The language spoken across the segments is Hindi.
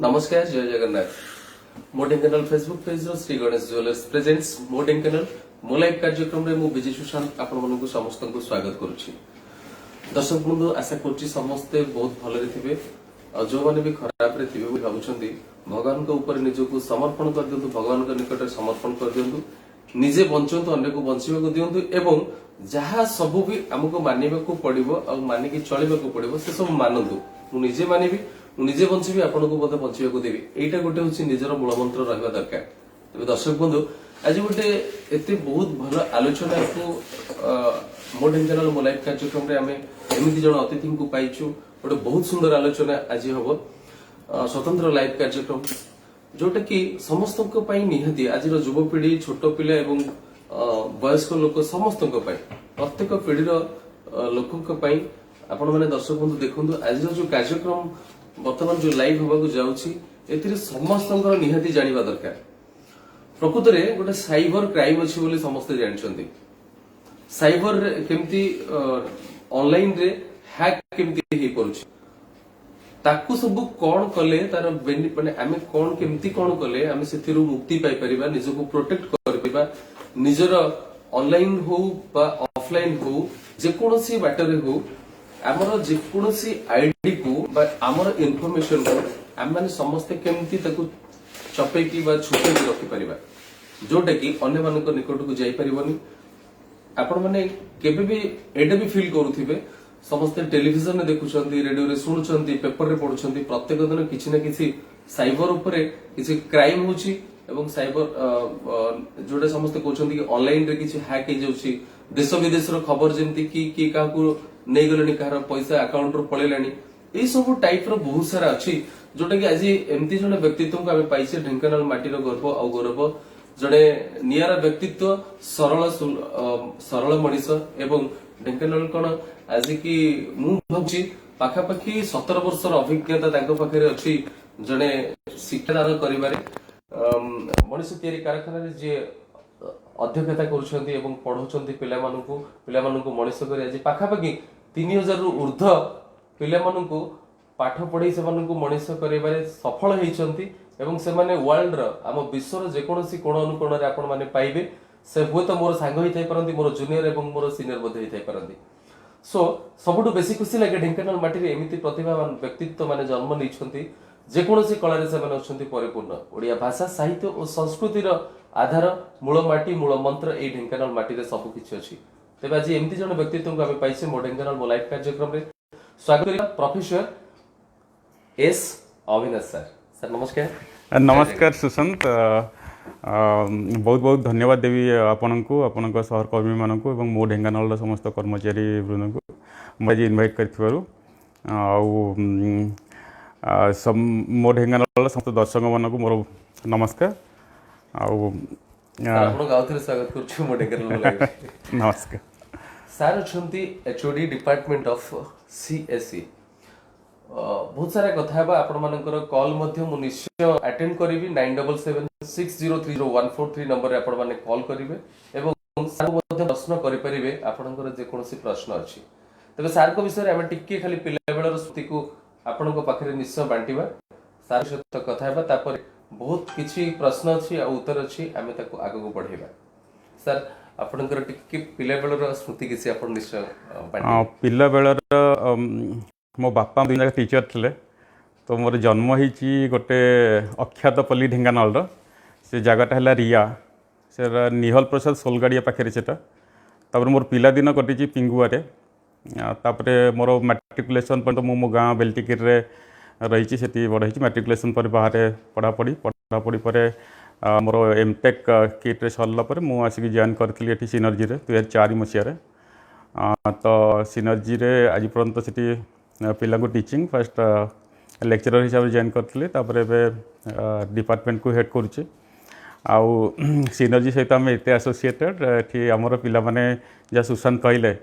नमस्कार जय जगन्नाथ मो Dhenkanal Facebook page Shri Ganesh jewellers presents मो ढेंकानाल मो लाइव कार्यक्रम रे मु विजय सुशांत आपण मानक समस्त को स्वागत करुछि। दर्शक बंधु आशा करुछि समस्ते बहुत भले थिबे और जो माने भी खराब रे थिबे भी भाबुछंती भगवान को ऊपर निजको समर्पण कर दियंतु, भगवान के निकट समर्पण कर दियंतु, निजे बंचंतु अन्य को बंचिबा को दियंतु एवं जहा सब भी हमको मानिबा को पड़िबो और मानिकी चलिबा को पड़िबो से सब मानंतु। मु निजे मानिबी निजे बंची आपको बोध बचा देवी यहीटा गोटे हूँ निजर मूल मंत्र रहा दरकार। तेज दर्शक बंधु आज गोटे एत बहुत भल आलोचना को मो ढेंकानाल मो लाइव कार्यक्रम में आम एमती जन अतिथि को पाइचु। गोटे बहुत सुंदर आलोचना आज हम स्वतंत्र लाइव कार्यक्रम जोटा कि समस्त निहाती आज युवपीढ़ी छोट पिला एवं वयस्क लोक समस्त प्रत्येक पीढ़ीर लोक आपण मैंने दर्शक बंधु देखु आज जो कार्यक्रम वर्तमान जो लाइव होगा जाऊँगी ए समस्त निहाती जानिबा दरकार। प्रकृत में गोटे साइबर क्राइम अच्छी बोली समस्ते जानते साइबर केमती ऑनलाइन रे हैक केमती हो पड़ुछि ताकू सब कौन कले तार माने आमे कौन केमती कौन कले आमे सेथिरु मुक्ति पाई परिबा, निजको प्रोटेक्ट कर परिबा, निजर ऑनलाइन हो बा ऑफलाइन हो जेकोसी बाटरे हो आमर जेकोसी आईडी को बा आमर इनफॉरमेशन को आम माने समस्ते केमती ताकू चपेकी बा छुपेकी रखि परिबा जोटा कि अन्य मानक निकट को जाई परिबनी। आपण माने केबे भी एडे भी फील करूथिबे समस्ते टेलीविजन में देखुछंती, रेडियो रे सुनुछंती, पेपर रे पढुछंती, प्रत्येक दिन किछि ना किछि साइबर उपरे किछि क्राइम होछि एवं साइबर जोडे समस्ते कहउछंती कि ऑनलाइन रे किछि हैक हे जाउछि, देश विदेश रो खबर जेंती कि काकू नै गलनी कार पैसा अकाउंट रो पळेलानी ए सब टाइप रो बहुत सारा अछि जोटा कि आज एमती जने व्यक्तित्व को आमे पाइसे ढेंकानाल माटी रो गर्व और गौरव जड़े नियारा व्यक्तित्व सरल मनीष एवं ढेंकानाल कौन आज की मुझे पाखापाखि 17 वर्षर अभिज्ञता पाखे अच्छी जड़े शिक्षादान कर मनीष तैयारी कारखाना जी अध्यक्षता कर पढ़ाऊँ पिला मनीष कर आज पाखापाखि 3000 रु ऊर्ध पिला पाठ पढ़े से मनीष कर सफल होती एवं से माने वर्ल्ड रो आम विश्वर जेकोसी कोण अनुकोण रे आपण माने पाइबे से हुए तो मोर सांग होई थाई परंती, मोर जूनियर एवं मोर सीनियर मध्ये होई थाई परंती। सो सबुठु बेसी खुशी लागे ढेंकानाल माटी रे एमिति प्रतिभावान व्यक्तित्व माने जन्म नैछंती जेकोसी कला रे से माने अछंती परिपूर्ण। ओडिया भाषा साहित्य और संस्कृति रो आधार मूल माटी मूल मंत्र ए ढेंकानाल माटी रे सब किछि अछि। तेबे आज एमिति जण व्यक्तित्व को आमे पाइसे मो ढेंकानाल मो लाइव कार्यक्रम रे स्वागत करिया professor S Avinash sir. Sir नमस्कार। नमस्कार सुशांत, बहुत बहुत धन्यवाद देवी आपण को आपण सहकर्मी मानक और मो ढेंकानाल समस्त कर्मचारी वृंद को मुझे इनवाइट कर मो ढेंकानाल समस्त दर्शक मानक मोर नमस्कार। नमस्कार सर अच्छी एचओडी डिपार्टमेंट ऑफ सीएसई बहुत सारा कथा आपण मानकर कॉल मध्य मु निश्चय अटेंड करी 9776030143 नंबर रे आपण माने कॉल करिवे एवं सर मध्य प्रश्न करि परिबे आपनकर जे कोनोसी प्रश्न अछि। तबे सर को विषय रे हम टिक्के खाली पिला बेलर स्मृति को आपण को पाखरे निश्चय बांटीबा, सर सहित कथा हेबा, तापर बहुत किछि प्रश्न अछि आ उत्तर अछि आमे ताको आगु को बढ़ेबा। सर आपनकर टिक्के पिला बेलर स्मृति किछि आपण निश्चय बांटी। पिला बेलर मो बापा दुई जगह टीचर थे तो मोर जन्म होती गोटे अख्यात पल्ली ढेंकानाल से जगटा है रिया से निहल प्रसाद सोलगाड़िया पाखे से मोर पिलादिन कटी पिंगुआरे तापर मोर मैट्रिकुलेसन पर मो गाँ बेलटिकिर रही से बड़ मैट्रिकुलेसन पर बाहर पढ़ापढ़ी पर मोर एमटेक किट्रे सरला मुझे आसिक जॉइन करी सिनर्जी 2004 मसीह तो सिनर्जी आज पर्यंत से पिला को टीचिंग फर्स्ट लेक्चरर हिसाब से जॉइन करते डिपार्टमेंट को हेड करुचे आउ सिनर्जी सहित आम एत एसोसिएटेड ये आमर पिला माने जहाँ सुशांत कहले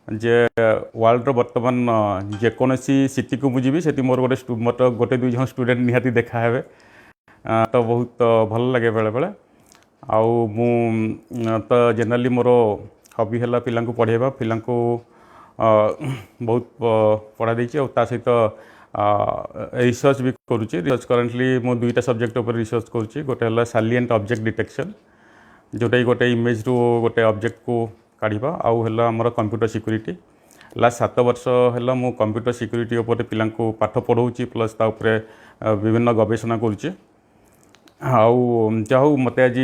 जे वर्ल्ड बर्तमान जेकोसी सिटी को मुझे से मोर गोटे दुई जन स्टूडेंट निहाती देखा है तो बहुत भल लगे बेले बेले आउ मु तो जनरली मोर हॉबी है पिला पढ़ेबा, पिला बहुत पढ़ा देछि और ता सहित रिसर्च भी करुँची रिसर्च करेन्टली मो दुईटा सब्जेक्ट उपर रिसर्च करुँची गोटे है सालिएंट ऑब्जेक्ट डिटेक्शन जोटा गोटे इमेज रू गोटे ऑब्जेक्ट को काढ़ा आउ है आमर कंप्यूटर सिक्यूरीटी लास्ट 7 वर्ष है मु कंप्यूटर सिक्यूरीटी उपर पिला पाठ पढ़ाऊँगी प्लस ताऊपर विभिन्न गवेषणा करुँची आउ मत आज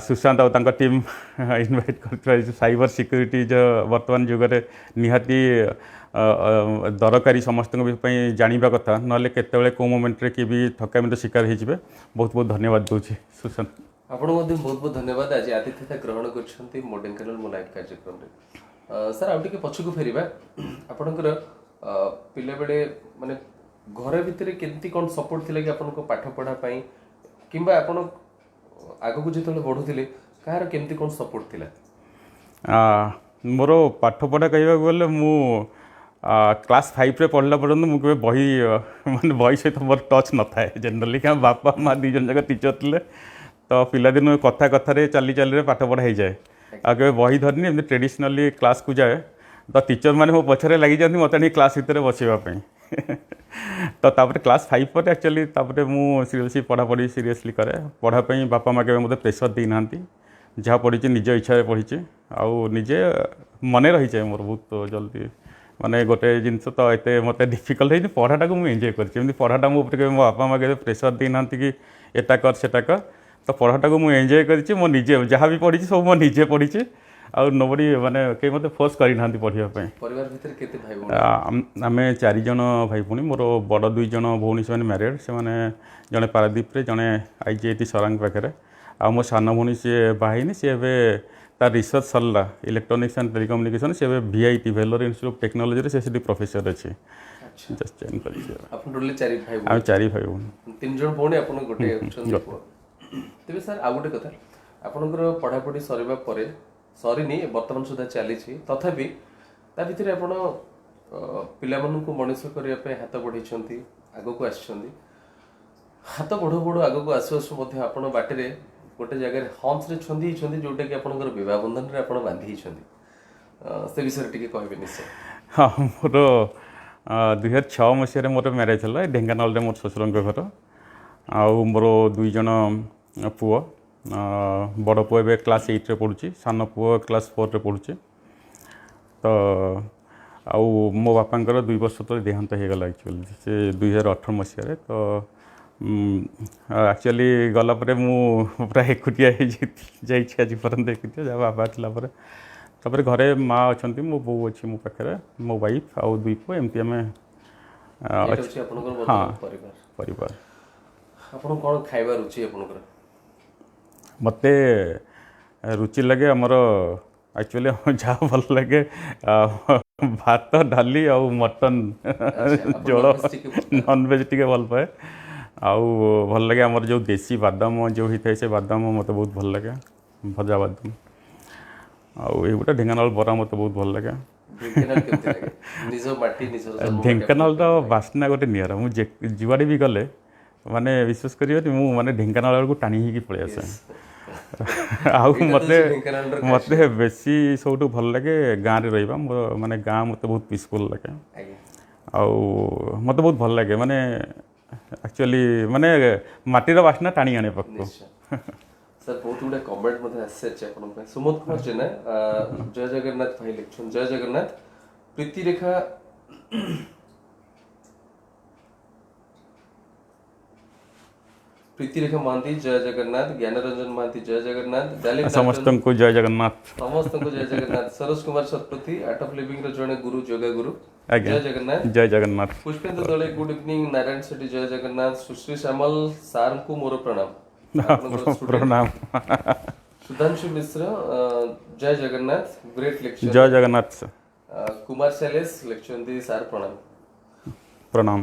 सुशांत और टीम इनवाइट कर साइबर सिक्यूरीटी जो वर्तमान जुगरे निहाती दरकारी समस्त जानवा कथा ना केतले कौ मोमेंट रे कि भी ठकामी शिकार हो बहुत बहुत धन्यवाद दूसरी सुशांत आपको बहुत बहुत धन्यवाद आज आतिथ्यता ग्रहण कर मो ढेंकानाल मो लाइव कार्यक्रम रे सर आउ टिके पछकु फेरिबा आपनकर पिले बेले माने घर भितर केंती कोन सपोर्ट थिले कि आपनको पाठ पढ़ा पई किंबा आपण आगो को जेतले बढ़ुथिले कहार केंती कोन सपोर्ट थिला मोर पाठ पढ़ा कहवा गले मु क्लास 5 रे पढ़ला पर्यंत मुझे बही माने बही सहित मोर टच न थाए जनरली क्या बापा माँ दी जन जगह टीचर थे तो पिलादिन कथा कथार चली चली पाठ पढ़ा हो जाए आ के बही धरनी एमती ट्रेडिशनाली क्लास को जाए तो टीचर मैंने मो पछरे लगी जाती मत क्लास भितर बसवाई तो तापर क्लास 5 पर एक्चुअली तापर मु सीरियसली पढ़ापढ़ी सीरियसली करे पढ़ापी बापा माँ के मत प्रेसर देना जहाँ पढ़ी निज इच्छा पढ़ी आउ निजे मन रही जाए मोर बहुत जल्दी माने गोटे जिनस तो ये मत डिफिकल्ट है पढ़ाटा को मुझे एंजॉय करमी पढ़ाटा मो बापा माँ के प्रेसर देना कि एटा कर सेटा कर तो पढ़ाटा को मुझे एंजॉय करी मो निजे जहाँ भी पढ़ी सब मो निजे पढ़ी आउ नोबडी माने कई मत फोर्स करना पढ़ाई परिवार भीतर केते भाई भौणी आमे 4 जन भाई भौणी मोर बड़ 2 जन भौणी से मैरिड से माने जड़े पारादीप रे जड़े आईजीआईटी सरांग पाखे आ मो सान भौणी सी बाहनी सी तार रिसर्च सरला इलेक्ट्रोनिक्स एंड टेलीकम्युनिकेशन सी VIT Vellore Institute of Technology रे से प्रोफेसर अच्छे जस्ट चेंज कर आपन रोले 4 भाई आमे 4 भाई भौणी 3 जन भौणी आपन गोटे तेबे सर आ गोटे कथा आपनकर पढ़ापढ़ी सरीबा परे सरीनी वर्तमान सुधा चली तथापि ता भितर आपण पिलाମାନଙ୍କୁ मनुष्य करने हाथ बढ़ाई आग को हाथ बढ़ो बढ़ो आग को आसु आसु आपण बाटे गोटे जगह हम्स रे छंदी जोटा कि आपनकर विवाह बंधन रे आपण बांधी से विषय टिके कहबे निश्चय हाँ मोर 2006 मसीह मोर मैरेज है ढेंकानाल मोर ससुर घर आउ मोर 2 जन पुओ बड़ पुओ ए क्लास 8 रे पढ़ुची सान पुओ क्लास 4 रे पढ़ुची तो आउ मो बापांकर 2 वर्ष तो देहांत हो गला एक्चुअली से 2018 मसीह तो एक्चुअली गला परे मु पूरा एकुटिया जाई आज पर्यंत एकुटिया जब बाबा थिला तापर घरे माँ अच्छा मो बो अच्छी मो पाखे मो वाइफ आउ 2 पुओ एमती आम हाँ परिवार आपन कोन खाइबा रुचि आपनकर मते रुचि लगे आमर एक्चुअली जहाँ भल लगे भात डाली आउ मटन जोड़ नॉन वेज टी भल पाए आउ भल लगे आमर जो देसी बादाम जो होता है से बादाम मत बहुत भल लगे भजा बादाम आउ ये ढेंकानाल बरा मत बहुत भल लगे ढेंकानाल बास्ना गोटे निरा मुझे जुआड़े भी गले माने विश्वास करियो मु माने ढेंकानाल को टाणी ही पड़े आसे आउ मते बेसी सबुठ भल लगे गाँव में रहा माने गाँ मत बहुत पीसफुल लगे आउ मत बहुत भल लगे माने एक्चुअली माने माटीर बास्ना टाणी आने पक्को सर बहुत गुडे कमेंट मते आसे आपन पे सुमोद कुमार जेना जय जगन्नाथ भाई लिखछन जय जगन्नाथ प्रीति रेखा प्रीति रेखा महांती जय जगन्नाथ ज्ञान रंजन महांती जय जगन्नाथ समस्त को जय जगन्नाथ समस्त को जय Jagannath Saroj Kumar Satpathy art of living रो जने गुरु योगा गुरु जय जगन्नाथ जय जगन्नाथ पुष्पेंद्र दले गुड इवनिंग नारायण सेठी जय जगन्नाथ सुश्री श्यामल सार को मोर प्रणाम प्रणाम सुधांशु मिश्र जय जगन्नाथ ग्रेट लेक्चर जय जगन्नाथ कुमार शैलेश लेक्चर दी सार प्रणाम प्रणाम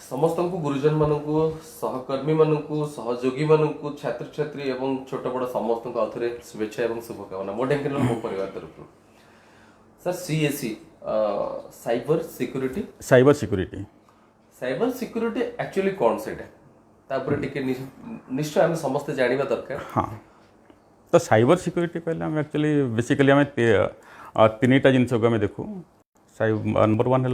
समस्त गुरुजन मानू सहकर्मी मानू सहयोगी मानू छात्र छात्री एवं छोट बड़ समस्त आउे शुभेच्छा और शुभकामना मो ढेंकानाल मो परिवार तरफ sir CSC cyber security actually कौन से निश्चय आम समस्त जाना दरकार हाँ तो साइबर सिक्यूरीटी कहले आम एक्चुअली बेसिकली आम 3टा जिनस को आम देखू नंबर 1 है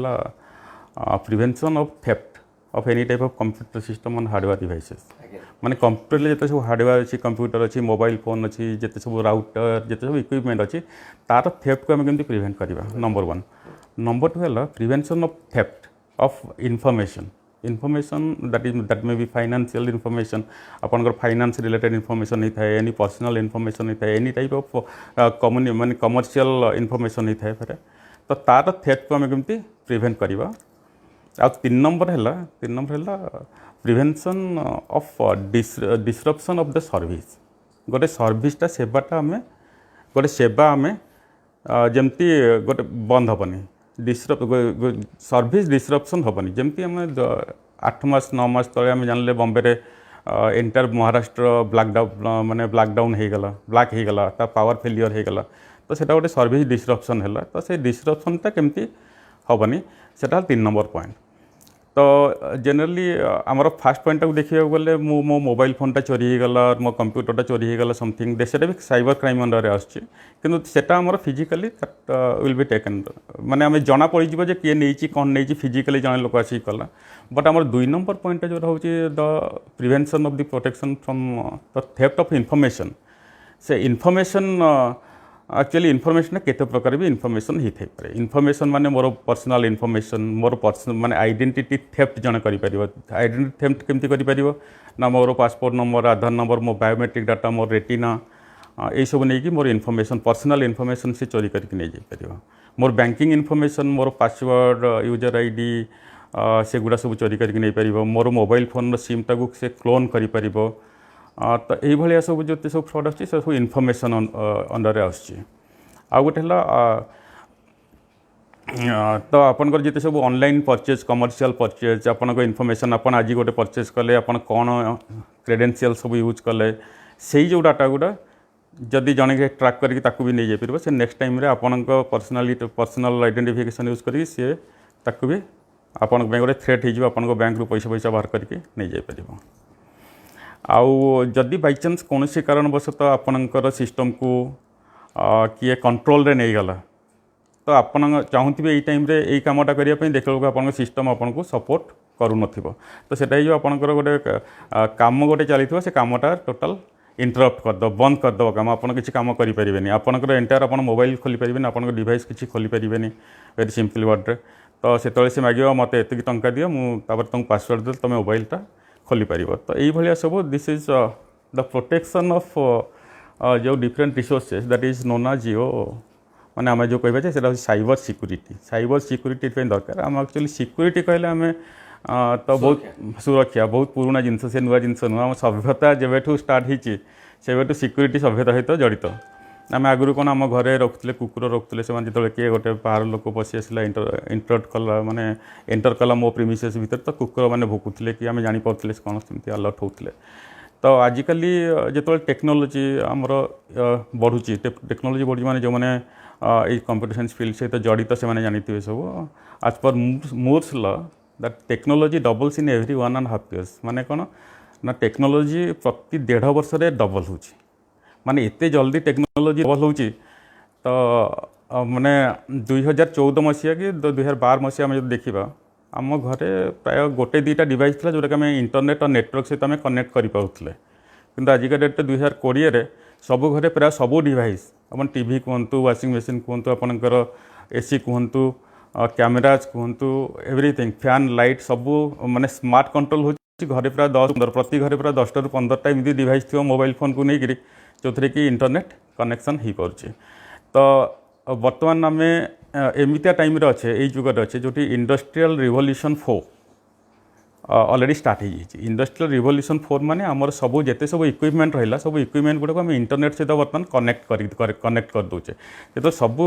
prevention of theft of any type of computer system on hardware devices माने कंप्यूटर जिते सब हार्डवेयर अच्छी कंप्यूटर अच्छी मोबाइल फोन अच्छी जिते सब राउटर जिते सब इक्विपमेंट अच्छी तार थेफ्ट को आम केमती प्रिवेंट करवा नंबर 1 नंबर 2 है prevention of theft of information that may be financial information आपनकर फाइनेंस रिलेटेड इनफॉरमेशन होता है एनी पर्सनल इनफॉरमेशन होता है एनी टाइप ऑफ माने कमर्शियल इनफॉरमेशन होता है फिर तो तार थेफ्ट को आम केमती प्रिवेंट करवा आ 3 नंबर है prevention of disruption of the service गोटे सर्विसटा सेवाटा आम गोटे सेवा आम जमती गोटे बंद हेनी सर्विस डिसरप्शन हेनी जमती आम 8 मास 9 मास तले आम जानले बॉम्बे रे एंटायर महाराष्ट्र ब्लैकडाउन ब्लैक होगला पावर फेलियर होगला तो सेटा गोटे सर्विस डिसरप्शन है तो से डिसरप्शनटा केमती हेनी सेटा 3 नंबर पॉइंट तो जनरली आमर फास्ट पॉइंट को देखा गले मो मोबाइल फोनटा चोरी होगला मो कंप्यूटरटा चोरी होगला समथिंग देशटा भी साइबर क्राइम अंडर आसुच्ची सेटा आमर फिजिकली विल बी टेकन माने आम जना पड़ जे किए नहीं कौन नहीं फिजिकली जन लोक आसिक कला बट आमर 2 नंबर पॉइंट जो हूँ the prevention of the protection from the theft of information से इनफॉरमेशन एक्चुअली इनफॉरमेशन केते प्रकार भी इनफॉरमेशन ही थे पारे इनफॉरमेशन माने more personal information more personal माने आइडेंटिटी थेफ्ट जन करि परिबो आइडेंटिटी थेफ्ट केमती करि परिबो ना मोर पासपोर्ट नंबर आधार नंबर मो बायोमेट्रिक डाटा मोर रेटिना ये सब नहीं कि मोर इनफॉरमेशन पर्सनल इनफॉरमेशन से चोरी करके नहीं जाई परिबो मोर बैंकिंग इनफॉरमेशन मोर पासवर्ड यूजर आईडी से गुड़ा सब चोरी करके नहीं परिबो मोर मोबाइल फोन सिम टाकू से क्लोन करि परिबो तो ये सब जो सब फ्रॉड अच्छी सब इनफॉरमेशन अंडर आसुच्ची आ गोटे तो आपनकर जिते सब ऑनलाइन परचेज कमर्शियल परचेज आपन इनफॉरमेशन आपन आज गोटे परचेज कले आपन कौन क्रेडेंशियल सब यूज कले से जो डाटा गुड़ा जदि जन के ट्रैक करके भी नहीं जापर से नेक्स्ट टाइम रे आपन पर्सनल आइडेंटिफिकेशन यूज करी सी ताकू भी आपन गोटे थ्रेट हो आपन बैंक रू पैसा बाहर करके नहीं जापर आउ जदि बाई चान्स कौन कारणवशतः आपणकर सिस्टम को किए कंट्रोल रे नहीं गला तो आपन चाहूथे यही टाइम रे यही कामटा करने देखा आप सिस्टम आपन को सपोर्ट करू नथिबो तो सेटा जो आपनकर गोटे काम गोटे चली से कामटा टोटाल इंटरप्ट करद बंद करद काम आपन किसी काम करि परिबेनी आपनकर एंटायर आपन मोबाइल खोली परिबेनी आपन डिवाइस किसी खोली परिबेनी वेरी सिंपल वर्ड रे तो सेतले से मागियो मते एतिक टंका दियो मु तापर तुम पासवर्ड दे तुम मोबाइलटा खोली पार तो ये सब this is the protection of जो different resources that is known आज जियो माने आम जो कहे से साइबर सिक्यूरीटी दरकार आम एक्चुअली सिक्यूरीटी कहले आम तो बहुत सुरक्षा बहुत पुराना जिनस से नुआ जिनस नुआ आम सभ्यता जब स्टार्ट होती से सिक्यूरीटी सभ्यता सहित जड़ित आम आगुरी कौन आम घरे रखुले कुकुर रखुले से जो किए गोटे बाहर लोक पशि आसला इंटरप्ट कला माने एंटर कला मो प्रिमिसेस भीतर तो कुकुर मैंने भोकुले कि आम जापारे कौन सेमती अलर्ट होते तो आजिकल जो टेक्नोलोजी आमर बढ़ुची टेक्नोलोजी बढ़ी माने जो मैंने कंप्यूटर साइंस फील्ड सहित जड़ित से जानी सब आज पर मूर्स ल that technology doubles in every 1.5 years माने कौन ना टेक्नोलोजी प्रति 1.5 वर्ष डबल हो माने इतने जल्दी टेक्नोलोजी डबल हो तो माने 2014 मसीहा कि 2012 मसीहा आम जो देखा आम घरे प्राय गोटे 2टा डिवाइस था जोटा कि इंटरनेट और नेटवर्क सहित आम कनेक्ट करें कि आजिका डेट 2020 सब घरे प्राय सब डिवाइस अपन टीवी कहतु वाशिंग मशीन कहतु आपनकर एसी कहतु कैमेराज कहतु एवरीथिंग फैन लाइट सबू माने स्मार्ट कंट्रोल हो घरे प्राय 10-15 प्रति घरे प्राय 10 ରୁ 15टा एमती डिवाइस थी मोबाइल फोन को लेकर जो थे कि इंटरनेट कनेक्शन हो पारे तो बर्तमान आम एमतिया टाइम अच्छे यही जुगर अच्छे जो इंडस्ट्रियल रिवोल्यूशन 4 ऑलरेडी स्टार्ट हो इंडस्ट्रियल रिवोल्यूशन 4 माने आमर सब जिते सब इक्विपमेंट रहा सब इक्विपमेंट गुड़ाक आम इंटरनेट सहित बर्तमान कनेक्ट कर दौचे जो सब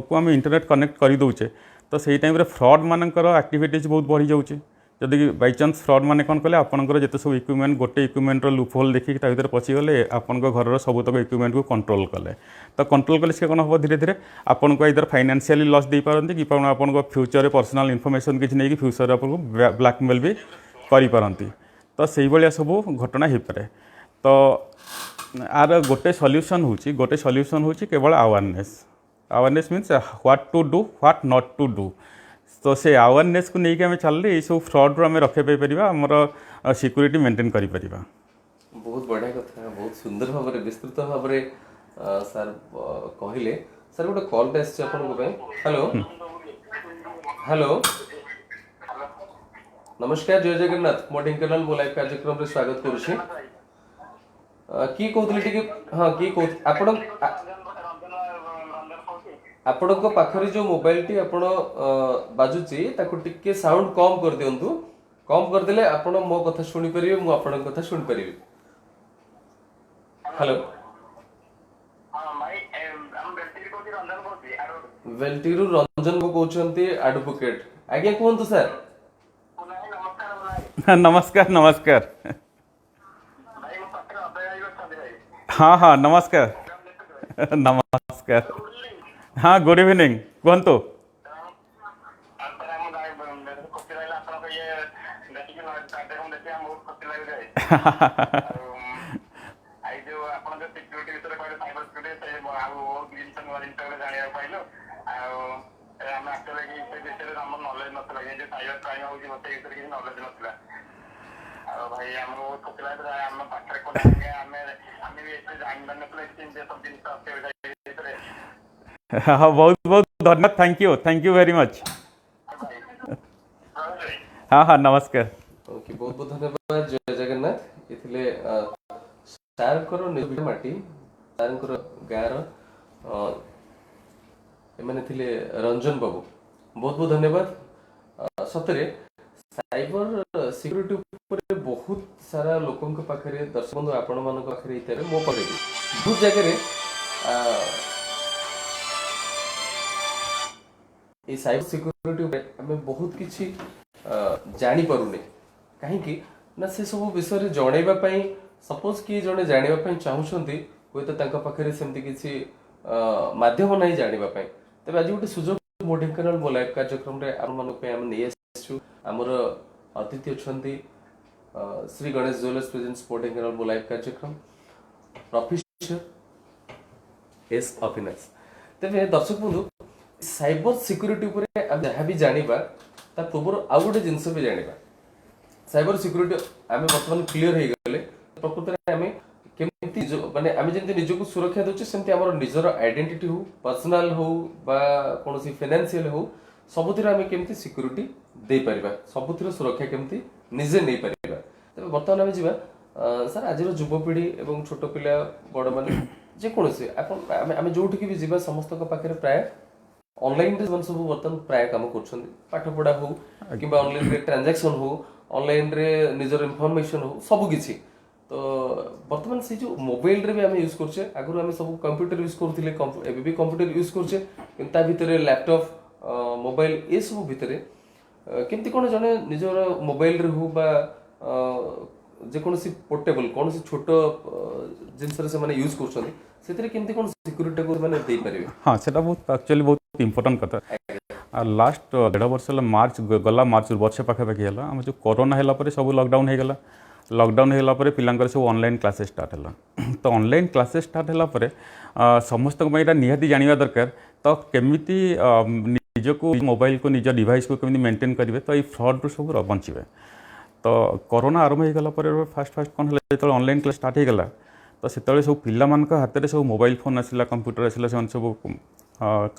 को आम इंटरनेट कनेक्ट कर दौचे तो सही टाइम फ्रॉड मानकर एक्टिविटीज बहुत बढ़ी जाऊँगी जदि बाई चान्स फ्रॉड मैंने कौन कले आपंकर जिते सब इक्विपमेंट गोटे इक्विपमेंटर लूपहोल देखिए भर पशिगले आपण घर सबतक इक्विपमेंट को कंट्रोल कले तो कंट्रोल कले सी कौन हम धीरे धीरे आपन को इधर फाइनेंशियली लॉस दे पारती कि आप फ्यूचर पर्सनल इनफॉरमेशन किसी नहीं फ्यूचर आपको ब्लैकमेल भी करें तो से भाया सब घटना हो पाए तो आर गोटे सल्यूशन हूँ केवल awareness means what to do what not to do तो से अवेयरनेस को लेकिन आम चलले ये सब फ्रड रू आम रक्षा पाई आमर सिक्यूरीटी मेंटेन करि परिबा। बहुत बढ़िया कथा, बहुत सुंदर भाव में विस्तृत भाव में सर कहले। सर गोटे कॉल पे आसी आपन को हेलो हेलो नमस्कार, जय जगन्नाथ। मो ढेंकानाल मो लाइव कार्यक्रम रे स्वागत करूछी। की कहतली टिके हां की कहत आपन आपण को पाखरे जो मोबाइल टी आपण बाजुची ताको टिके साउंड कम कर दियंतु। कम कर देले आपण मो कथा सुनि परिबे, मु आपण कथा सुनि परिबे। हेलो वेल्टीरू रंजन को कहउछंती एडवोकेट। आज्ञा कोहंतु सर। नमस्कार नमस्कार। हाँ हाँ नमस्कार नमस्कार। हाँ गुड इवनिंग कहतु। हाँ बहुत बहुत धन्यवाद, थैंक यू वेरी मच। हाँ हाँ नमस्कार। ओके बहुत बहुत धन्यवाद, जय जगन्नाथ। इथिले सार करो निज माटी सार करो गार एमाने थिले रंजन बाबू, बहुत बहुत धन्यवाद। सतरे साइबर सिक्योरिटी ऊपर बहुत सारा लोकों के पाखरे दर्शक बंधु आपण मान पाखरे इतारे मो पाखरे बहुत जगह ये साइबर सिक्योरिटी ऊपर हमें बहुत किछि जानी परुने कहीं ना से सब विषय जणैबा पई सपोज कि जणे जानिबा पई चाहुछंती होय तो तांका पाखरे सेमति किछि माध्यम नाही जानिबा पई। तबे आज गोटे सुजोग मो ढेंकानाल मो लाइव कार्यक्रम रे आम मन पे हम नै आछु। हमर अतिथि अछंती श्री गणेश ज्वेलर्स प्रेजेंट्स मो ढेंकानाल मो लाइव कार्यक्रम प्रोफेसर एस अविनाश। तबे दर्शक बंधु साइबर सिक्योरिटी ऊपर हम जहाँ भी जानिबा ता पूर्व आउ गोटे जिनस भी जानिबा। साइबर सिक्योरिटी आम बर्तमान क्लियर हो गले प्रकृत में आम केमती माने आम जमी निजक सुरक्षा दे सेमती आम निजर आइडेंटिटी हो पर्सनाल हो बा कौन फाइनेंशियल हो सबुतिर आम केमती सिक्योरिटी दे परिबा, सबुतिर सुरक्षा केमती निजे नहीं परिबा। तबे बर्तमान आम जीवा सर आज युवपीढ़ी एवं छोट पिला बड़ माने जेकोसी आम जोठी भी जीवा समस्त पाखे प्राय ऑनलाइन रे सब बर्तमान प्राय काम कर पाठ पढ़ा हो कि ऑनलाइन रे ट्रांजैक्शन हो ऑनलाइन रे निजर इनफॉरमेशन हो सब किछि। तो बर्तमान से जो मोबाइल रे भी हम यूज करछे, आगु हम सब कंप्यूटर यूज करथिले, एबे भी कंप्यूटर यूज करछे किंतु ता भितरे लैपटॉप मोबाइल ए सब भितरे केमती कोन जने निजर मोबाइल रे हो बा जे कोनसी पोर्टेबल कोनसी छोट जिंस रे से माने यूज करछन सेतरे केमती कोन सिक्योरिटी को माने दे परिबे। हाँ सेटा बहुत एक्चुअली बहुत इंपोर्टेंट कथा। लास्ट 1.5 वर्ष मार्च गला मार्च वर्ष पाखापाखि है आम जो कोरोना है सब लॉकडाउन हो गला। लॉकडाउन होला परे पिलांकर सब ऑनलाइन क्लासेस स्टार्ट है। तो ऑनलाइन क्लासेस स्टार्ट है समस्त निहाती जानिबा दरकार तो केमिति निजको मोबाइल को निज डिवाइस को केमिति मेंटेन करेंगे तो ये फ्रड रू सब बचे। तो कोरोना आरंभ हो गला परे फास्ट कौन है जो ऑनलाइन क्लास स्टार्ट हो गला तो से सब पिला हाथ में सब मोबाइल फोन आसला कंप्यूटर आसला से सब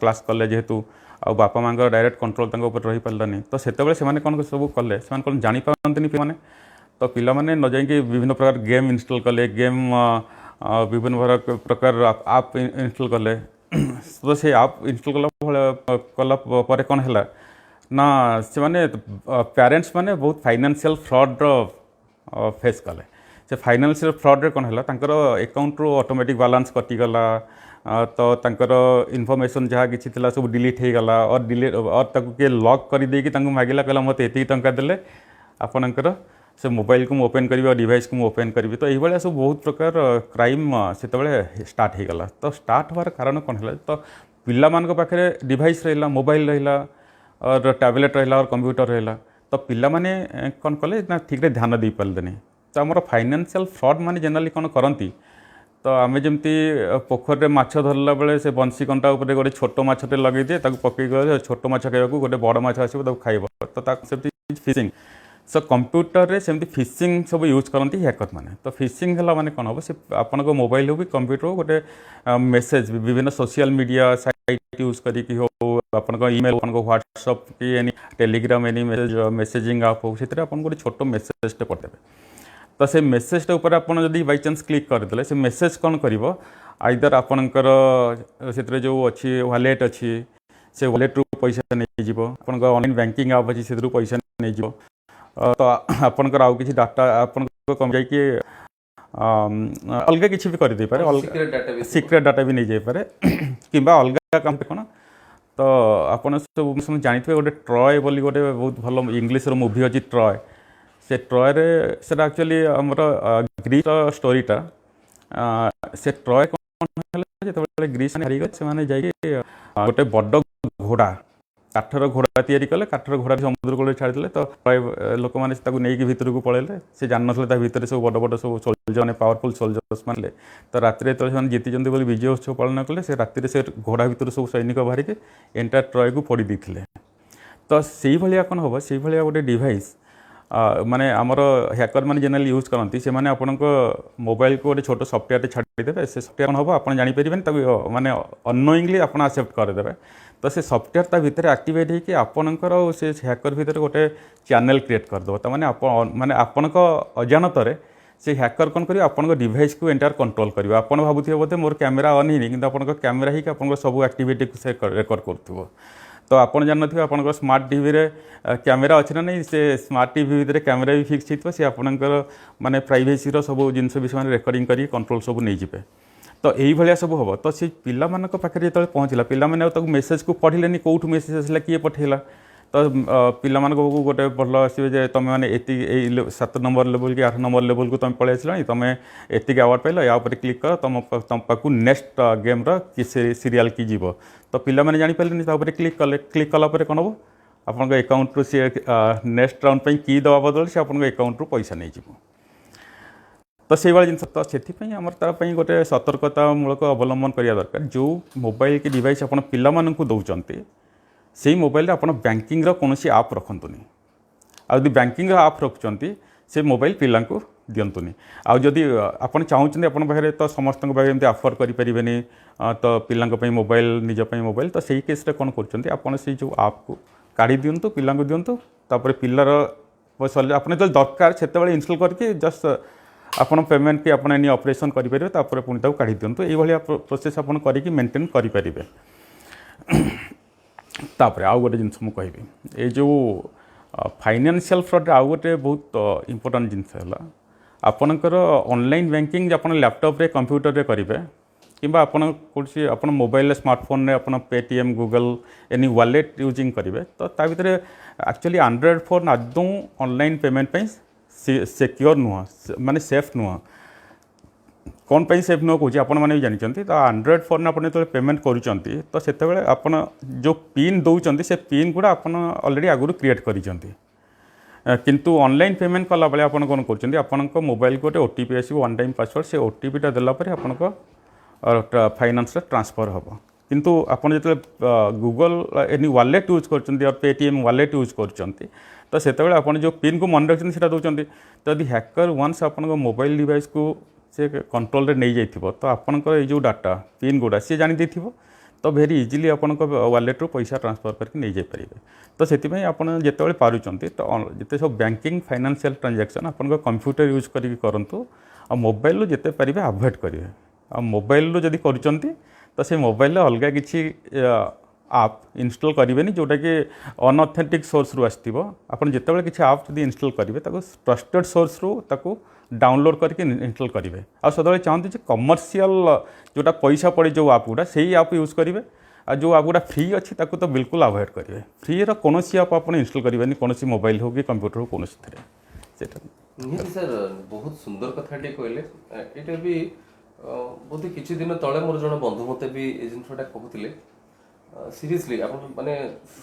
क्लास कले जेहेतु आ बापा माँ डायरेक्ट कंट्रोल रही पारानी तो से कौन सब कले से कौन जानी पारती पे तो पिला माने न जाइए विभिन्न प्रकार गेम इंस्टॉल कले गेम विभिन्न प्रकार आप इंस्टॉल कले तो से आप इंस्टॉल कला कौन है ना से माने पेरेंट्स माने बहुत फाइनेंशियल फ्रॉड फेस कले। से फाइनेंशियल फ्रॉड रे कौन है अकाउंट रू ऑटोमेटिक बैलेंस कटिगला तो तांकर इनफॉरमेशन जहाँ किसी थिला सब डिलीट हो गला और डिलीट और ताकू के लॉक कर देकी तांको मागिला कहला मते एति टंका देले आपनकर से मोबाइल को ओपन करी और डिवाइस को ओपन करी तो ये सब बहुत प्रकार क्राइम से स्टार्ट हो गला। तो स्टार्ट होवार कारण कौन है तो पिला मान पाखे डिवाइस रहा मोबाइल रहा और टैबलेट रहा और कंप्यूटर रहा तो पिला माने कौन कले ना ठीक रे ध्यान दे पारे। तो आम फाइनेंशियल फ्रॉड माने जनरली कौन करती तो आम जमी पोखर में माछ धरला बेले से बंशी कंटा उपर गोटे छोट माछटे लगे दिए पकई छोट माछ खावा गोटे बड़ माछ आसो खाइब तो फिशिंग सो कंप्यूटर रे सेमती फिशिंग सब यूज करती हैकर मैंने तो फिशिंग है माने कौन हम से आपन मोबाइल हो कि कंप्यूटर हो गोटे मेसेज विभिन्न सोशल मीडिया साइट यूज करी हो आपन ईमेल आपन व्हाट्सएप कि एनी टेलीग्राम एनी मेसेजिंग आप हो से आपन गोटे छोट मेसेजटे पठेबे तो से मेसेजटा ऊपर आपन जदि बाय चांस क्लिक करदेले से मेसेज कौन करिवो आइदर आपनकर से जो अच्छी वॉलेट अच्छी से वॉलेट रू पैसा नहीं जीवो आपन ऑनलाइन बैंकिंग आप अच्छी से पैसा नहीं जीवो तो आपनकर आउ किसी डाटा आपन कम जाई कि अलग किसी भी कर दे पारे सीक्रेट डाटा भी नहीं जाई पारे किंबा अलग काम कोन तो आपन सब जानिथे गोटे ट्रॉय बोली गोटे बहुत भलो इंग्लिश रो मूवी अछि ट्रॉय से ट्रॉय रे से एक्चुअली हमर ग्रीस स्टोरीटा से ट्रॉय कोन जेते ग्रीस हारी गए से माने जाई गोटे बड़ घोड़ा काठर घोड़ा तैयारी कले काठर घोड़ा समुद्र कूल छाड़ी तो प्राय लोक मैंने नहीं भितर को पलैले से जान भितर सब बड़ बड़ सब सोल्जर मैंने पावरफुल सोल्जर्स मानले तो राति जो जीति विजय उत्सव पालन कले से राति से घोड़ा भितर सब सैनिक बाहर के एंटायर ट्रॉय को फोड़ी देते तो से भाया कौन हम से भाया गोटे डिवाइस माने आमर हैकर मैंने जनरली यूज करती से माने आपन मोबाइल को गोटे छोट सफ्टवेयर छाड़ीदेवे से सफ्टवेयर हम आपन जापर माने अनोइंगली आपन एक्सेप्ट करदे तो से सफ्टवेयर ता भितर एक्टिवेट होकर आपणकर से हैकर भितर गोटे चैनल क्रिएट करदेव तो माने आपन अजानत से हैकर कौन कर आपन डिवाइस को एंटायर कंट्रोल कर आपन भावुथे बोधे मोर कैमेरा ऑन ही कि आपन कैमेरा ही आप सब एक्टिविटी को से रेकर्ड कर तो आपन जान आपन स्मार्ट टीवी रे कैमेरा अच्छे ना नहीं से स्मार्ट टीवी भितर कैमेरा भी फिक्स हो सी आपनकर माने प्राइवेसी रो सब जिनस विषय में रेकर्डिंग करी कंट्रोल सब नहीं जिवे तो यही भाया सब हम तो से पिला मानक पाखे जो पहुँचला पिला माने मेसेज को पढ़िले कौटू मेसेज आसला किए पठेला तो पिला को गोटे भल आसवे तुम मैंने 7 नंबर लेवल कि 8 नंबर लेवल को तुम पलि आसला तुम एतिक अवार्ड पाइल या क्लिक कर तुम पाक नेक्स्ट गेम सीरियल की जीव तो पिला मैंने जापारे क्लिक कलापर कौन हम आप अकाउंट सी नेक्स्ट राउंड पर की दवा बदल से आप अकाउंट पैसा नहीं जीव तो से भाई जिन तो से आम तापाई गोटे सतर्कतामूलक अवलंबन करने दरकार जो मोबाइल की डिवाइस आप पिला दौरान से मोबाइल आप बैंकिंग कौन आप रखुनी आदि बैंकिंग आप रखुंट से मोबाइल पिला को दिंतुनि आदि आप चाहते आप पाखे तो समस्त पाखे आफर करें तो पिला मोबाइल निजपाई मोबाइल तो सही केस कौन कर जो आप को काढ़ी दिंतु पिला दिंतु तापर पिलार सर आप जो दरकार से इनस्टॉल करके जस्ट आपन पेमेंट की आपन एनी ऑपरेशन करेंगे तापर पुणी ताको काढ़ी दिंतु ये प्रोसेस आपन करके मेंटेन करेंगे तापर आउ गोटे जिनस मुझे कहबी ये जो फाइनेंशियल फ्रॉड आउ गोटे बहुत इंपोर्टेंट जिनस है आपनकर ऑनलाइन बैंकिंग आपन लैपटॉप रे कंप्यूटर रे करेंगे किंबा आपन कोसी आपन मोबाइल स्मार्टफोन रे आपन Paytm Google any wallet using करेंगे तो ता भीतर एक्चुअली एंड्रॉइड फोन आदौ ऑनलाइन पेमेंट पे सिक्योर नुह माने सेफ नुह कौन पे सेफ नुह कौन आपण मैंने भी जानते तो एंड्रॉइड फोन आप जो पेमेंट करुँच तो से आपन जो पिन दौरान से पिन गुड़ा आप ऑलरेडी आगुरी क्रिएट करिसेंती किंतु ऑनलाइन पेमेंट कला बेले आपन कौन कर आपन मोबाइल को गोटे ओटीपी आसो वन टाइम पासवर्ड से ओटीपीटा देलापर आपन फाइनान्स ट्रांसफर हम किंतु आपन जो गूगल एनी वॉलेट यूज कर पेटीएम वॉलेट यूज कर तो से जो पिन को मन रखते हैं दौरान तो यदि हैकर वन्स आपन मोबाइल डिवाइस को से कंट्रोल रे नहीं जाइथिबो तो आपनकर जो डाटा पिन गुड़ा सी जानी देथिबो तो भेरी इजिली आपनकर वॉलेट रू पैसा ट्रांसफर करके नहीं जाई परिबे तो सेति आपन जेतेबेले पारुचंती तो जेते सब बैंकिंग फाइनेंशियल ट्रांजैक्शन आपन कंप्यूटर यूज करके करंतु आ मोबाइल जेते परिबे अवॉइड करिवे आ मोबाइल जदि करुचंती तो से मोबाइल अलग किसी आप इनस्टॉल करेंगे जोटा कि अनऑथेंटिक सोर्स रु आसो आप जितेबाला किसी आप जब इनस्टॉल करेंगे ट्रस्टेड सोर्स रु ताको डाउनलोड करके इनस्टॉल करेंगे आ सदा चाहते कमर्शियल जोटा पैसा पड़े जो आप गुड़ा से आप यूज करेंगे आ जो आप गुड़ा फ्री अच्छी ताको तो बिल्कुल अवॉइड करेंगे फ्री कौन आप इनस्टॉल करेंगे कौन मोबाइल हो कि कंप्यूटर हो कौन निहाती सर बहुत सुंदर कथाटे कहले ये भी बोधे किछि दिन तले मोर जन बंधु मते भी ए जिनसटा कहूतिले सीरियसली आप माने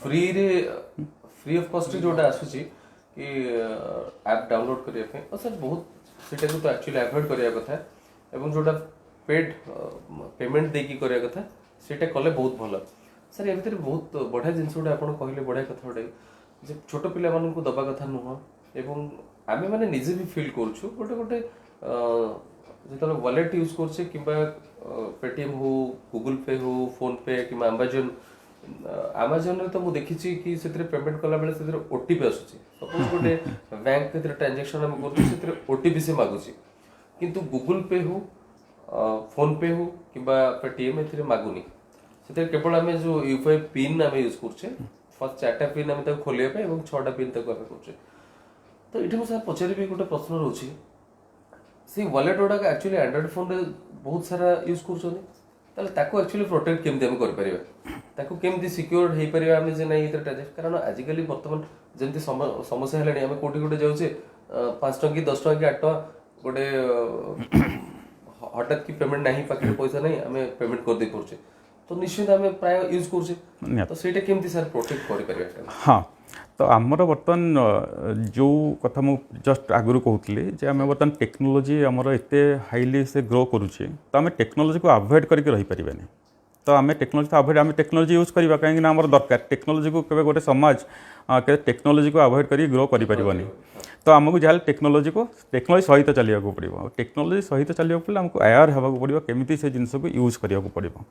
फ्री ऑफ कॉस्ट जोटा आसुची कि ऐप डाउनलोड करिया पे और सर बहुत सेटा को तो एक्चुअली अवॉइड करिया कथा एवं जोटा पेड पेमेंट देकी करिया कथा सेटा कले बहुत भल सर ए भितर बहुत बढ़िया जिनस गुड़ा आपन कहले बढ़िया कथा गुड़ा जे छोट पिला मानन को दबा कथा नुह एवं आमे माने निजे भी फील करछु गोटे गोटे जेतले वॉलेट यूज करछे किबा पेटीएम हो गूगल पे हो फोन पे किबा अमेजन अमेजन रे तो मु देखिछि कि सेतरे पेमेंट कला बेले सेतरे ओटीपी आसुछि सपोज गोटे बैंक के ट्रांजैक्शन हम करछु सेतरे ओटीपी से मागुछि किंतु गूगल पे हो फोन पे हो किबा पेटीएम एथिरे मागुनी सेतरे केवल आमे जो यूपीआई पिन आमे यूज करछे फर्स्ट 4टा पिन आमे ताको खोलिया पे एवं 6टा पिन ताको आमे करछे तो इठे मु सर पचारि भी गोटे प्रश्न रहउछि से वॉलेट गुड़ा एक्चुअली एंड्रॉइड फोन रे बहुत सारा यूज करछोनी ताले ताको एक्चुअली प्रोटेक्ट केमति हम कर परिबा ताको केमति सिक्योर हे परिबा हम जे नै ट्रांजैक्शन कारण आजिकली वर्तमान जेमति समस्या हेलानी हम कोटी कोटी जाउछे 5 टंकी 10 टंकी 8 टंका गोटे हठात की पेमेंट नाही पाखे पैसा नहीं हमें पेमेंट कर दे पड़छे तो निश्चित हमें प्राय यूज करछे तो सेटा केमति सर प्रोटेक्ट करि परिबा हाँ तो आमर बर्तमान जो कथा मु जस्ट आगुरी कहूली जे आम बर्तमान टेक्नोलोजी आमर एते हाईली से ग्रो करुचे तो आम टेक्नोलोजी को अवॉइड करके रही पारिबानी तो आम टेक्नोलोजी तो अवॉइड आम टेक्नोलोजी यूज करवा कहीं आमर दरकार टेक्नोलोजी को केबे गोटे समाज के टेक्नोलोजी को अवॉइड करी ग्रो करि परिबानी तो आमको जहाँ टेक्नोलोजी को टेक्नोलोजी सहित चलिया को पड़ो टेक्नोलोजी सहित चलिया पड़े आमको अवेयर होगा पड़ो केमिति से जिनस को यूज करिया को पड़ो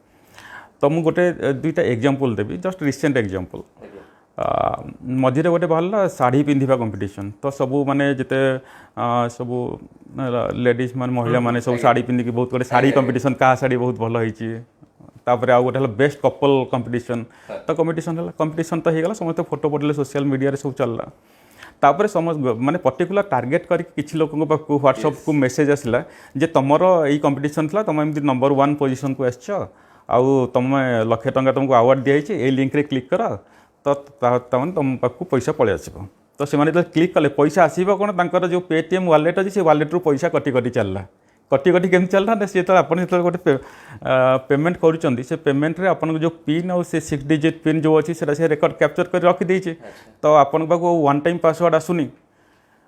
तो मु गोटे दुईटा एग्जांपल देबी जस्ट रिसेंट एग्जांपल मझे गोटे बाहर शाढ़ी पिंधिबा कंपटीशन तो सबू माने जिते सबू लेडीज मान महिला माने सब शाढ़ी पिंधिकी बहुत गोटे शाढ़ी कंपटीशन का शाढ़ी बहुत भल होईची तापर आ गोटे बेस्ट कपल कंपटीशन तो कंपटीशन तो होगा समस्त फोटो पड़े सोशल मीडिया रे सब चलला तापर समस्त माने पर्टिकुलर टार्गेट कर किसी लोकों पाखु व्हाट्सएप को मेसेज आसला जे तुमर यही कंपटीशन था तुम एमती नंबर 1 पोजीशन को आसछ आउ तुम लक्षे टंका तुमको अवार्ड दिखाई ए लिंक रे क्लिक कर तो तुम पाखु पैसा पलि आसो तो से क्लिक कले पैसा आसो कौन तर जो पेटीएम वालेट अच्छी से वालेट रू पैसा कटी कटी चलला कटी कटी केम चलना ना सी जो आप गोटे पेमेंट करुँच से पेमेंट रे आपन जो पिन और से 6 डिजिट पिन जो अच्छी से रेकर्ड कैप्चर कर रखी तो आपन पाखु वन टाइम पासवर्ड आसुनी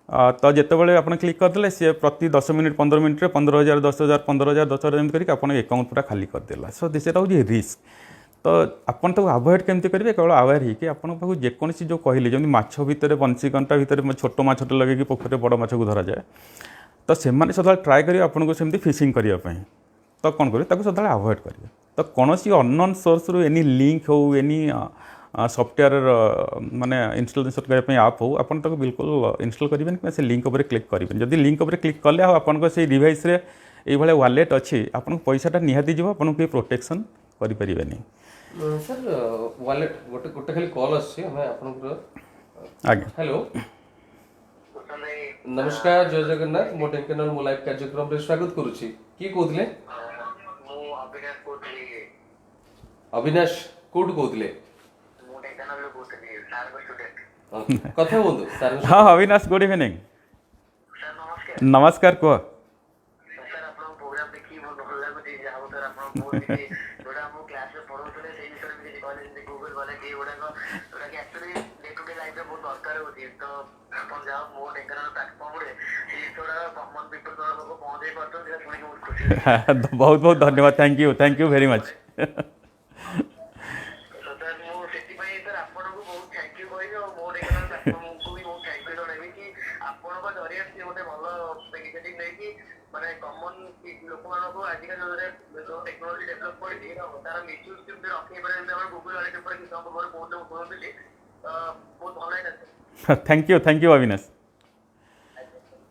तो जितेबाला आप क्लिक करदे सी प्रति 10 मिनिट 15 मिनिट 15,000 10,000 15,000 10,000 एम करके आपन अकाउंट पूरा खाली करदेला सो दिस हूँ रिस्क तो आपन तो अवॉइड केमती करेंगे केवल अवेयर ही आपन पाखु जेकोसी जो कहली जमी माछ भितर बंसी कंटा भितर छोट माछटे लगे पोखर बड़ माछ को धरा जाए तो से सदा ट्राए करेंगे आपन को सेमती फिशिंग करने तो कौन करेंगे सदा अवॉइड करेंगे तो कौन अननोन सोर्स रू एनी लिंक हो एनी सॉफ्टवेयर माने इंस्टॉलेशन करने आप हो आपन तो बिल्कुल इंस्टॉल करेंगे से लिंक उपर क्लिक करेंगे जदि लिंक उपर क्लिक कले आपन से डिवाइस रे ये भाई वालेट अच्छी आपन पैसाटा निहाती जीव आपन को प्रोटेक्शन करें सर वालेट गोटे गोटे खाली कॉल आछे हमें आपनकर आगे हेलो नमस्कार जय जगन्नाथ मो ढेंकानाल मो लाइव कार्यक्रम रे स्वागत करूची की कहतले मो अविनाश कोटली अविनाश कोड कहतले मो ढेंकानाल रे कोटली सार को स्टूडेंट कथा बोलू सर हाँ अविनाश गुड इवनिंग सर नमस्कार नमस्कार कह सर आपन प्रोग्राम देखि बहुत भल लागो जे जाओ सर आपन बहुत कि जोडा हम क्लास में पढौतले सेही विषय में जे कॉलेज में गूगल वाला के ओडा को जोडा कि actually day to day life में बहुत दरकार होती तो अपन जाओ मो ढेंकानाल प्लेटफॉर्म रे से थोड़ा कॉमन पीपल को पहुंचे पातो जे सुनि बहुत खुशी बहुत बहुत धन्यवाद thank you very much sir मो सेति पई सर आपन को बहुत थैंक यू कहबे और मो ढेंकानाल प्लेटफॉर्म को भी बहुत थैंक यू जणाबे कि आपन को जरिया से गोटे भलो इनिशिएटिव नै कि माने कॉमन लोक मान को आज का जो टेक्नोलॉजी डेवलप कर दी तार मिसयूज केमते रखै पारे हम गूगल वाले के ऊपर कि सब बहुत बहुत बोलते बहुत भल लागै थैंक यू अविनाश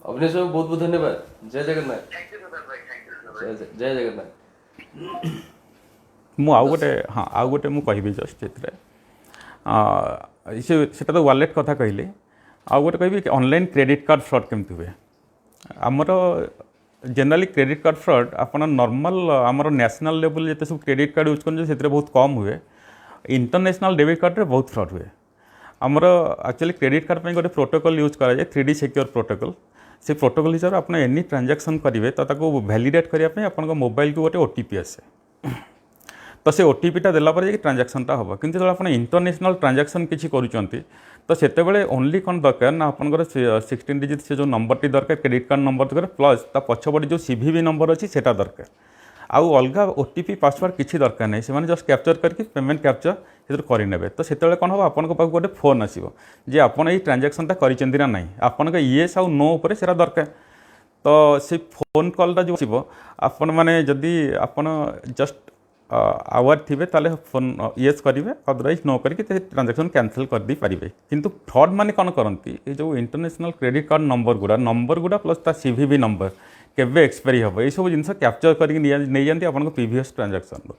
अविनाश बाबू बहुत बहुत धन्यवाद जय जगन्नाथ थैंक यू सर भाई थैंक यू जय जगन्नाथ मु आउ गोटे हाँ आउ गोटे मु कहबी जस्ट से तो वालेट कथा कहली आउ गोटे कहबी कि ऑनलाइन क्रेडिट कार्ड फ्रॉड केमती हुए आमर जनरली क्रेडिट कार्ड फ्रॉड आप नॉर्मल आमर नेशनल लेवल जिते सब क्रेडिट कार्ड यूज कर बहुत कम हुए इंटरनेशनल डेबिट कार्ड रे बहुत फ्रॉड हुए आमर एक्चुअली क्रेडिट कार्ड पे गोटे प्रोटोकॉल यूज कराए 3D सिक्योर प्रोटोकॉल से प्रोटोकॉल हिसाब से आप एनी ट्रांजैक्शन करेंगे तो वैलिडेट करने आप मोबाइल को गोटे OTP आसे तो से OTPटा देला ट्रांजैक्शनटा हम किंतु जो आप इंटरनेशनल ट्रांजैक्शन किसी करुँच तो सेतेबेले ओनली कौन दरकार ना आपंकर 16 डिजिट से जो नंबर टी दरकार क्रेडिट कार्ड नंबर दरकार प्लस ता पछपटे जो CVV नंबर अच्छी सेटा दरकार आउ अलग ओटीपी पासवर्ड किसी दरकार नहीं से जस्ट कैप्चर करके पेमेंट कैप्चर से करने तो से कौन हम आपन पाक गोटे फोन आसो जे आपन ये ट्रांजैक्शनटा करिसेंती ना नहीं आपन येस आउ नो उपर सेटा दरकार तो से फोन कॉलटा जो आसो आपण मैंने जदि आपन जस्ट आवर थे ताले फोन येस करेंगे अदरवाइज नो करके ट्रांजैक्शन कैंसिल कर दी पारे किंतु फ्रॉड माने कौन करती ये जो इंटरनेशनल क्रेडिट कार्ड नंबर गुड़ा प्लस ता सीवीवी नंबर केवे एक्सपायरी हम ये सब जिन कैप्चर करके नहीं जाती आपन प्रीवियस ट्रांजैक्शन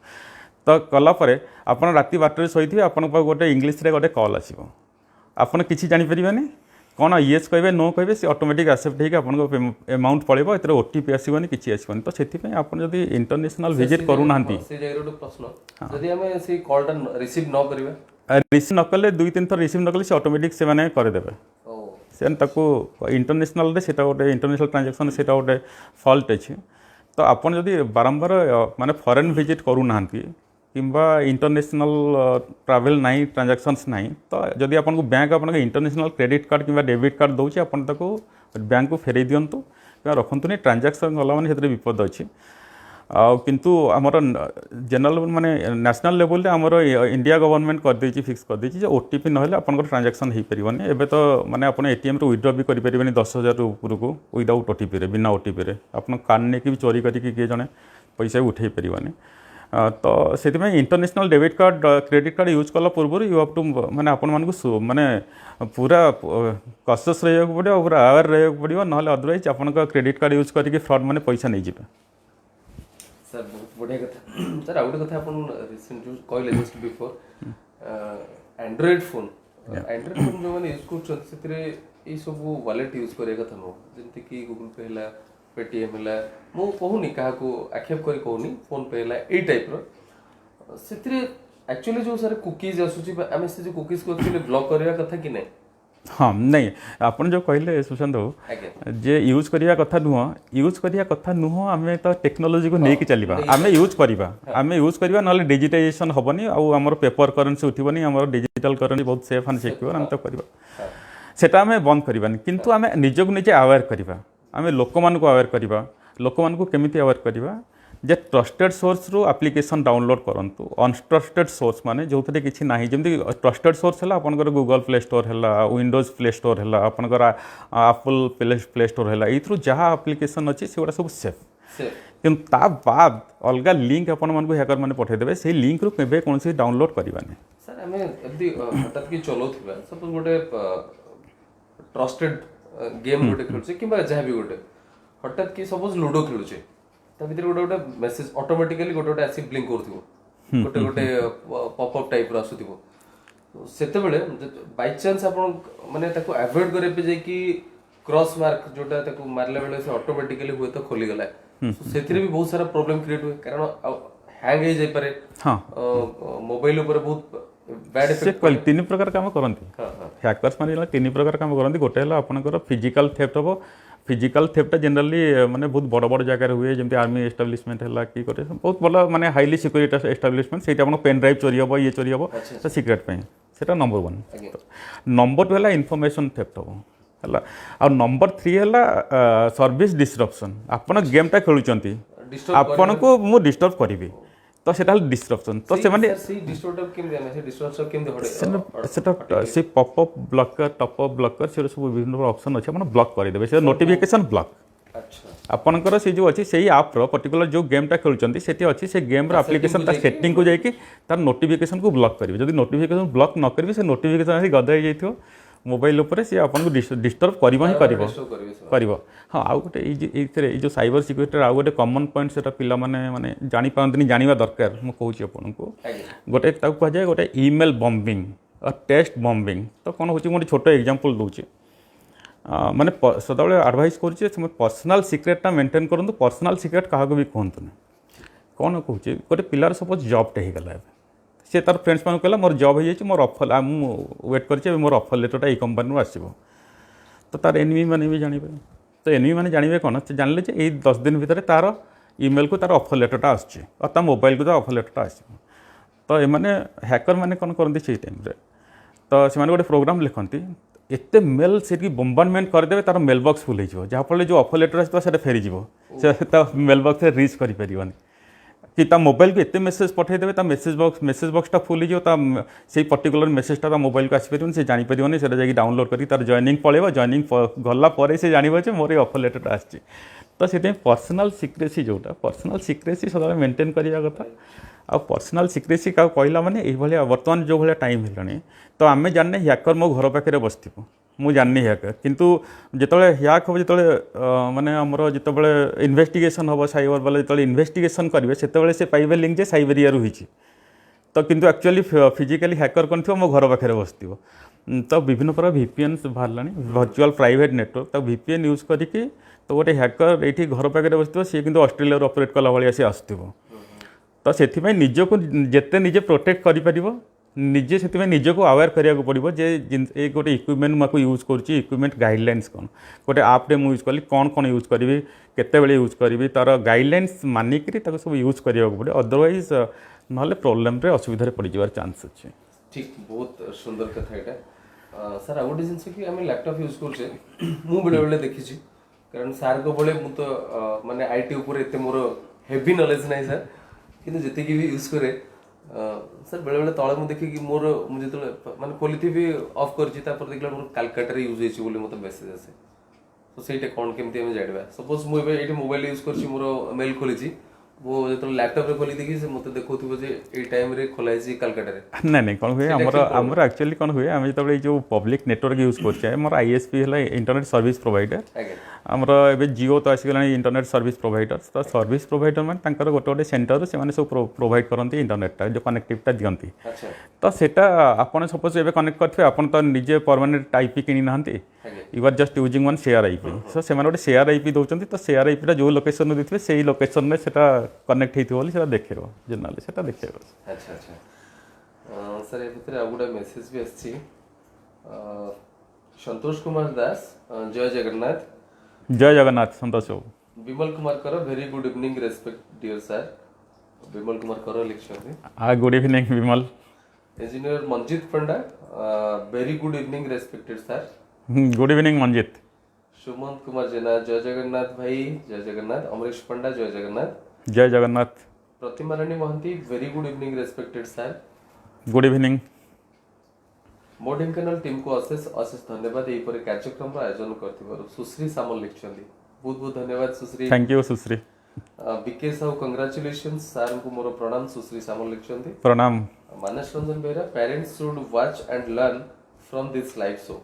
तो कलापर आप राति 12 शोथे आपन गोटे इंग्लीश रे गोटे कॉल आसो आपन किसी जानीपारे कौन येस कहे नो कहे से ऑटोमेटिक एक्सेप्ट होकर आपन अमाउंट पड़ेगा ए ओटीपी आसबनी किसी आसबनी तो से आपड़ी इंटरनेशनल विजिट करूना प्रश्न जदि हमें से कॉलटा रिसीव न करिवे रिसीव न कले 2-3 थर रिसीव न कले से ऑटोमेटिक से माने करदेवे से इंटरनेशनल रे सेटा गोटे इंटरनेशनल ट्रांजैक्शन सेटा गोटे फॉल्ट अच्छे तो आपन जदि बारंबार माने फॉरेन विजिट करूना किंबा इंटरनेशनल ट्रैवल नहीं ट्रांजैक्शंस नहीं तो जदि आपको बैंक आपन इंटरनेशनल क्रेडिट कार्ड किंबा डेबिट कार्ड दौर आपन ताको बैंक को फेरई दिंतु कि रखुन ट्रांजैक्शन गला मैंने से विपद अच्छी किंतु आमर जनरल माने नेशनल लेवल रे आमर इंडिया गवर्नमेंट कर देछि फिक्स कर देछि जे ओटीपी न हेले आपन ट्रांजैक्शन हो पारिबनी एबे तो माने आपन एटीएम रे विथड्रॉ भी करि परिबनी 10,000 ऊपर को विदाउट ओटीपी रे बिना ओटीपी रे आपन कार्ड ने कि चोरी करके किए जने पैसा उठे परिबनी तो से international debit card credit card use कला पूर्व यू हैव टू माने आपण मानकु माने पूरा कॉशियस रहिया पड़ो पूरा अवेयर रहिया पड़ो ना अदरवाइज आपन क्रेडिट कार्ड यूज करके फ्रॉड माने पैसा नहीं जिबे सर बहुत बढ़िया कथा सर आउट कथा अपन रिसेंट जो कहले जस्ट बिफोर एंड्रॉइड फोन जो माने यूज करछन सेतरे ए सब वॉलेट यूज करे कथा नो जेंति कि गूगल पे हला पेटीएम हला मो कहूनी काहा को आक्षेप करी कहूनी फोन पे हला ए टाइप रो सेतरे एक्चुअली जो सर कुकीज आसुची आमे से जो कुकीज को एक्चुअली ब्लॉक करया कथा कि नहीं हाँ नहीं आपन जो कहले सुशांत बाबू जे यूज करिया कथा नुह आम तो टेक्नोलोजी को लेकिन चलवा आम यूज करवा आम यूज करवा ना डिजिटाइजेशन हेनी आमर पेपर करेन्सी उठबनी आम डिजिटल करेन्सी बहुत सेफ एंड सिक्योर आम तो करवा सेटा आम बंद करवानी किंतु आम निजक निजे अवेयर करवा आम लोक मान को अवेयर करवा लोक मान को केमिति अवेयर करवा जे ट्रस्टेड सोर्स रू एप्लिकेशन डाउनलोड करंतु अनट्रस्टेड सोर्स माने जो थे किसी ना जमी ट्रस्टेड सोर्स है आपंकर गूगल प्ले स्टोर है विंडोज प्ले स्टोर है आपंकर एप्पल प्ले स्टोर है ये जहाँ एप्लिकेशन अच्छी से सब सेफ किंतु ता बाद अलग लिंक आपण मानक हैकर माने पठेदेबे से लिंक रू केबे कौन से डाउनलोड करबानी सर हमें यदि हठात कि चलाउथिबा सपोज गोटे ट्रस्टेड गेम गोटे खेलुचे किंबा जहाँ भी गोटे हठात कि सपोज लूडो खेलुचे ता भीतर गोटे गोटे मेसेज ऑटोमेटिकली गोटे गोटे आसी ब्लिंक करथिबो गोटे गोटे पॉपअप टाइप रो आसुथिबो सेते बेले बाय चांस आपण माने ताको अवॉइड करे पे जे कि क्रॉस मार्क जोटा ताको मारले बेले से ऑटोमेटिकली हुए तो खोली गला सेथिरे भी बहुत सारा प्रॉब्लम क्रिएट हुए कारण हैंग हो जाय पारे हां मोबाइल ऊपर बहुत बैड इफेक्ट से तीन प्रकार काम करंती हैकर्स माने तीन प्रकार काम करंती गोटे हला आपनकर फिजिकल थेफ्ट हो फिजिकल थेफ्टा जनरली माने बहुत बड़ बड़ जगह हुए जमी आर्मी एस्टाब्लिशमेंट है कि बहुत बड़ा माने हाईली सिक्योरिटी एस्टाब्लिशमेंट से पेन ड्राइव चोरी हम ये चोरी हम तो सिक्रेट से नंबर 1 नंबर 2 है इनफॉरमेशन थेफ्ट हम है आ नंबर 3 है सर्विस डिस्ट्रप्शन आपन गेमटा खेलुचंती आपन को मु डिस्टर्ब करिवि तो सेटा डिस्ट्रप्शन तो से माने से पॉपअप ब्लॉकर टॉपअप ब्लॉकर से सब विभिन्न ऑप्शन अच्छे आप ब्लॉक करदेवे से नोटिफिकेशन ब्लॉक आपनकर से जो अच्छी से ऐप रो पर्टिकुलर जो गेमटा खेलुचंती सेठी अच्छी से गेम रो एप्लिकेशन ता सेटिंग को जाइए तार नोटिफिकेशन को ब्लॉक करेंगे जब नोटिफिकेशन ब्लॉक न करेंगे से नोटिफिकेशन आसी गदा जाइथियो मोबाइल उपर से आपको डिस्टर्ब कर हाँ आउ गोटे ये जो साइबर सिक्योरिटी आउ गोटे कॉमन पॉइंट से पिला माने जानी पारंतनी जानिबा दरकार मु कहूची आपनको गोटे ताकू कह जाए गोटे ईमेल बॉम्बिंग और टेक्स्ट बॉम्बिंग तो कौन होची मोटे छोट एग्जांपल दूची माने सदाबले एडवाइस करूची तुम पर्सनल सिक्रेटटा मेंटेन करंतु पर्सनल सिक्रेट काहा को भी कहंतु कौन कहूची गोटे पिलार सपोज जॉब टे ही गला से तार फ्रेंड्स मान कहला मोर जॉब हो जाए मोर ऑफर वेट कर मोर ऑफर लेटरटा ये कंपनी आसो तो तार एनिमी मैंने भी जानवे तो एनिमी मैंने जानवे कौन से जानले जे ये 10 दिन भितर तार ईमेल को तार ऑफर लेटरटा आसुची और ता मोबाइल को तार ऑफर लेटरटा आसो तो ये हैकर मैंने कौन करती से टाइम तो से गोटे प्रोग्राम लिखती एते मेल से बम्बारमेंट करदे तार मेल बॉक्स फुल हो जहाँफल जो ऑफर लेटर आस फेरीज से मेल बॉक्स रीच कर कि ता मोबाइल को एते मेसेज पठेदेवे ता मेसेज बॉक्सटा फुल हो से पर्टिकुलर मेसेजटा मोबाइल को आसपार से जापर से जाकि डाउनलोड करके तार जॉइनिंग पड़ेगा जॉइनिंग गला से जानव मोर ये ऑफर लेटर आसी तो से पर्सनाल सिक्रेसी जोटा पर्सनाल सिक्रेसी सदा मेंटेन करवा कथा आ पर्सनाल सिक्रेसी क्या कहला माने ये बर्तमान जो भाया टाइम है तो आम जाने ह्याकर मो घर पाखे बसथ मु जाननी ह्याकर किंतु जिते ह्याक हम जो माने आमर जिते इन्वेस्टिगेशन हम साइबर वाले जो इन्वेस्टिगेशन करेंगे से से पाइबे लिंक जे साइबर एरिया होती तो किंतु एक्चुअली फिजिकली ह्याकर कौन थो मो घर पाखे बसथ तो विभिन्न प्रकार VPN बाहर वर्चुअल प्राइवेट नेटवर्क तो VPN यूज करके तो गोटे ह्याकर ये घर पाखे बसथ सी कि ऑस्ट्रेलिया ऑपरेट कला भाई सी आसो तो से निजको जिते निजे प्रोटेक्ट कर निजे से निजको अवेयर कराया पड़ो जे ये गोटे इक्विपमेंट मैं यूज करुँची इक्विपमेंट गाइडलाइंस कौन गोटे आप्रे मुझे यूज कली कौन कौन यूज करी केत यूज करी तार गाइडलाइंस मानिक सब यूज कराया पड़े अदरवाइज ना प्रोब्लेम असुविधा पड़ जावार चांस अच्छे ठीक बहुत सुंदर कथा यहाँ सर आ गोटे जिन कि आम लैपटॉप यूज करे मुझे बेले देखी कारण सार को बड़े मुझे तो माने आईटी उपर एत मोर हेवी नॉलेज ना सर कि जितकी भी यूज करे सर बेले बेले तले मुझे देखी मोर मुझे जो माने खोली ऑफ कर देखला मोर कालकाटा यूज होती मत मेसेज आसे तो सहीटा कौन केमती जानवा सपोज मुझे मोबाइल यूज कर मोर मेल खोली वो जो लैपटॉप रे खोली देखी से मत देखो ये टाइम रे खोलाई कालकाटा ना नहीं कौन हुए आमर एक्चुअली कौन हुए आम जो जो पब्लिक नेटवर्क यूज कर मोर ISP है इंटरनेट सर्विस प्रोवाइडर आमर ए जियो तो आसीगला इंटरनेट सर्विस प्रोवाइडर तो सर्विस प्रोवाइडर मैंने गोटे गोटे सेंटर से सब प्रोवाइड करते इंटरनेटा जो कनेक्टिविटा दिखती तो सेटा आपन सपोज ए कनेक्ट करते आपन तो निजे परमानेंट IP किनी ना you are just using one share IP so से गोटे शेयर IP दौरान तो शेयर IP जो लोकेशन देते से लोकेशन में से कनेक्ट होता देखो जनरली से देखो अच्छा अच्छा सर ये भितर आ गोटे मेसेज भी आसी संतोष कुमार दास जय जगन्नाथ संतोष बाबू विमल कुमार कर very good evening respect dear sir Vimal Kumar कर लिखते good evening Vimal engineer Manjit Panda very good evening respected sir good evening Manjit Sumant Kumar Jena जय जगन्नाथ भाई जय जगन्नाथ अमरीश पंडा जय Jagannath Pratima Rani Mohanty very good evening respected sir good evening मो ढेंकानाल टीम को अशेष अशेष धन्यवाद यहीपर कार्यक्रम आयोजन कर सुश्री सामल लिखते बहुत बहुत धन्यवाद Sushri thank you Sushri B K Sahu congratulation sir को मोर प्रणाम सुश्री सामल लिखते प्रणाम Manas Ranjan Behera parents should watch and learn from this live show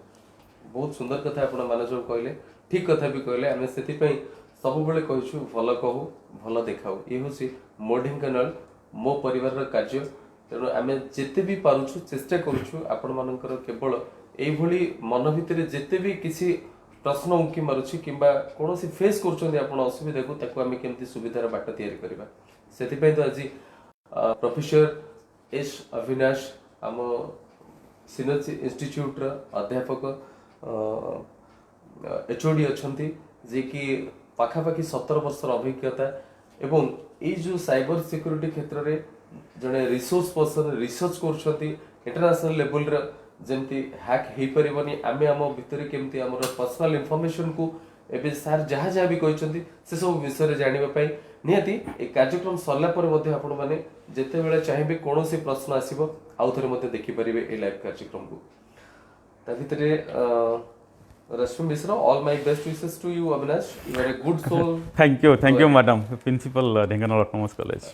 बहुत सुंदर कथा आप मानस कहले ठीक कथा भी कहले आम से सब बेले कहूँ भल कहू भल देखाऊ ये हूँ मो ढेंकानाल मो परिवार कार्य तेणु आम जिते भी पारुछु चेष्टा करुछु आपण मानकर केवल एभली मन भितर जिते भी किसी प्रश्न उंकी मारुछि किंबा कौन फेस कर असुविधा को ताकू आम केमती सुविधार बाट तैयारी करबा सेति तो आज प्रोफेसर एस अविनाश आम सिनर्जी इंस्टीट्यूट रा अध्यापक HOD अच्छी जे कि पाखापाखि 17 वर्षर अभिज्ञता एवं ये जो साइबर सिक्योरिटी क्षेत्र में जड़े रिसोर्स पर्सन रिसर्च कर इंटरनेशनल लेवल जमती हैक हो पारनी आम आम भितर केमती आम पर्सनल इनफॉरमेशन को एबे सार जहाँ जहाँ भी कहते से सब विषय जानापी निहाती ए कार्यक्रम सरला आपण मैंने जिते बेले चाहिए कौन सी प्रश्न आसो आउ थे देखिपारे ए लाइव कार्यक्रम को ता भितर Rashmi Mishra all my best wishes to you Avinash you are a good soul thank you madam principal Dhenkanal autonomous college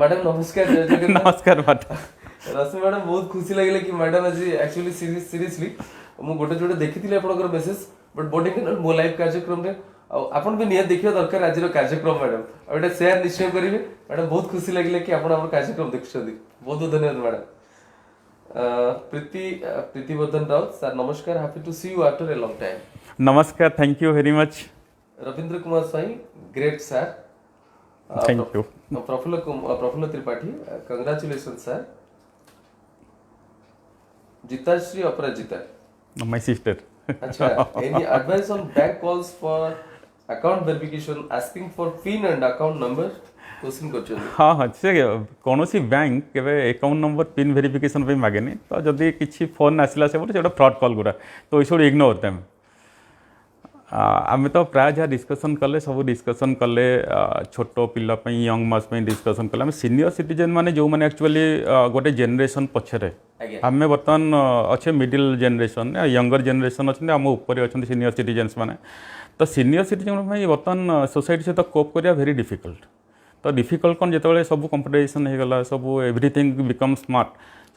madam नमस्कार जय जगन्नाथ नमस्कार मैडम रश्मि मैडम बहुत खुशी लगे कि मैडम आज एक्चुअली सीरियसली मु गोटे जोटे देखी आपनकर मेसेज बट ढेंकानाल मो लाइव कार्यक्रम रे आपन भी नियत देखियो दरकार आज कार्यक्रम मैडम और एटा शेयर निश्चय करिवे मैडम बहुत खुशी लगे कि आपन हमर कार्यक्रम देखछथि बहुत बहुत धन्यवाद मैडम प्रीतिवर्धन राउत सर नमस्कार happy to see you after a long time नमस्कार thank you very much Ravindra Kumar Sai great sir thank you Prafulla Tripathi congratulation sir Jitashree Aparajita my sister अच्छा any advice on bank calls for account verification asking for pin and account number question करछन हाँ हाँ से कौन सी बैंक के अकाउंट नंबर पिन वेरिफिकेशन पे मागेनी तो जदि किसी फोन आसला से बोले फ्रॉड कॉल गुरा तो यू शुड इग्नोर देम आम तो प्राय जहाँ डिस्कसन कले सब डिस्कसन कले छोट पिला यंग मास डिस्कसन कले आम सीनियर सिटीजन माने जो माने एक्चुअली गोटे जेनरेशन पछरे आम बर्तमान अच्छे मिडिल जेनरेशन यंगर जेनरेशन अच्छा आम उपर अच्छा सीनियर सिटीजन्स माने तो सीनियर सिटीजन बर्तमान सोसाइटी सहित कोप करा भेरी डिफिकल्ट तो डिफिकल्ट कौन जो सब कंपिटिशन होगा सब एवरीथिंग बिकम स्मार्ट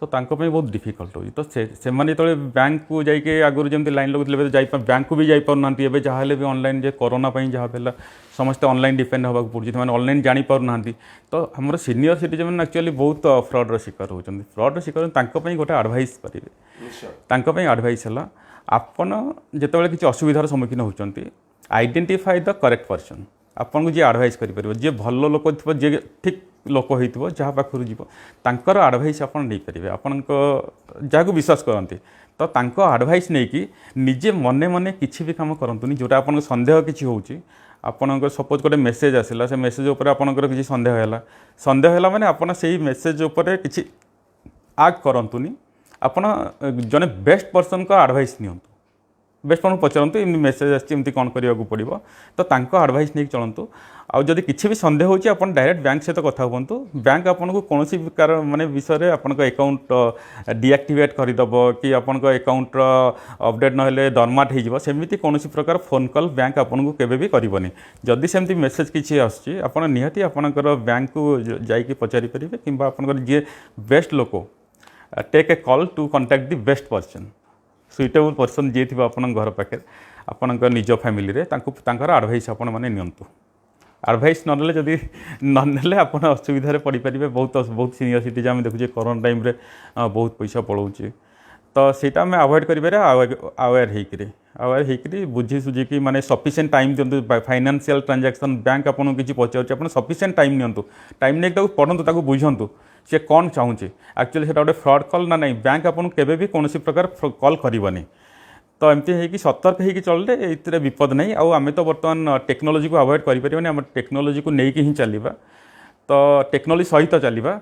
तो तांको बहुत डिफिकल्ट हो तो से माने जो बैंक को जाइए आगुरी जमी लाइन लगुले बैंक को भी जापार एवं जहाँ भी ऑनलाइन जे कोरोना जहाँ भी समस्ते ऑनलाइन डिपेंड होगा पड़े मैंने ऑनलाइन जापार ना तो आम सीनियर सिटीजन एक्चुअली बहुत फ्रॉड शिकार होती फ्रॉड शिकार गोटे आडभाइस करेंगे आडभाइस है आपन जिते किसी असुविधार सम्मुखीन होती आइडेंटिफाई द करेक्ट पर्सन आपन को जी आडभाइस करें जी भल लोक थो जी ठीक लोक हो जहाँ पाखर जीव तांकर आडभाइस आप नहीं पारे आपण जहाँ को विश्वास करते तो तांको आडभाइस नहीं कि निजे मने मने किसी भी काम करतुनि जोटा आपन सन्देह किसी होची आपन सपोज गोटे मेसेज आसला से मेसेज उपर आपनकर किसी सन्देह है माने आपन से मेसेज उपर किसी आग करतुनि आपन जने बेस्ट पर्सन को आडभाइस नियंतु बेस्ट पर्सन पचारतु एमती मेसेज आमती कौन करने को पड़ो तो तांको आडभाइस नहीं चलतु आउ जदि किसी भी सन्देह होची अपन डायरेक्ट बैंक सहित कथा हुंतु बैंक आपन को कौन प्रकार माने विषय आपन अकाउंट डीएक्टिवेट करदेव कि आपन अकाउंट अपडेट ना दरमाट हो सेमती कौन प्रकार फोन कॉल बैंक आपन को केबे भी करबनी जदि सेमती मेसेज किसी आसुची आपन निहाती आपनकर बैंक को जाइए पचारि परिबे किंबा आपनकर जे बेस्ट लोक take a call to contact the best person suitable person जी थी आप घर पाखे आपण निज फैमिली तांकर आडभाइस आपण मैंने नियंतु आडभाइस ननेले जदि ननेले आपण असुविधा पड़ पारे बहुत बहुत सीनियर सिटीजन आम देखुचे कोरोना टाइम रे बहुत पैसा पलाऊँचे तो सीटा आम अवॉइड करें अवेयर होकर बुझी सुझिकी माने सफिशिएंट टाइम दिंतु फाइनेंशियल ट्रांजैक्शन बैंक आपको किसी पचार आप सफिशिएंट टाइम नियंतु टाइम नहीं पढ़ु बुझंतु सी कौन चाहूँचे एक्चुअली से गोटे फ्रॉड कॉल ना नहीं बैंक आपको केबे भी कौन प्रकार कॉल करनी तो एमती है सतर्क होकर चलते ये विपद नहीं आम तो बर्तमान टेक्नोलोजी को अवॉइड करें आम टेक्नोलोजी को लेकिन ही चलवा तो टेक्नोलोजी सहित चलवा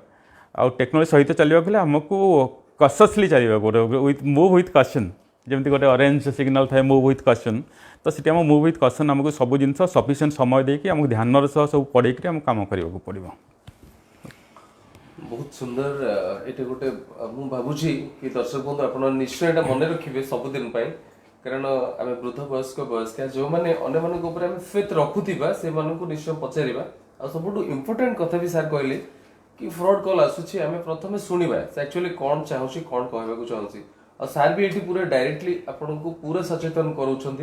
आउ टेक्नोलोजी सहित चलवा बेले आमको कॉशियसली चलवा गोटे विथ मूव विथ कॉशन जमी गोटे ऑरेंज सिग्नल थाए मूव विथ कॉशन तो सीटी आम मूव विथ कॉशन आमको सब जिन सफिशिएंट समय देकी आमको ध्यान सब पढ़े आम काम करने पड़ो बहुत सुंदर ये गोटे मु भावुची कि दर्शक बंधु आप निश्चय यहाँ मन रखिए सबुदिन कारण आम वृद्ध वयस्क वयस्का जो मैंने अन्य मान फेथ रखुवा से निश्चय पचार आ सब इम्पोर्टाट कथा भी सार कहले कि फ्रॉड कॉल आसूची आम प्रथम शुणा से एक्चुअली कौन चाहूँ कौन कहवाक चाहूँगी और सार भी ये पूरा डायरेक्टली आपन को पूरा सचेतन करों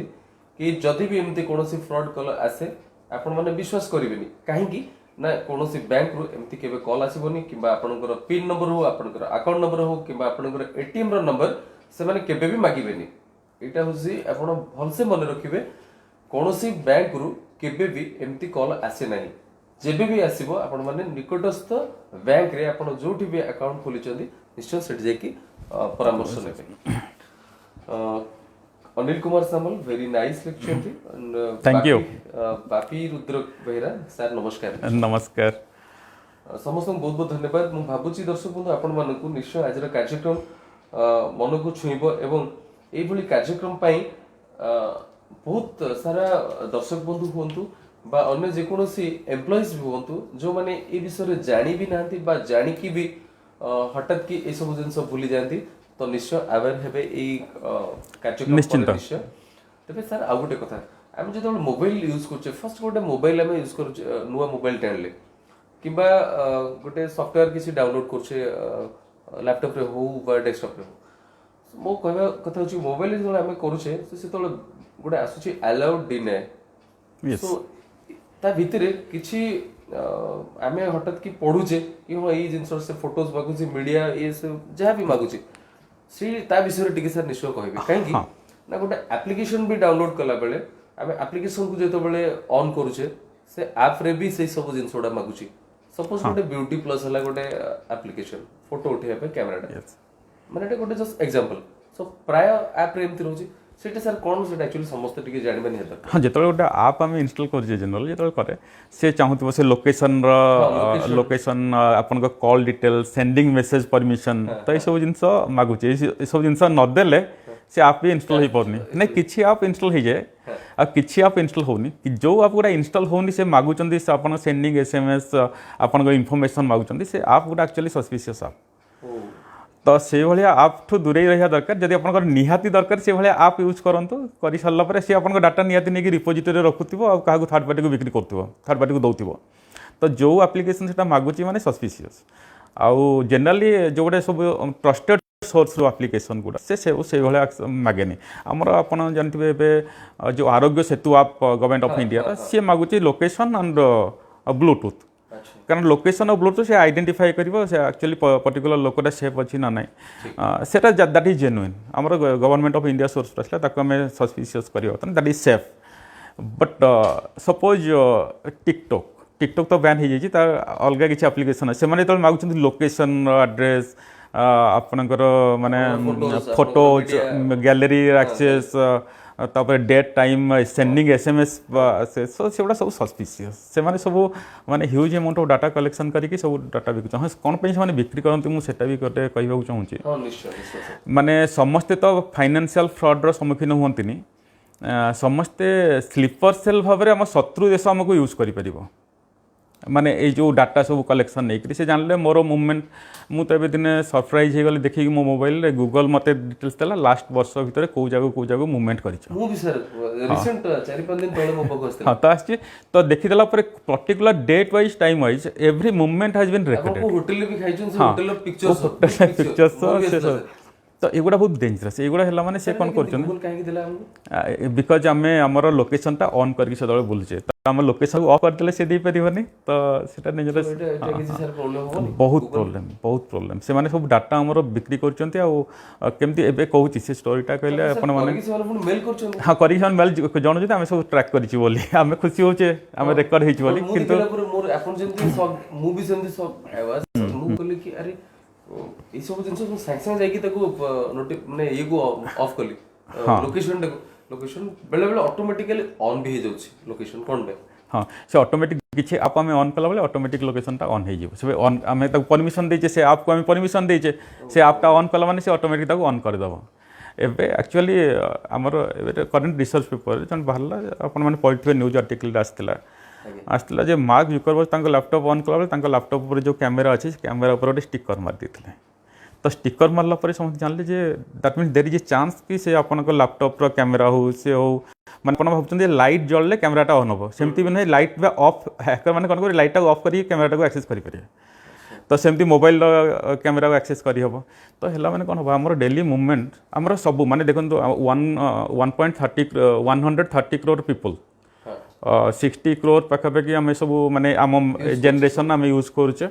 कि जदि भी एमती कौन फ्रॉड कॉल आसे आपण मैंने विश्वास करेंगे कहीं ना कौन बैंक रू एमती केबे कॉल आसबनी कि आपनकर पिन नंबर हो आपनकर अकाउंट नंबर हो कि आपनकर एटीएम रो नंबर से माने केबे भी मागिबेनी एटा होसी आपण भलसे मन रखिबे कौनसी बैंक रू केबे भी एमती कॉल आसे नाही जेबे भी आसीबो आपण माने निकटस्थ बैंक रे आपण जोठी भी अकाउंट खोलिचंदी निश्चय सेठ जेकी परामर्श नेबे Anil Kumar Samal very nice lecture thank you Bapi Rudra Behera sir नमस्कार नमस्कार समस्त बहुत बहुत धन्यवाद मु भाबुची दर्शक बंधु आपण मानकु निश्चय आज कार्यक्रम मन को छुईब एवं एई भली कार्यक्रम पई बहुत सारा दर्शक बंधु हुंतु बा अन्य जे कोनोसी एम्प्लॉइज भी हुंतु जो माने ए विषय रे जानि भी नांती बा जानि की भी हठात की ए सब जिंस भूली जांती तो निश्चय अवेयर हेबे ए कार्यक्रम निश्चय तबे सर आ गोटे कथा आम जो मोबाइल यूज करछे फर्स्ट गोटे मोबाइल आम यूज करछे नुआ मोबाइल टाइम किंबा गोटे सॉफ्टवेयर किसी डाउनलोड करछे लैपटॉप रे हो बा डेस्कटॉप रे हो मो कहबा कथा होची मोबाइल जो आम करूछे से तो गोटे आसुची अलाउड डिने सो ता भितरे किछि आमे हठात की पढुछे कि हो एई जिंस से फोटोज मागुची मीडिया ये सब जहाँ भी मागुची सी ता विषय टिके सर निश्चय कहबे काहेकि ना गोटे एप्लिकेशन भी डाउनलोड कला बेले आमे एप्लिकेशन को जेतो बेले ऑन करूछे से ऐप रे भी से सब जिंसोडा मागुची सपोज गोटे ब्यूटी प्लस हला गोटे एप्लिकेशन फोटो उठेया पे कैमराटा माने एटा गोटे जस्ट एग्जांपल सो प्राय ऐप रे एमति रहउची सेटा सर कोन सेटा एक्चुअली समस्त टिके जानबे नि हेता हां जेतले गोटे ऐप हम इंस्टॉल करजे जनरल जेतले करे से चाहूतबो से लोकेशन आपन को call detail sending message permission तो ये सब जिंस मागुचे ये सब जिंस न देले से आप भी इनस्टॉल हो पानी नहीं किसी आप इनस्टॉल हो जाए आ किसी आप इनस्टॉल होनी कि जो आप गोटा इनस्टॉल होनी से मागुचंदी से आपन सेंडिंग एसएमएस आपन इनफॉरमेशन मागुचंदी से आप गोटा एक्चुअली सस्पिशियस आप तो से भाया आप ठू दूरे रहा दरकार जदि आप निहाती दरकार से भाया आप यूज करंतु कर सारा पर सी आपन डाटा निहाती नहीं रिपोजिटरी रखुथिबो आ काहा थर्ड पार्टी को बिक्री करथिबो थर्ड पार्टी को दौथिबो तो जो एप्लिकेशन सेटा मागुची माने सस्पिशियस आउ जनरली जो गोटे सब ट्रस्टेड सोर्स एप्लिकेशन गुड़ा से भाया मागेनि आमर आप जानते हैं जो आरोग्य सेतु आप गवर्नमेंट ऑफ इंडिया सी मागुची लोकेशन एंड ब्लूटूथ कारण लोकेशन और ब्लूटूथ से आइडेंटिफाई करिवो से एक्चुअली पर्टिकुलर लोकटा सेफ अच्छी ना नहीं सेटा दैट इज जेन्युइन आमर गवर्नमेंट ऑफ इंडिया सोर्स आसला ताको हमें सस्पिशियस करिवो that is safe but suppose TikTok TikTok तो बैन हो जाइए तार अलग किसी एप्लिकेशन है से जो मागुं लोकेशन एड्रेस आपणकर माने फोटोज गैलरी एक्सेस तापर डेट टाइम सेंडिंग एसएमएस से सेगुड़ा सब सस्पिशियस से माने सब माने huge amount of data collection करके सब डाटा बिकुछ हाँ कौन पे से बिक्री करते मुझे भी गोटे कहूँ चाहूँगी माने समस्ते तो फाइनेंशियल फ्रॉड सम्मुखीन हुंतनी समस्ते स्लीपर सेल भाव में आम शत्रु देश आमको यूज कर माने ये जो डाटा सब कलेक्शन नहीं से जानले मोर मूवमेंट मुझे दिन सरप्राइज हो गली देखिए मो मोबाइल गूगल मत डिटेल्स देला लास्ट वर्ष भितर कौ जगह मूवमेंट कर हाँ तो आसी तो देखीदेला particular date wise time wise every movement has been recorded pictures तो एगुड़ा बहुत डेंजरस एगुड़ा है माने से कौन कर बिकज आम आमर लोकेशनटा ऑन करके सदा बुलचे तो आम लोकेशन ऑफ करदे से दे पारिबनी तो सेटा डेंजरस बहुत प्रोब्लेम से माने सब डाटा आमर बिक्री करचंती आ केमती एबे कहूची से स्टोरीटा कहले अपन माने हाँ करी हम मेल जण जते आम सब ट्रैक करिछि बोली आम खुशी होचे आम रेकॉर्ड हेछि बोली किंतु मोर अपन जेंती सब मु भी जेंती सब आवाज मु कहले कि अरे ये सब जिन साइंस जाकि माने ये को ऑफ कली लोकेशन बेले बेले ऑटोमेटिकली ऑन भी हो जाउछि लोकेशन कोन बे हाँ से ऑटोमेटिक किसी आप आम ऑन कला बेले ऑटोमेटिक लोकेशनटा ऑन हो से ऑन आम परमिशन देचे से आपको आम परमिशन देचे से आपटा ऑन कला माने से ऑटोमेटिक ऑन करदेव एबे एक्चुअली आमर करेंट रिसर्च पेपर जन बाहरला अपन माने पढ़िथिबे न्यूज आर्टिकल आसला जे मार्क जुकरबर्ग लैपटॉप ऑन कला बेले लैपटॉप पर जो कैमेरा अच्छे कैमेरा पर गोटे स्टिकर मार देते तो स्टिकर मारला पर समझ जानले जे that means there is a chance कि से आपन लैपटॉप रो कैमेरा हो से हो माने कोन भाबुचंदी लाइट जळले कैमेराटा ऑन हो सेमती भी नहीं लाइट बे ऑफ हैकर माने कोन करी लाइट ऑफ करी कैमेराटा को एक्सेस करि परिबे तो सेमती मोबाइल कैमेरा को एक्सेस करी हबो तो हेला माने कोन हो हमर डेली मूवमेंट हमर सब माने देखंतु 130 करोड़ पीपल 60 करोड़ पाखापाखि आम सब माने आम जेनरेशन आम यूज करुचे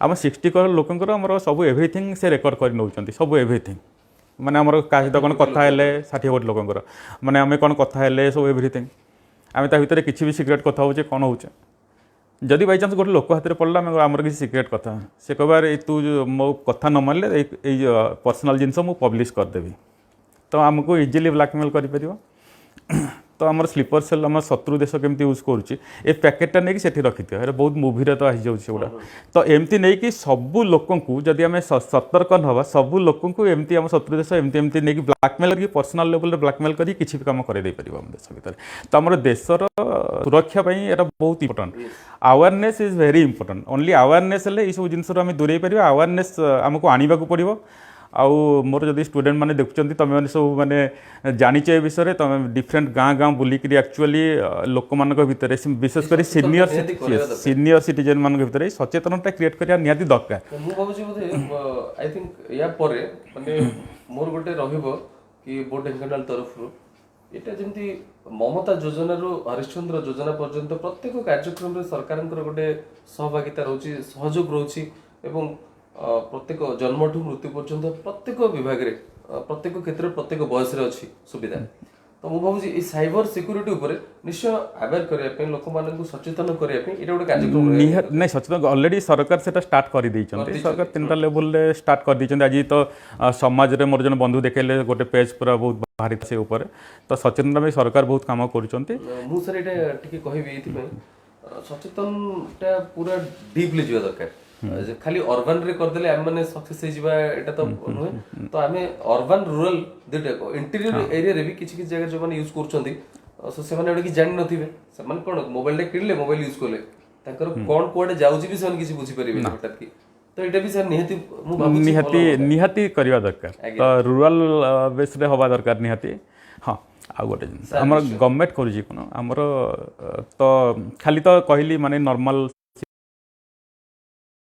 आम 60 करोड़ लोकंकर आमर सब एवरीथिंग से रेकर्ड कर नौचंती सब एवरीथिंग माने आमर का सहित कौन कथा हेले 60 कोटी लोकंकर माने आम कौन कथा हेले सब एवरीथिंग आम ता भितर किसी भी सिक्रेट कथा होचे कौन होचे जदि बाई चान्स गोटे लोक हाथ में पड़ला आमर किसी सिक्रेट कथा से कबार तू मो कथा न मानले पर्सनल जिनस मु पब्लिश करदेवी तो आमको इजिली ब्लैकमेल कर तो आम स्लीपर सेल आम शत्रु देश केमती यूज करुच्ची ए पैकेटा नहीं से रखी है बहुत मुवी तो आसी जाऊँगा तो एमती नहीं कि सबू लोक जदि आम सतर्क नवा सबू लोक एमती आम शत्रु देश एमती एमती नहीं ब्लैकमेल करके पर्सनल लेवल ब्लैकमेल कर किसी भी काम कर देश भितर तो आम देशर सुरक्षा बहुत important awareness is very important only awareness ये सब जिन आम दूरे पार अवेयरनेस आमको आने को पड़ो आउ मोर जदि स्टूडेंट मैंने देखुं तुम मैंने सब माने जानिचे ए विषय तुम डिफरेंट गाँ बुलिक एक्चुअली लोक मान भितर विशेषकर सीनियर सिटीजन मान भितर सचेतनता क्रिएट करा निहाती दरकार मु भाबुची बोधे आई थिंक या परे माने मोर गोटे रहइबो कि बोर्ड ढेंकानाल तरफरु एटा जेमती ममता योजना रु हरिश्चंद्र योजना पर्यंत प्रत्येक कार्यक्रम रे सरकारंकर गोटे सहभागिता रहउची सहयोग रहउची एवं प्रत्येक जन्म ठू मृत्यु पर्यंत प्रत्येक विभाग रे प्रत्येक क्षेत्र प्रत्येक बयस रे अच्छी सुविधा तो मुझे भावुँ ये साइबर सिक्यूरीटी उपर निश्चय अवेयर करने लोक मान सचेतन करने गोटे कार्यक्रम नहीं सचेतन ऑलरेडी सरकार से स्टार्ट कर सरकार 3टा लेवल स्टार्ट कर आज तो समाज में मोर जन बंधु देखेले गोटे पेज पूरा बहुत बाहरी से ऊपर तो सचेतन में सरकार बहुत काम कर सचेतन पूरा डीपली जा दरकार खाली अर्बन रे करदेले आम माने सक्सेस हे जिबा एटा तो नुहे तो आमे अर्बन रूरल दुटा इंटीरियर एरिया रे भी किछि किछि जगह जो माने यूज करछंती सो से माने कि जानि नथिबे से माने कोन मोबाइल रे किनले मोबाइल यूज करले ताकर कोन कोडे जाउची भी से किछि बुझी परिबे हटात की तो एटा भी सर निहति मु भाबु निहाती करवा दरकार तो रूरल बेस रे हवा दरकार निहाती हाँ आ गोटे जिनिस हमर गवर्नमेंट करूची कोन हमर तो खाली तो कहली माने नॉर्मल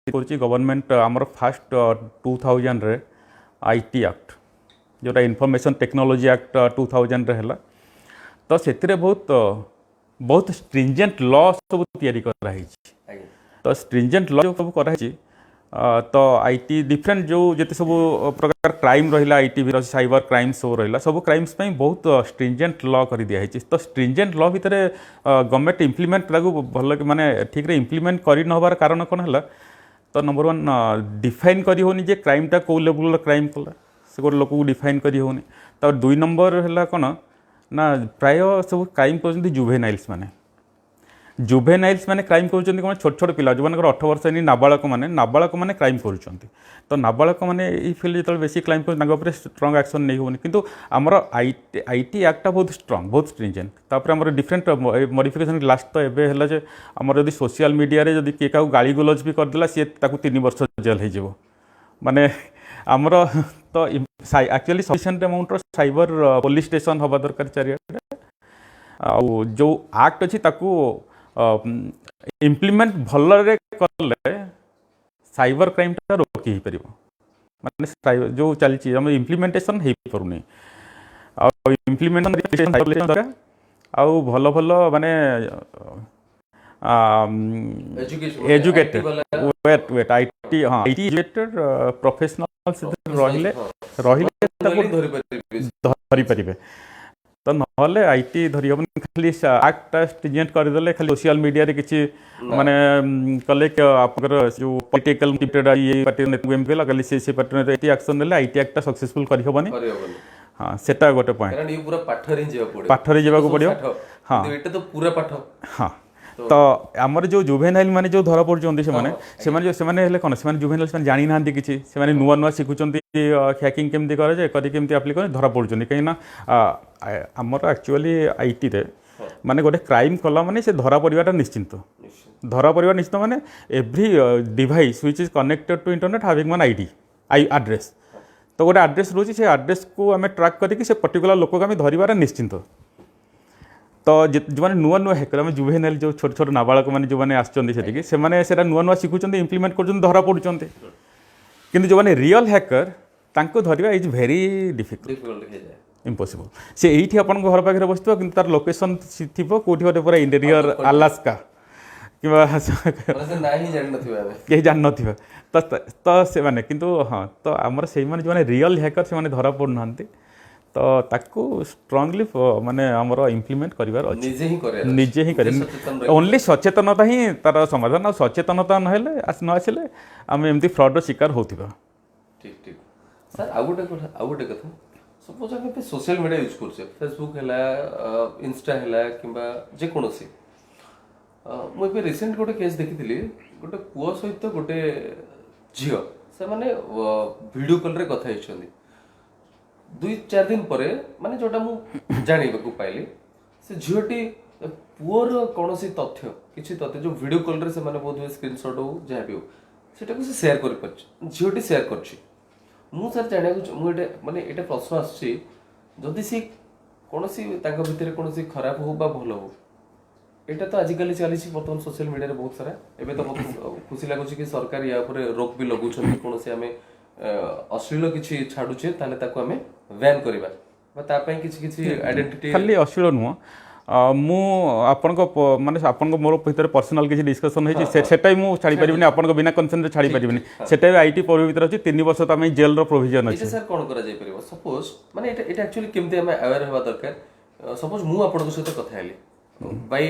करूची गवर्नमेंट हमर फास्ट 2000 रे आईटी एक्ट जोटा इनफॉरमेशन टेक्नोलॉजी एक्ट 2000 रे हला तो सेतिरे बहुत स्ट्रिंजेंट लॉ सब तैयारी करा है तो स्ट्रिंजेंट लॉ सब करा है तो आईटी डिफरेंट जो जते सब प्रकार क्राइम रहिला आईटी भी साइबर क्राइम सब रहिला सब क्राइम्स पे बहुत स्ट्रिंजेंट लॉ कर दिया है तो स्ट्रिंजेंट लॉ भितर गवर्नमेंट इम्प्लीमेंट ताकू भल माने ठीक रे इम्प्लीमेंट करि न होबार कारण कोन हला तो नंबर 1 डिफाइन करी होनी जे क्राइमटा को लेवल क्राइम कला से गोटे लोक को डिफाइन करी होनी तो 2 नंबर है कौन ना प्राय सब क्राइम कर जुवेनाइल्स माने क्राइम कर कौन छोट छोट पिला जो 18 वर्ष नहीं नाबालक माने क्राइम कर तो नाबालक मैंने ये फील्ड जो बेसी क्राइम कर स्ट्रंग एक्शन नहीं होनी किंतु आमर आईटी एक्टा बहुत स्ट्रंग बहुत स्ट्रिंजेंट तापर आमर डिफरेंट मॉडिफिकेशन लास्ट तो एवं है आमर जब सोशल मीडिया रे जदि किए क्या गाली गुलज भी करदेला सी 3 वर्ष जेल हो माने आमर तो actually sufficient amount cyber police station हवा दरकार चारियाडे जो एक्ट अच्छी ताकू इम्प्लीमेंट भल कले साइबर क्राइम टा रोकी पार माने जो चलती आम इम्प्लीमेंटेशन हो पारुनी इम्प्लीमेंटेशन आउ भल भल माने एजुकेटेड वेट आईटी हाँ आईटी एजुकेटेड प्रोफेशनल धरी पारे तो नहले आईटी धरी हम खाली एक्टा स्ट्रिंजेंट करदे खाली सोशल मीडिया रे किछि माने कले आपकर जो पॉलिटिकल टिप्टेड ये पार्टी नेतृत्व केला कले से पार्टी ने एटी एक्शन नेले आईटी एक्टा सक्सेसफुल करि होबनी हाँ सेटा गोटे पॉइंट कारण ये पूरा पाठरे जेबा पड़े पाठरे जेबा को पड़ियो हाँ एटा तो पूरा पाठ हाँ तो आमर जो जुवेनाइल माने जो धरा पड़ुचंदी से माने हेले कोन से माने जुवेनाइल से जानि नांती किछि से माने नुवा नुवा शिखुचंदी हैकिंग केमती करे जे करी केमती अप्लाई करे धरा पड़ुचंदी कहिना आमर एक्चुअली आईटी रे माने गोटे क्राइम कला माने से धरा पड़िबाटा निश्चिंत धरा पड़िबा निश्चित माने every device which is connected to internet having one ID address तो गोटे एड्रेस रोची से एड्रेस को आम ट्रैक करके से पर्टिकुलर लोक को आम धरबार निश्चिंत तो जो मैंने नुआ नुआ हैकर आम जुवेनाइल जो छोट छोट नाबालक मैंने जो मैंने आसछन्ती से नुआ नुआ शिखुचंती इम्प्लीमेंट कर धरा पड़ुचंती किंतु जो मैंने रियल हैकर तांको धरिबा इज वेरी डिफिकल्ट इम्पॉसिबल से एठी अपन घर पाखे बसथिबो किंतु तार लोकेशन थिबो कोठी गोटे पूरा इंटीरियर अलास्का किंवा कहीं जान नथिबा तो से माने किंतु हाँ तो आमर से माने जो रियल हैकर से माने धरा पड़ नांती तो ताकू स्ट्रांगली माने आमर इम्प्लीमेंट करिवार अछि निजे ही करे ओनली सचेतनता ही तार समाधान आ सचेतनता नहेले न आसिले आम एमती फ्रॉड रो शिकार होथिबा ठीक ठीक सर आ गोटे कथा सपोज आम पे सोशल मीडिया यूज करछे फेसबुक हैला इंस्टा हैला किंबा जे कोनोसी मु पे रिसेंट गोटे केस देखिथिली गोटे पुओ सहित गोटे झियो से माने वीडियो कॉल रे कथा हिचंदी 2-4 दिन परे माने जोटा मु जानिबा को पाइली से झियोटी पुओर कोनोसी तथ्य किछि तथ्य जो वीडियो कॉल रे से माने बहुत स्क्रीनशॉट हो जहा भी हो सेटा को से शेयर कर परछ झियोटी शेयर करछि मु सर जानिया को मु एटा माने एटा प्रश्न आछि जदि से कोनोसी तांका भितरे कोनोसी खराब हो बा भलो हो एटा तो आजिकल चली बर्तमान सोशल मीडिया रे बहुत सारा एबे तो बहुत खुशी लागुछि कि सरकार या ऊपर रोक भी लगुछन कोनोसी आमे अश्लील किछि छाडुछे ताले ताको आमे बैन करबा बा ता पई किछि आइडेंटिटी खाली अश्लील नुह मु आपन को माने आपन को मोर भीतर पर्सनल किछि डिस्कशन होई छै सेटाई मु छाडी परिबिनी आपन को बिना कंसेंट रे छाडी परिबिनी सेटाई आईटी पर भीतर अछि 3 वर्ष त आमे जेल रो प्रोविजन अछि सर कोन करा जाय परिबो सपोज माने एटा एक्चुअली केमते आमे अवेयर होबा दरकार सपोज मु आपन को सहित कथा हेली बाय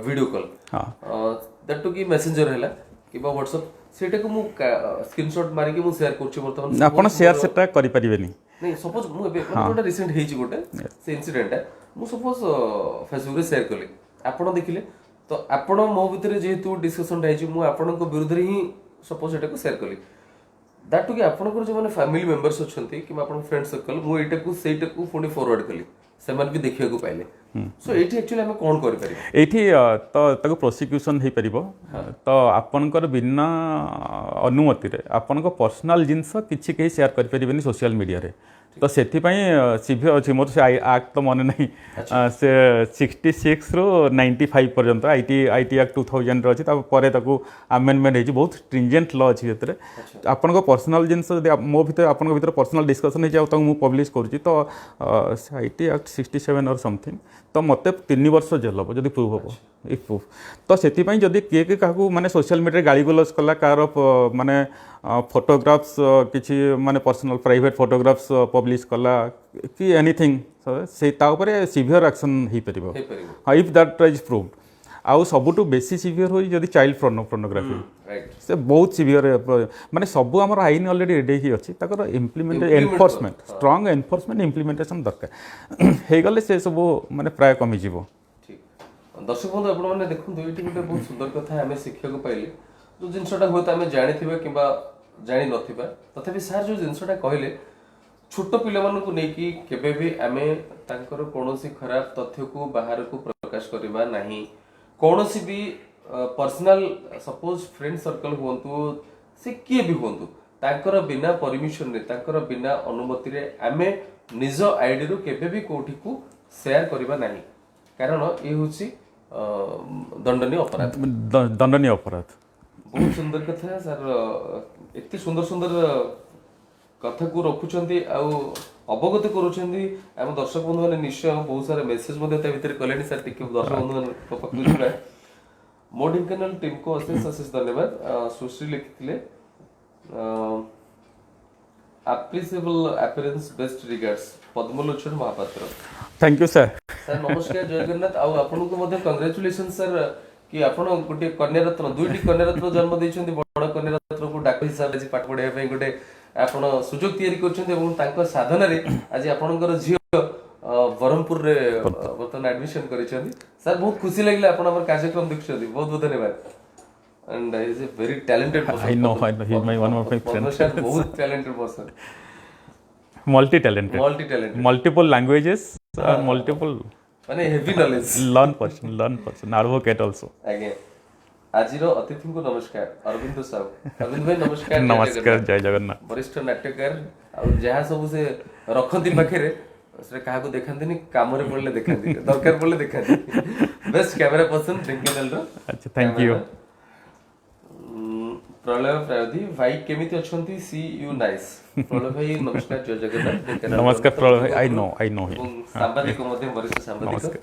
वीडियो कॉल हां दैट टू की मैसेंजर हैला किबा व्हाट्सएप सेटा को मु स्क्रीनशॉट मारी के मु शेयर करछि वर्तमान आपन शेयर सेटा करि परिबेनी नहीं सपोज मु एबे गोटे रिसेंट हेछि गोटे से इंसिडेंट है मु सपोज फेसबुक रे शेयर करली आपण देखिले तो आपण मो भितरे जेहेतु डिस्कशन हेछि मु आपण को विरुद्ध ही सपोज एटा को शेयर कली दैट कि आपनकर जो माने फैमिली मेंबर्स अछंती कि आपन फ्रेंड सर्कल मु एटा को सेटा को पुणी फॉरवर्ड कली सेमान भी देखिया को पाइले सो एठी एक्चुअली हम कोन करि परिबे एठी तो ताको प्रोसिक्यूशन हे परिबो तो आपनकर बिना अनुमति रे आपनको पर्सनल जिंस किछि के शेयर कर परिबेनी सोशल मीडिया रे तो सेथिपाई सिभियर अछि मोर से एक्ट तो मन नहीं से 66 रो 95 पर्यंत आईटी एक्ट 2000 रो अछि ता परे ताको अमेंडमेंट हे बहुत स्ट्रिंजेंट लॉ अछि जेतरे आपन को पर्सनल जिंस यदि मो भीतर आपन को भीतर पर्सनल डिस्कशन हे जाउ त मु पब्लिश करूची तो आईटी एक्ट 67 और समथिंग तो मते 3 वर्ष जेल हो जदि प्रूफ हो इफ प्रूफ तो सेथिपाई जदि के काकू माने सोशल मीडिया गाली गलस कला कार माने फोटोग्राफ्स किछि माने पर्सनल प्राइवेट फोटोग्राफ्स पब्लिश कला कि एनीथिंग से ता ऊपर सिवियर एक्शन हे परिबो हां इफ दैट इज प्रूव्ड आउ सबुटु बेसी सिवियर होई जदि चाइल्ड पोर्नोग्राफी राइट से बहुत सिवियर माने सब हमर आईन ऑलरेडी रेडी ही अछि ताकर implement enforcement strong enforcement implementation दरकार हे गले से सब माने प्राय कमी जीवो ठीक दर्शक बंधु आपण माने देखु एठी गोटे बहुत सुंदर कथा हमें शिक्षा को पाइले जो जिनसटा होत हमें जानिथिबा किबा जानि नथिबा तथापि सर जो जिनसटा कहले छोट पिला मानन को नेकी केबे भी हमें तांकर कोनोसी खराब तथ्य को बाहर को प्रकाश करबा नाही कोनोसी भी पर्सनल सपोज फ्रेंड सर्कल हुंतु से किए भी हुंतु तांकर बिना परमिशन रे तांकर बिना अनुमति रे हमें निज आईडी रो केबे भी कोठी को शेयर करबा नाही कारण ए होची दंडनीय अपराध दंडनीय अपराध बहुत सुंदर कथा सर एते सुंदर सुंदर कथा को रखुचंती आउ अवगत करूचंती हम दर्शक बंधु माने निश्चय बहुत सारा मेसेज मध्ये ता भीतर कलेनी सर टिके दर्शक बंधु माने पकड़ जुरा मोडिंग कैनल टीम को अशेष धन्यवाद सुश्री लिखिथिले appreciable appearance best regards Padmalochan Mahapatra thank you sir sir नमस्कार जय जगन्नाथ आउ आपन को मध्ये कांग्रेचुलेशन सर कि आपण गोटे कन्या रत्न दुईटी कन्या रत्न जन्म दैछन्ती बड़ कन्या रत्न को डाक हिसाब से पाठ पढाया पई गोटे आपण सुजोग तयारी करछन्ती एवं तांको साधना रे आज आपणकर झियो बरहमपुर रे वर्तमान एडमिशन करिछन्ती सर बहुत खुशी लागले आपण हमर कार्यक्रम देखछन्ती बहुत बहुत धन्यवाद and is a very talented person I know he is my one of my friends बहुत talented person multi talented multiple languages multiple माने heavy knowledge learn person advocate also आगे आजिरो अतिथि को नमस्कार अरविंद साहब अरविंद भाई नमस्कार नमस्कार जय जगन्नाथ वरिष्ठ नाट्यकार और जहाँ सब से रखती पाखे से कहा देखती काम पड़े देखती दरकार पड़े देखती बेस्ट कैमरा पर्सन ढेंकानाल रो अच्छा थैंक यू प्रलय प्रायोधी भाई केमिति अछंती सी यू नाइस प्रलय भाई नमस्कार जय जगन्नाथ ढेंकानाल नमस्कार प्रलय भाई आई नो हिम सांबादिक मध्ये वरिष्ठ सांबादिक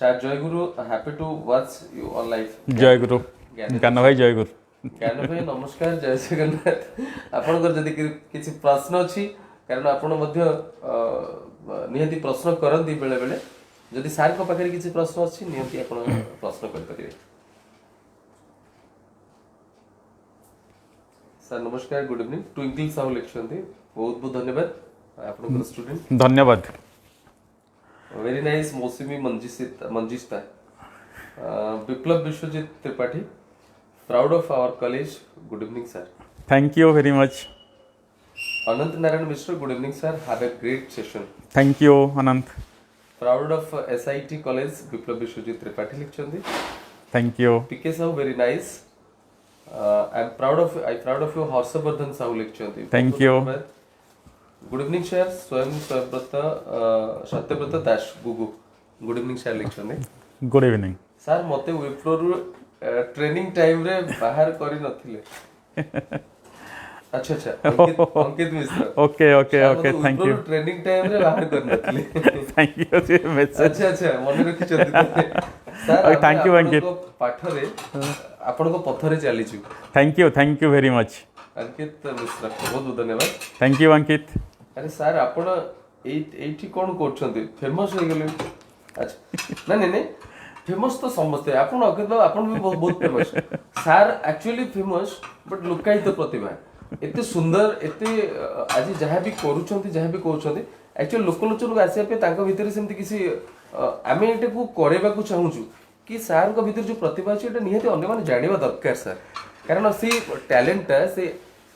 शायद जय गुरु happy to watch you on live जय गुरु ज्ञान भाई जय गुरु ज्ञान भाई नमस्कार जय जगन्नाथ आपनकर जदि किछि प्रश्न अछि कारण आपण मध्ये नियति प्रश्न करंती बेले बेले जदि सार को पाखरे किछि प्रश्न अछि नियति आपण प्रश्न कर परिबे सर नमस्कार गुड इवनिंग ट्विंकल साहू लिखछन्ती बहुत बहुत धन्यवाद आपनकर स्टूडेंट धन्यवाद very nice Mousumi Manjista Biplab Biswajit Tripathi proud of our college good evening sir thank you very much Ananta Narayan Mishra good evening sir have a great session thank you Ananta proud of SIT college Biplab Biswajit Tripathi लिखछन्ती thank you PK Sahu very nice I proud of you Harshavardhan Sahu लिखछन्ती thank you good evening sir Swayam Satyabrata Das Gugu good evening sir लिखछन्ती गुड इवनिंग सर मते विप्रो रु ट्रेनिंग टाइम रे बाहर करी नथिले अच्छा Ankit Mishra okay thank you training time रे बाहर करी नथिले थैंक यू से मेसेज अच्छा मन रखिछन्ती सर थैंक यू अंकित पाठ रे आपण को पथ रे चली छु thank you very much Ankit Mishra बहुत बहुत धन्यवाद थैंक यू अंकित अरे सर आपण एठी कोन करछन्ती फेमस हो गेले अच्छा नहीं फेमस तो समझते आपण अंकित बाबू आपण भी बहुत famous sir actually famous but लुकायित प्रतिभा एते सुंदर एते आज जहाँ भी करूछन्ती जहाँ भी कहउछन्ती एक्चुअली लोकलोचन को आसिया पे तांको भीतर सेमति किसी आमे एटा को करेबा को चाहूछु कि सर को भीतर जो प्रतिभा अछि एटा निहाती अन्य माने जानिबा दरकार सर कारण से टैलेंटा से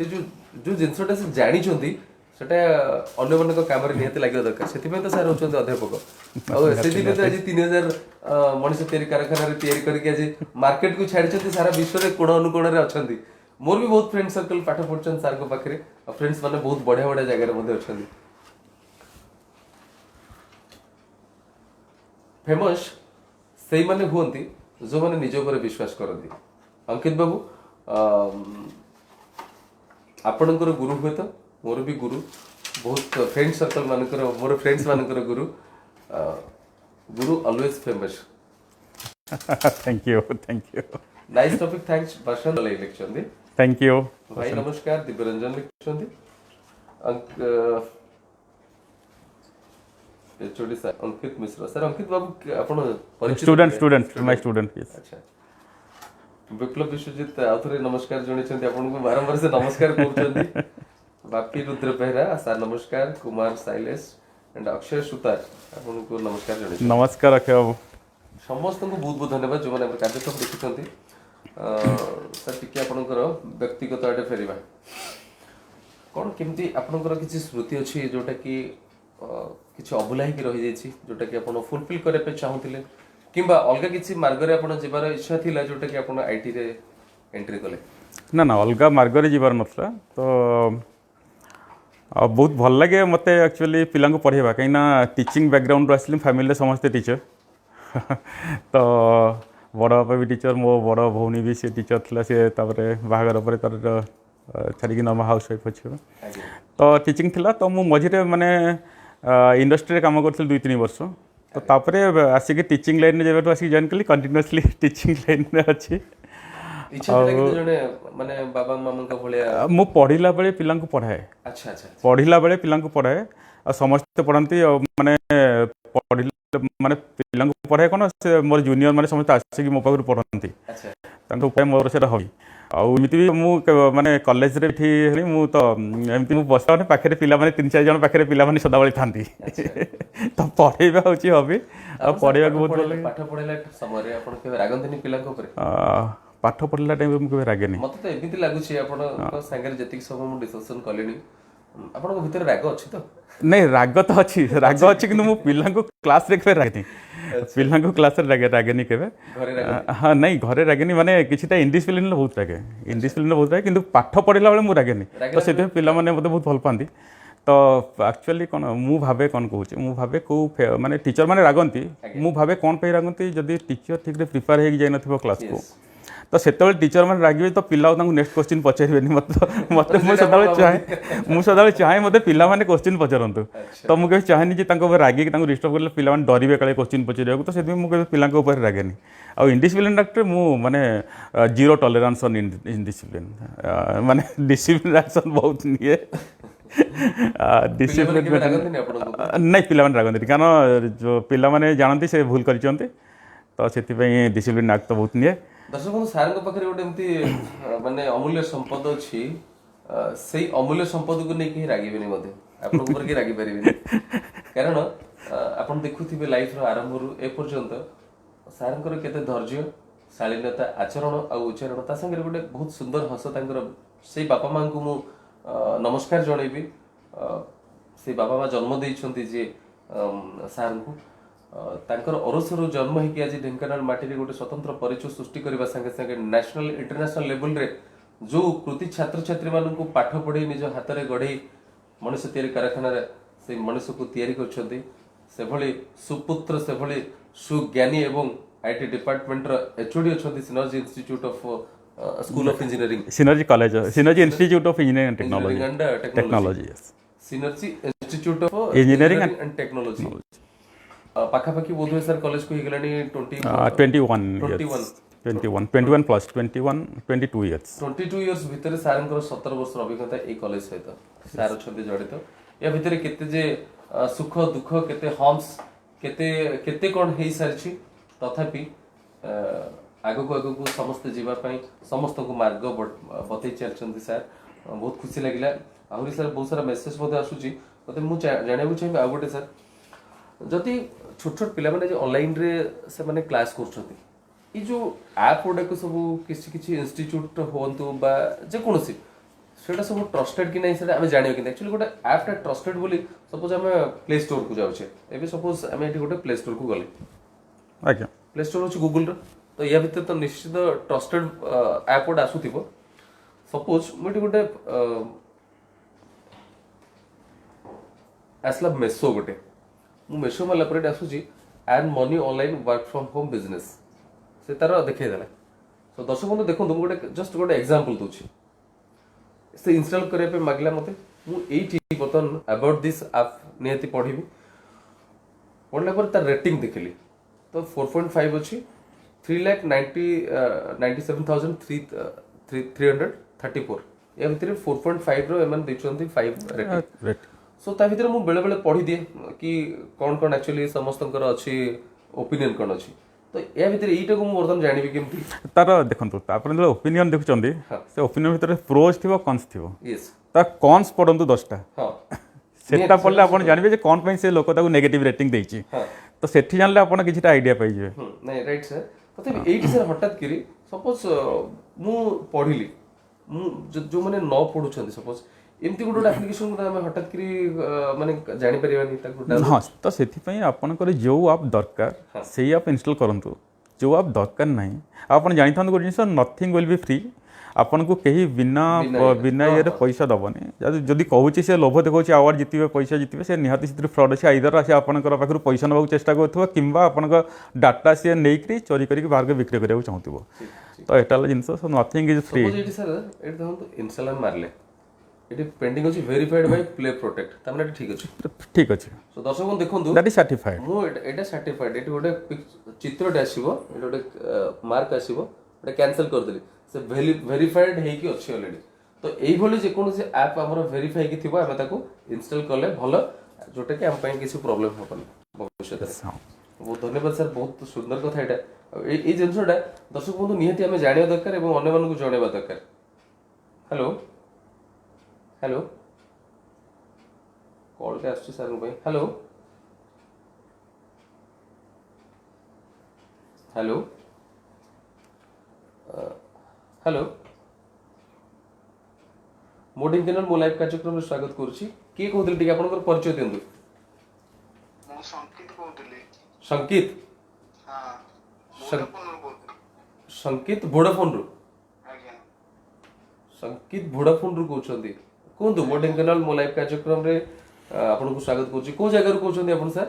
जो जो जिनसटा से जानी सेटा अन्य मन काम निहती लगे दरकार से तो सार होती अध्यापक से तो आज 3000 मनीष तैयारी कारखाना तैयारी करके आज मार्केट को छाड़ी सारा विश्व में कोण अनुकोण में अच्छा मोर भी बहुत फ्रेंड सर्कल पाठ पढ़ुन सार पाखे फ्रेंड्स मैंने बहुत बढ़िया बढ़िया जगह अच्छा फेमस से मैंने हमें जो मैंने निज उपर विश्वास करती अंकित बाबू आपणकर गुरु हुए तो मोर भी गुरु बहुत फ्रेंड सर्कल मानकर मोर फ्रेंड्स मानकर गुरु गुरु always famous thank you nice topic thanks Varshan लिखछंदी थैंक यू भाई नमस्कार दिव्यरंजन लिखछंदी HOD sir Ankit Mishra sir Ankit बाबू आपण परिचित स्टूडेंट माय स्टूडेंट यस अच्छा विप्लव विश्वजित आउथरे नमस्कार जणिछंती आपण को बारंबार से नमस्कार करछंती बापी रुद्र बेहरा सर नमस्कार कुमार साइलेश एंड अक्षय सुतार आपण को नमस्कार जणिछ नमस्कार अक्षय बाबू समस्त को बहुत बहुत धन्यवाद जो माने कार्यक्रम देखिछंती सर टिके आपनकर व्यक्तिगत आडे फेरिबा कोन केमती आपनकर किछि स्मृति अछि जोटा कि किछि अभुला कि रहि जायछि जोटा कि आपण फुलफिल करे पे चाहुतिले किंबा अलगा किछि मार्ग रे आपण जेबार इच्छा थिला जोटा कि आपण आईटी रे एंट्री कले ना ना अलगा मार्ग रे जीवार नथला तो बहुत भल लगे मते एक्चुअली पिला पढ़ेबा कहीं ना टीचिंग बैकग्राउंड आसली फैमिली समस्ते टीचर तो बड़ बापा भी टीचर मो बड़ भौणी भी सी टीचर थी सी बाहागर पर तार छाड़ी नर्मा हाउस वाइफ अच्छे तो टीचिंग थिला तो मु मझे माने इंडस्ट्री काम करी 2-3 वर्ष तो तापरे आसिक टीचिंग लाइन में जब आसिक जॉइन कली कंटिन्यूअसली टीचिंग लाइन में अच्छी इच्छा थिला कि जने माने बाबा मामा का भलिया मु पढ़िला बेले पिला पढ़ाए अच्छा अच्छा पढ़िला बेले पिला पढ़ाए आ समस्त पढ़ाती माने पढ़िला माने पिला पढ़ाए कौन से मोर जूनियर माने समस्त आसिक मो पाखु पढ़ाती अच्छा मोर से हबी आमती भी मु माने कॉलेज रे थी मु तो एमती मु बस माने पाखे पिला माने 3-4 जन पाखे पिला माने सदाबली थांती तो पढ़ेबा होची हबी आ पढ़ेबा बहुत भल लागे पाठ पढ़ेला समय रे आपण के रागंतनी पिला को ऊपर पाठ पढ़ला टाइम मु केबे रागेनी मते तो एमिति लागुची आपण संगे जतिक सब मु डिस्कशन कलेनी आपण को भीतर राग अछि तो नहीं राग तो अच्छी राग अच्छी कि मु पिला को क्लास रे केबे रागनी पिला को क्लास रे रागेनी केबे हाँ नहीं घरे रागेनी माने किछिटा इनडिसिप्लिन बहुत रागे इनडिसिप्लिन बहुत रागे किंतु पाठ पढ़िला बेले मु रागेनी तो सेते पिला माने मते बहुत भल पांती तो एक्चुअली कौन मु भावे कौन कहूँ मु भावे को माने टीचर माने रागंती मु भावे कौन पे रागंती जदि टीचर ठीक रे प्रिपेयर हे जाय नथिबो क्लास को तो सेतबेले टीचर मैंने रागे तो पिला नेक्स्ट क्वेश्चन पचारे मत मुझे चाहे मत पिला माने क्वेश्चन पचारतु तो मुझे चाहेनी जी रागे डिस्टर्ब कले पिला डरवे काले क्वेश्चन पचार तो से मुझे पिला रागेनी आ इनडिसिप्लिन डाक्टर मु माने जीरो टॉलरेंस ऑन इनडिसिप्लिन माने डिसिप्लिन एक्शन बहुत निये डिसिप्लिन नहीं पिला रागंती कारण जो पिला माने जानती से भूल करचंती तो से डिसिप्लिन एक्ट तो बहुत निये दर्शक बंधु सार पाखे गोटे एमती माने अमूल्य संपद अच्छी से अमूल्य संपद को नहीं रागिबेनी मते आपन ऊपर के रागी परिबेनी कारण आपन देखुथिबे लाइफ रो आरंभ रु ए पर्यंत सारंकर केते धैर्य शालीनता आचरण आ उच्चारण ता संगे गोटे बहुत सुंदर हस तांकर से बापा मां को मु नमस्कार जणैबी से बाबा मां जन्म देइछंती जे सार को तांकर अरसर जन्म है आज ढेंकानाल माटी गोटे स्वतंत्र परिचय सृष्टि करने संगे संगे नेशनल इंटरनेशनल लेवल रे जो कृति छात्र छात्री मान को पाठ पढ़े निज हाथ में गढ़े मनुष्य तैयारी कारखाना से मनुष्य को तैयारी करछंती से भली सुपुत्र से भली सुज्ञानी एवं आईटी डिपार्टमेंट रो एचओडी अछंती Synergy institute of school of engineering Synergy college Synergy institute of engineering and technology yes Synergy institute of engineering and technology पाखापाखि बोध हुए सर कॉलेज को ही गलानी 21 प्लस 22 इयर्स 22 इयर्स भितर सारंकर 17 वर्ष अभिज्ञता ए कॉलेज सहित सार छथि जड़ित या भितर केते जे सुख दुख केते हम्स केते केते कोन हेई सारछि तथापि आगो को समस्त जीवा पई समस्त को मार्ग बतै चलछन्ती सर बहुत खुशी लागिला आहुरी सर बहुत सारा मेसेज मध्ये आसुची मते मु जानिबु चाहिबे आ गोटे सर जदि छोट छोट पिला माने जे ऑनलाइन रे से माने क्लास करछथि ये जो ऐप गुड़ाक सब किसी किसी इंस्टीट्यूट हूँ बा जेकोसी सेटा सब ट्रस्टेड कि नहीं से आम जाना कि एक्चुअली गोटे ऐपटा ट्रस्टेड बोली सपोज आम प्ले स्टोर को जाऊे एवं सपोज आम ये गोटे प्ले स्टोर को गले आज्ञा प्ले स्टोर अच्छे गूगल तो या भितर तो निश्चित ट्रस्टेड ऐप गोटे आसुव सपोज मुझे गोटे आसला मेसो गोटे मेसो माला पर आसूची earn money online work from home business से तार देखा तो दर्शक बंधु देखो गोटे जस्ट गोटे एग्जांपल दूची से इंस्टॉल करने मागिला मते मुझे बर्तमान अबाउट दिस ऐप निहाती पढ़ी पढ़ला पर तार रेटिंग देखली तो 4.5 अच्छी 3,97,334 या भितर 4.5 रो एमन देछंती 5 रेटिंग सो ता भितर मु बेले बेले पढ़ी दिए कि कौन कौन एक्चुअली समस्तंकर अच्छी ओपिनियन कौन अच्छी तो या भितर एटा को मु वर्तमान जानिबि केमती तार देखंतु तापर जो ओपिनियन देखुचंदी से ओपिनियन भितर प्रोज थिबो कॉन्स थिबो यस ता कॉन्स पढंतु 10टा हां सेटा पढले आपण जानिबे जे कोन पई से लोक ताको नेगेटिव रेटिंग देछि हां तो सेठी जानले आपण किछटा आईडिया पाइ जे नहीं राइट सर तथापि एटी सर हठात करी सपोज मु पढ़िली मु जो माने न पढुछंती सपोज एमती गोटे एप्लिकेशन को हमें हठात करी माने जानि परिबानी ताको हाँ तो से आपंकर जो आप दरकार से आप इनस्टॉल करूँ जो आप दरकार ना आप जानी था गोटे जिन नथिंग विल बी फ्री आपन को कहीं बिना बिना ये पैसा दबनी जदि कहूँ से लोभ देखा आवार्ड जितने पैसा जितने से निहाती से फ्रड अच्छे आईदर से आपंकर पाखर पैसा नवा चेष्टा करूँ कि आपण डाटा सी नहीं चोरी करके बाहर बिक्री करने चाहूँ तो यहाँ जिनस नथिंग इज फ्री इंस्टॉल मारले एटी पेंडिंग अछि वेरीफाइड बाय प्ले प्रोटेक्ट तमने ठीक अछि ठीक अछि सो दर्शक देखंतु दैट इज सर्टिफाइड मु एटा सर्टिफाइड एटी गोटे चित्रटे आसीबो एटा गोटे मार्क आसीबो एटा कैंसिल कर देली से वेरीफाइड हे कि अछि ऑलरेडी तो एई भली जे कोनो से ऐप हमर वेरीफाई कि थिबो हम ताको इंस्टॉल करले भलो जोटे कि हम पई किसी प्रॉब्लम होबन भविष्य में बहुत धन्यवाद सर बहुत सुंदर कथा एटा ए जिनसटा दर्शक बंधु निहाती हम जानिया दरकार एवं अन्य मानकु जणेबा दरकार हेलो हेलो कॉल के आसछि सर भाई hello hello hello modding channel मो लाइव कार्यक्रम में स्वागत करूछि के कहउतल टिके आपनकर परिचय देंदु ମୁଁ ସଂକିତ କହୁଥିଲି। संकित ହଁ सं- ଭୋଡାଫୋନରୁ କହୁଥିଲି। संकित वोडाफोन रु ଆଜ୍ଞା संकित वोडाफोन रु कहउछंती कोंतु मोडिंग चैनल मो लाइव कार्यक्रम रे आपनको स्वागत करूछि को जगह रु कहउछंती आपन सर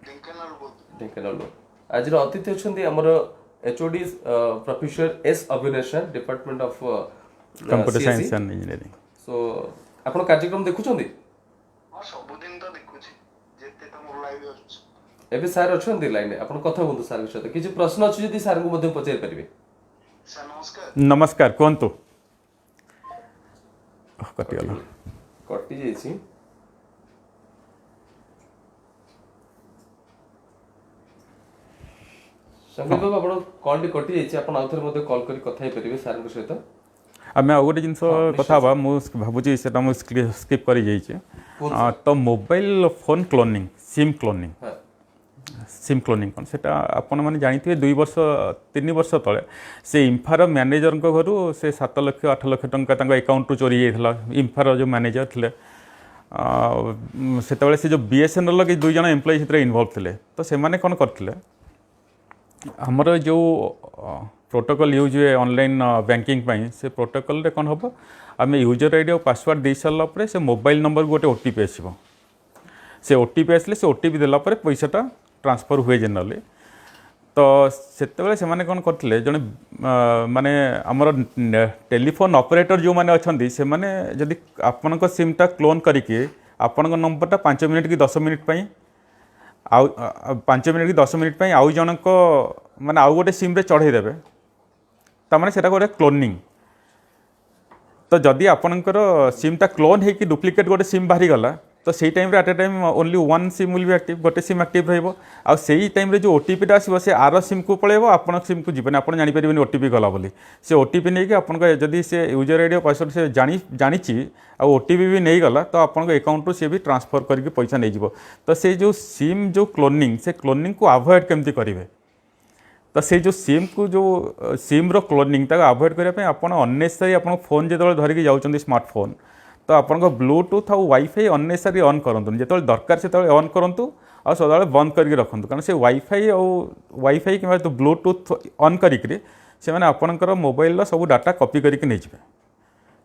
ଢେଙ୍କାନାଳରୁ କହୁଥିଲି। ढेंकानाल आज अतिथि अच्छा आमर एचओडी प्रोफेसर एस अभिनेशन department of computer science and engineering so आपण कार्यक्रम देखुछंती ହଁ ସବୁଦିନ ତ ଦେଖୁଛି ଯେତେ ତମର ଲାଇଭ୍ ଆସୁଛି। एबे सर अछंती लाइन आपण कथा हुंतु सर के सहित किछि प्रश्न अछि जदि सर को मध्ये पचारि परिबे ସାର୍ ନମସ୍କାର। नमस्कार कहतु कटिगला कटि जाइछि संकेत बाबू आपण कॉल टी कटि जाइछि आपण आउथरे मध्ये कॉल करी कथा हे परिबे सर के सहित आम आउ गोटे जिनस कथा भावुँ से स्किप कर जाइए तो mobile phone cloning SIM cloning हां सिम क्लोनिंग कौन से आपण मैंने जानी 2 वर्ष 3 वर्ष तले से इम्फार मैनेजर घर से 7 लाख 8 लाख टंका अकाउंट चोरी जाता इम्फार जो मैनेजर थे से से जो बीएसएनएल के 2 जन एम्प्लॉय इनवॉल्व थे तो से मैंने कौन करते हमर जो प्रोटोकॉल यूज हुए ऑनलाइन बैंकिंग पाई से प्रोटोकॉल रे कौन हम आम यूजर आईडी और पासवर्ड दे सारा पर से मोबाइल नंबर गोटे ओटीपी आसो से ओटीपी आसले से ओटीपी देला पर पैसाटा ट्रांसफर हुए जनरली तो से मैंने कौन करते जड़े माने आमर टेलीफोन ऑपरेटर जो मैंने अच्छा से मैंने जदि आपण सिमटा क्लोन करके आपण नंबरटा 5 मिनट कि 10 मिनट पाई आउ 5 मिनट कि 10 मिनट पाई आउ जनक माने आउ गोटे सिम रे चढ़ाईदेवे तार से गोटे क्लोनिंग तो जदि आपणकर सिमटा क्लोन होकर डुप्लिकेट गोटे सिम बाहरी गला तो सही time at a time only one sim will be active गोटे सिम एक्टिव रही आई टाइम जो ओटीपी आसो से आर सिम को पलैब आपण सिम को जीवन आप जापर ओटीपी गला बोली से ओटीपी नहीं कि आपन जदि से यूजर आईडी पासवर्ड से जानी ओटीपी भी नहीं गला तो आपन अकाउंट सी भी ट्रांसफर करके पैसा नहीं जीवो तो से जो सिम जो क्लोनिंग से क्लोनिंग को अवॉइड केमती करेंगे तो से जो सिम को जो सिम रो क्लोनिंग ताको अवॉइड करने आपण अननेसेसरी आपण फोन जो धरिकी जाऊँ स्मार्टफोन तो आपण ब्लूटूथ और वाईफाई अननेसेसरी ऑन करंतु जो दरकार से ऑन करंतु और सदा बंद करके रखु कारण से वाईफाई और वाईफाई कि तो ब्लूटूथ ऑन करी से मैंने आपणकर मोबाइल सब डाटा कॉपी करके नहीं जाए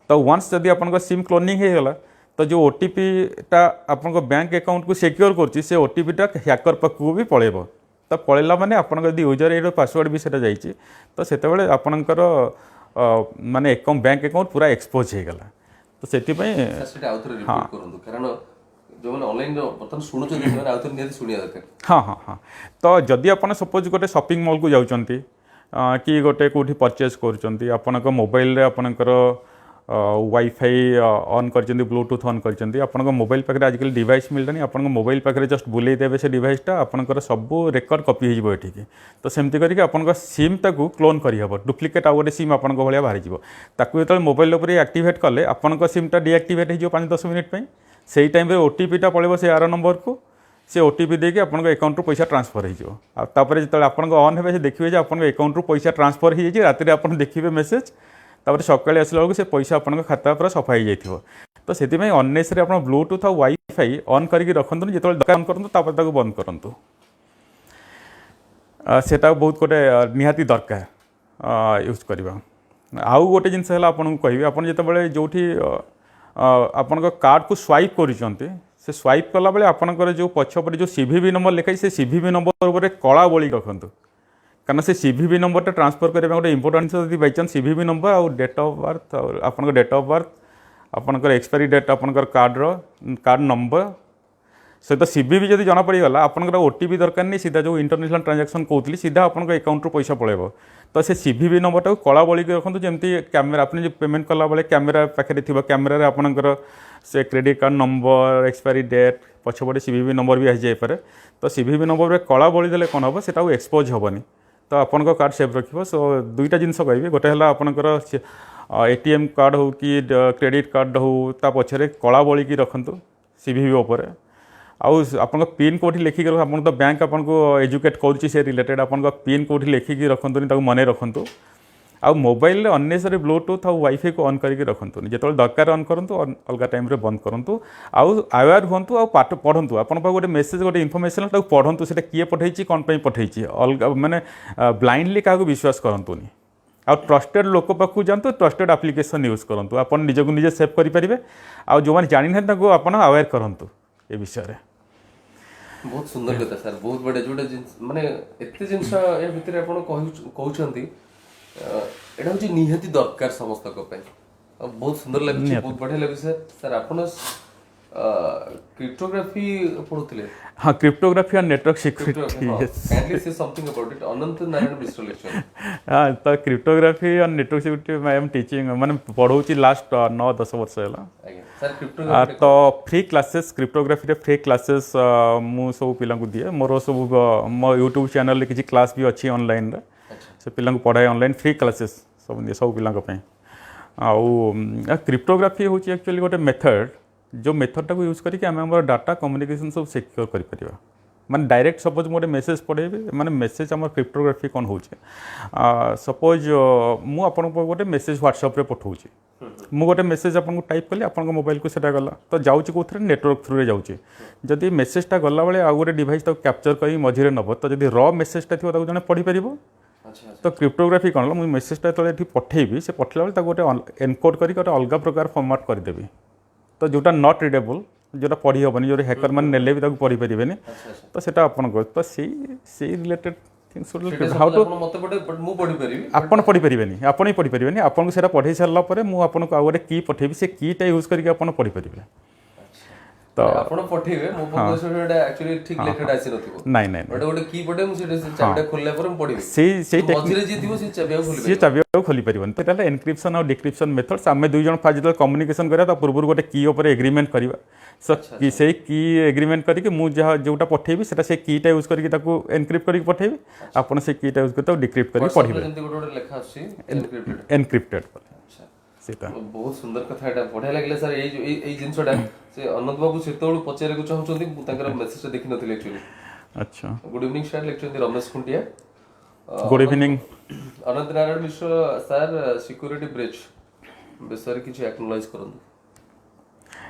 तो वन्स जदि आपन सिम क्लोनिंग हो गला तो जो ओटीपीटा आपन बैंक अकाउंट को सिक्योर कर ओटीपीटा हैकर पाक भी पलैब तो पलैला माने आपन यदि यूजर आईडी पासवर्ड भी सेटा जाइए तो सेतेबेले आपनकर माने अकाउंट बैंक अकाउंट पूरा एक्सपोज हो गला तो सेति पई सेटा आउथरे रिपीट करंतु कारण जो मैंने ऑनलाइन बर्तमान शुणुचे से आउथरे निहाती शुणिया दरकार हाँ हाँ हाँ तो जदि आपन सपोज गोटे शॉपिंग मॉल को जाउचंती कि गोटे कोठी परचेज करूचंती आपनक मोबाइल रे आपनकर वाईफाई ऑन कर ब्लूटूथ ऑन कर आपन मोबाइल पाखे आजिकल डिवाइस मिललानी आपन मोबाइल पाखे जस्ट बुले देवे से डिवाइसटा आपनकर सब रेकर्ड कॉपी हो ये तो सेमती करके आपन सिम ताकू क्लोन करहब डुप्लिकेट आउ गोटे सिम आपन भाया बाहरी ताकू जो मोबाइल उपर एक्टिवेट कले आपन सिमटा डीएक्टिवेट हो 5-10 मिनिट से टाइम ओटीपीटा पड़े से आर नंबर को से ओटीपी देके आपन अकाउंट रू पैसा ट्रांसफर हो जो आपन ऑन हे देखिए आपन अकाउंट रू पैसा ट्रांसफर हो राति आप देखिए मेसेज तापर सकाଳେ आसला बेलू से पैसा आपन खाता पूरा सफा हो जाइए तो से अननेसेसरी आप ब्लूटूथ और वाईफाई ऑन करके रखु जो दरकार ऑन करूँ बंद करूँ सेटा बहुत गोटे निहाती दरकार यूज करवा आउ गोटे जिनस आपको कहि आपन जिते जो आपन कार्ड को स्वाइप कर स्वाइप कला बेले आपनकर जो पछपटे जो सीवीवी नंबर लिखाई से सीवीवी नंबर उपर कला बोली रखु कारण से सीवीवी नंबर ट्रांसफर करने गोटे इंपोर्टेंट जब बाई चांस सीवीवी नंबर और डेट ऑफ बर्थ और आपन डेट ऑफ बर्थ आपनकर एक्सपायरी डेट आपनकर कार्ड नंबर सहित सीवीवी जब जना पड़गला आपनकर ओटीपी दरकार नहीं सीधा जो इंटरनेशनल ट्रांजैक्शन कहती सीधा आपन अकाउंट रू पैसा पड़ेब तो से सीवीवी नंबर कला बोली रखु जमी कैमेरा आपने जो पेमेंट कला बेले कैमेरा पाखे थी कैमेरा आपनकर से credit card number expiry date पछपटे सीवीवी नंबर भी आसपे तो सीवीवी नंबर कला बोली देले कौन हम से एक्सपोज हेनी तो आपन कार्ड सेव रखिए सो दुईटा जिनस कहि गोटे है आपनकर एटीएम कार्ड हो कि क्रेडिट कार्ड हो ता पछरे कला बोली की रखु सीवीवी उपर आउ आपन पिन कोठी लिखिक आपन तो बैंक आपन को एजुकेट करुच्ची से रिलेटेड आपन पिन कोठी लिखिक रखुनी मन रखु आउ मोबाइल अननेसेसरी ब्लूटूथ और वाईफाई को ऑन करके रखु जो दरकार ऑन करूँ अलग टाइम बंद करूँ आउ अवेयर हूँ आउ पाठ पढ़ु आपन गोटे मेसेज गोटे इनफर्मेशन पढ़ु से किए पठे कौन पठे अलग माने ब्लाइंडली क्या विश्वास करतुनि आ ट्रस्टेड लोक पाक जातु ट्रस्टेड एप्लिकेशन यूज करूँ आप निजक निजे सेव करेंगे आउ जो मैंने जानी ना आप अवेयर करूँ ये विषय बहुत सुंदर कथा सर बहुत बड़े जोटे माने एते जिनस या भितर आपण कहउछंती एटा होची निहाती दरकार समस्त को पे बहुत सुंदर लागछि बहुत बढ़िया लागछि सर आपण क्रिप्टोग्राफी पढुतले हाँ क्रिप्टोग्राफी और नेटवर्क सिक्योरिटी काइंडली से something about it Anant Narayan Mishra lecture हाँ तो क्रिप्टोग्राफी और network security I am teaching माने पढ़ाऊँ लास्ट 9-10 वर्ष है सर क्रिप्टोग्राफी तो फ्री क्लासेस क्रिप्टोग्राफी रे फ्री क्लासेस मु सब पिला को दिए मोर सब मो यूट्यूब चैनल रे किसी क्लास भी अच्छी ऑनलाइन रे से पिला को पढ़ाए ऑनलाइन फ्री क्लासेस सब पिला को आउ क्रिप्टोग्राफी होची एक्चुअली गोटे मेथड जो मेथडटा को यूज करके आम डाटा कम्युनिकेशन सब सिक्योर कर माने डायरेक्ट सपोज मोटे मेसेज पढ़ेबी माने मेसेज आम क्रिप्टोग्राफी कौन हो सपोज मु आपन गोटे मेसेज व्हाट्सएप रे पठाऊँ मु गोटे मेसेज आपको टाइप कली आपन मोबाइल को सेटा गला तो जाऊँच कौन नेटवर्क थ्रू रे जाऊँच जदि मेसेजटा गला बेले आउ गोटे डिवाइस तक कैप्चर कर मझे नब तो जब र मेसेजटा थी जड़े पढ़ी पार तो क्रिप्टोग्राफी कौन मुझे मेसेजटा जो पठेबी से पठेला बेले गोटे एनकोड करके गोटे अलग प्रकार फॉर्मेट करदेवी तो जोटा नॉट रिडेबल जोटा पढ़ी हेनी जो हैकर मैंने नेले भी पढ़ी पारे तो सेटा आपन तो से रिलेटेड थिंग्स हाउ टू आपन पढ़ी पारे आपन ही पढ़ी पारे आपन को पढ़े सारा पर मुझे आपको आउ गोटे की पठेबी से कीटा यूज करके आपन पढ़ी पारे तो आपण पठेबे मो पक्ष से एटा एक्चुअली ठीक लेटेड आसी नथिबो नहीं नहीं गोटे गोटे की पठे मु से चाबिटा खोलला पर हम पढिबे से मझिरे जे दिबो से चाबिया खोलबे से चाबिया खोली परिबन तो एनक्रिप्शन और डिक्रिप्शन मेथड्स आमे दुई जन फास्ट जब कम्युनिकेशन करा तो पूर्व गोटे की ऊपर एग्रीमेंट करवा सो कि से की एग्रीमेंट करके मु जहाँ जोटा पठेबी सेटा से कीटा यूज करके ताको एनक्रिप्ट करके पठेबी आपन से कीटा यूज करके डिक्रिप्ट करके पढिबे जेंति गोटे गोटे लेखा आसी एनक्रिप्टेड सेटा बहुत सुंदर कथा एटा बढ़िया लागले सर এই জিনিসটা से अनंत बाबू सेतोळ पचारे को चाहउछंती मु ताकर मेसेज देखि नथिले एक्चुअली अच्छा good evening sir lecture Ramesh Khuntia good evening Ananta Narayan Mishra sir security breach विषय किसी एक्नोलेज करंतु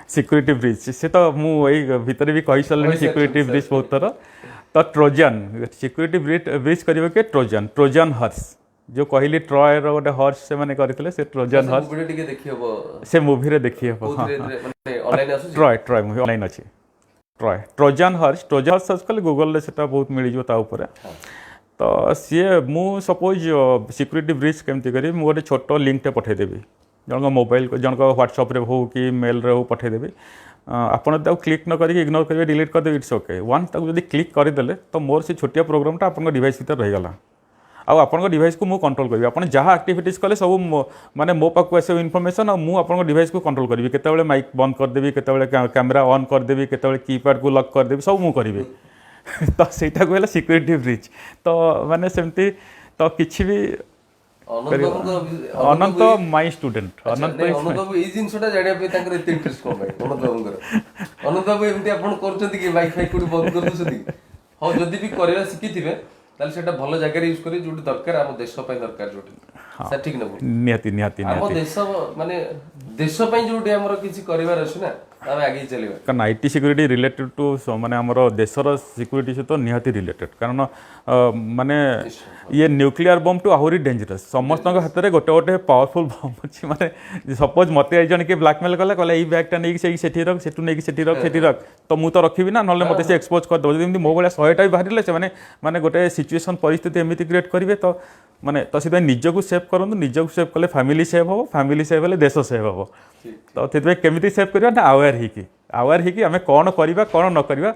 सिक्यूरीटी ब्रिज से तो मुझे भितर भी कही सारे सिक्यूरीटी ब्रिज बहुत थर तो ट्रोजन सिक्यूरीटी ब्रिज करेंगे कि ट्रोजन हर्स जो कहली ट्रॉय रो गोटे हर्स से माने करथिले से ट्रोजन हर्स वीडियो टिके देखि हबो से मूवी रे देखी हबो बहुत माने ऑनलाइन आसु ट्रॉय मूवी ऑनलाइन अच्छी ट्रोजन हर्स सर्च कले गूगल से बहुत मिल जाता ऊपर तो सी मु सपोज सिक्यूरीटी ब्रिज केमती करी मु गोटे छोट लिंकटे पठेदेवी जन मोबाइल जन व्हाट्सअप रे हो कि मेल रे हो पठेदेवी आपन क्लिक न करी इग्नोर करेंगे डिलीट कर देवे इट्स ओके वन ताको जब क्लिक करदेले तो मोर से छोटिया प्रोग्रामटा आपन डिवाइस भीतर रहीगला आउ आपन डिवाइस को मु कंट्रोल करी आपन जहाँ एक्टिविटीज कले सब माने मो पाक आसे इनफॉरमेशन और मु आपन डिवाइस को कंट्रोल करी केतेबेले माइक बंद कर देबी केतेबेले कैमरा ऑन कर देबी केतेबेले कीपैड को लॉक कर देबी सब मु करी तो सेटा को सिक्यूरीटी ब्रिज तो माने सेमती तो किछि भी अनंत माय स्टूडेंट अनंत बाबू ए जिनसटा जानिया पे तांकर एते इंटरेस्ट कोन भाई अनंत बाबूंकर अनंत बाबू एमती आपण करचंती कि वाईफाई कोडी बंद कर दोसती हो जदी भी करेला सिकिथिबे ताले सेटा भलो जगह यूज करी जोटी दरकार हम देश पय दरकार जोटी से ठीक न निहाती निहाती हम देश माने देश पय जोटी हमर किछि करिवार अछि ना आमे आगे चलिबा कारण आईटी सिक्यूरीटी रिलेटेड टू माने हमर देशर सिक्यूरीटी से तो निहाती रिलेटेड कारण माने ये न्यूक्लियर बम टू आहुरी डेंजरस समस्त हाथ में गोटे गोटे पावरफुल बम अच्छी माने सपोज मत जन कि ब्लैकमेल कला कहला ये बैगटा नहीं सेठी रख सेठू नहीं सेठी रख तो मु तो रखी ना ना मत से एक्सपोज कर दो जमी मो भाया 100टा भी बाहर से माने गोटे सिचुएशन परिस्थिति एमती क्रिएट करेंगे तो माने तो सीधा निजक सेव करूँ निजक सेव कले फैमिली सेव हम फैमिली सेव हेल्ले देश सेव हम तो से केमी सेव करवा ना आवेयर ही आम कौन करवा कौन न करवा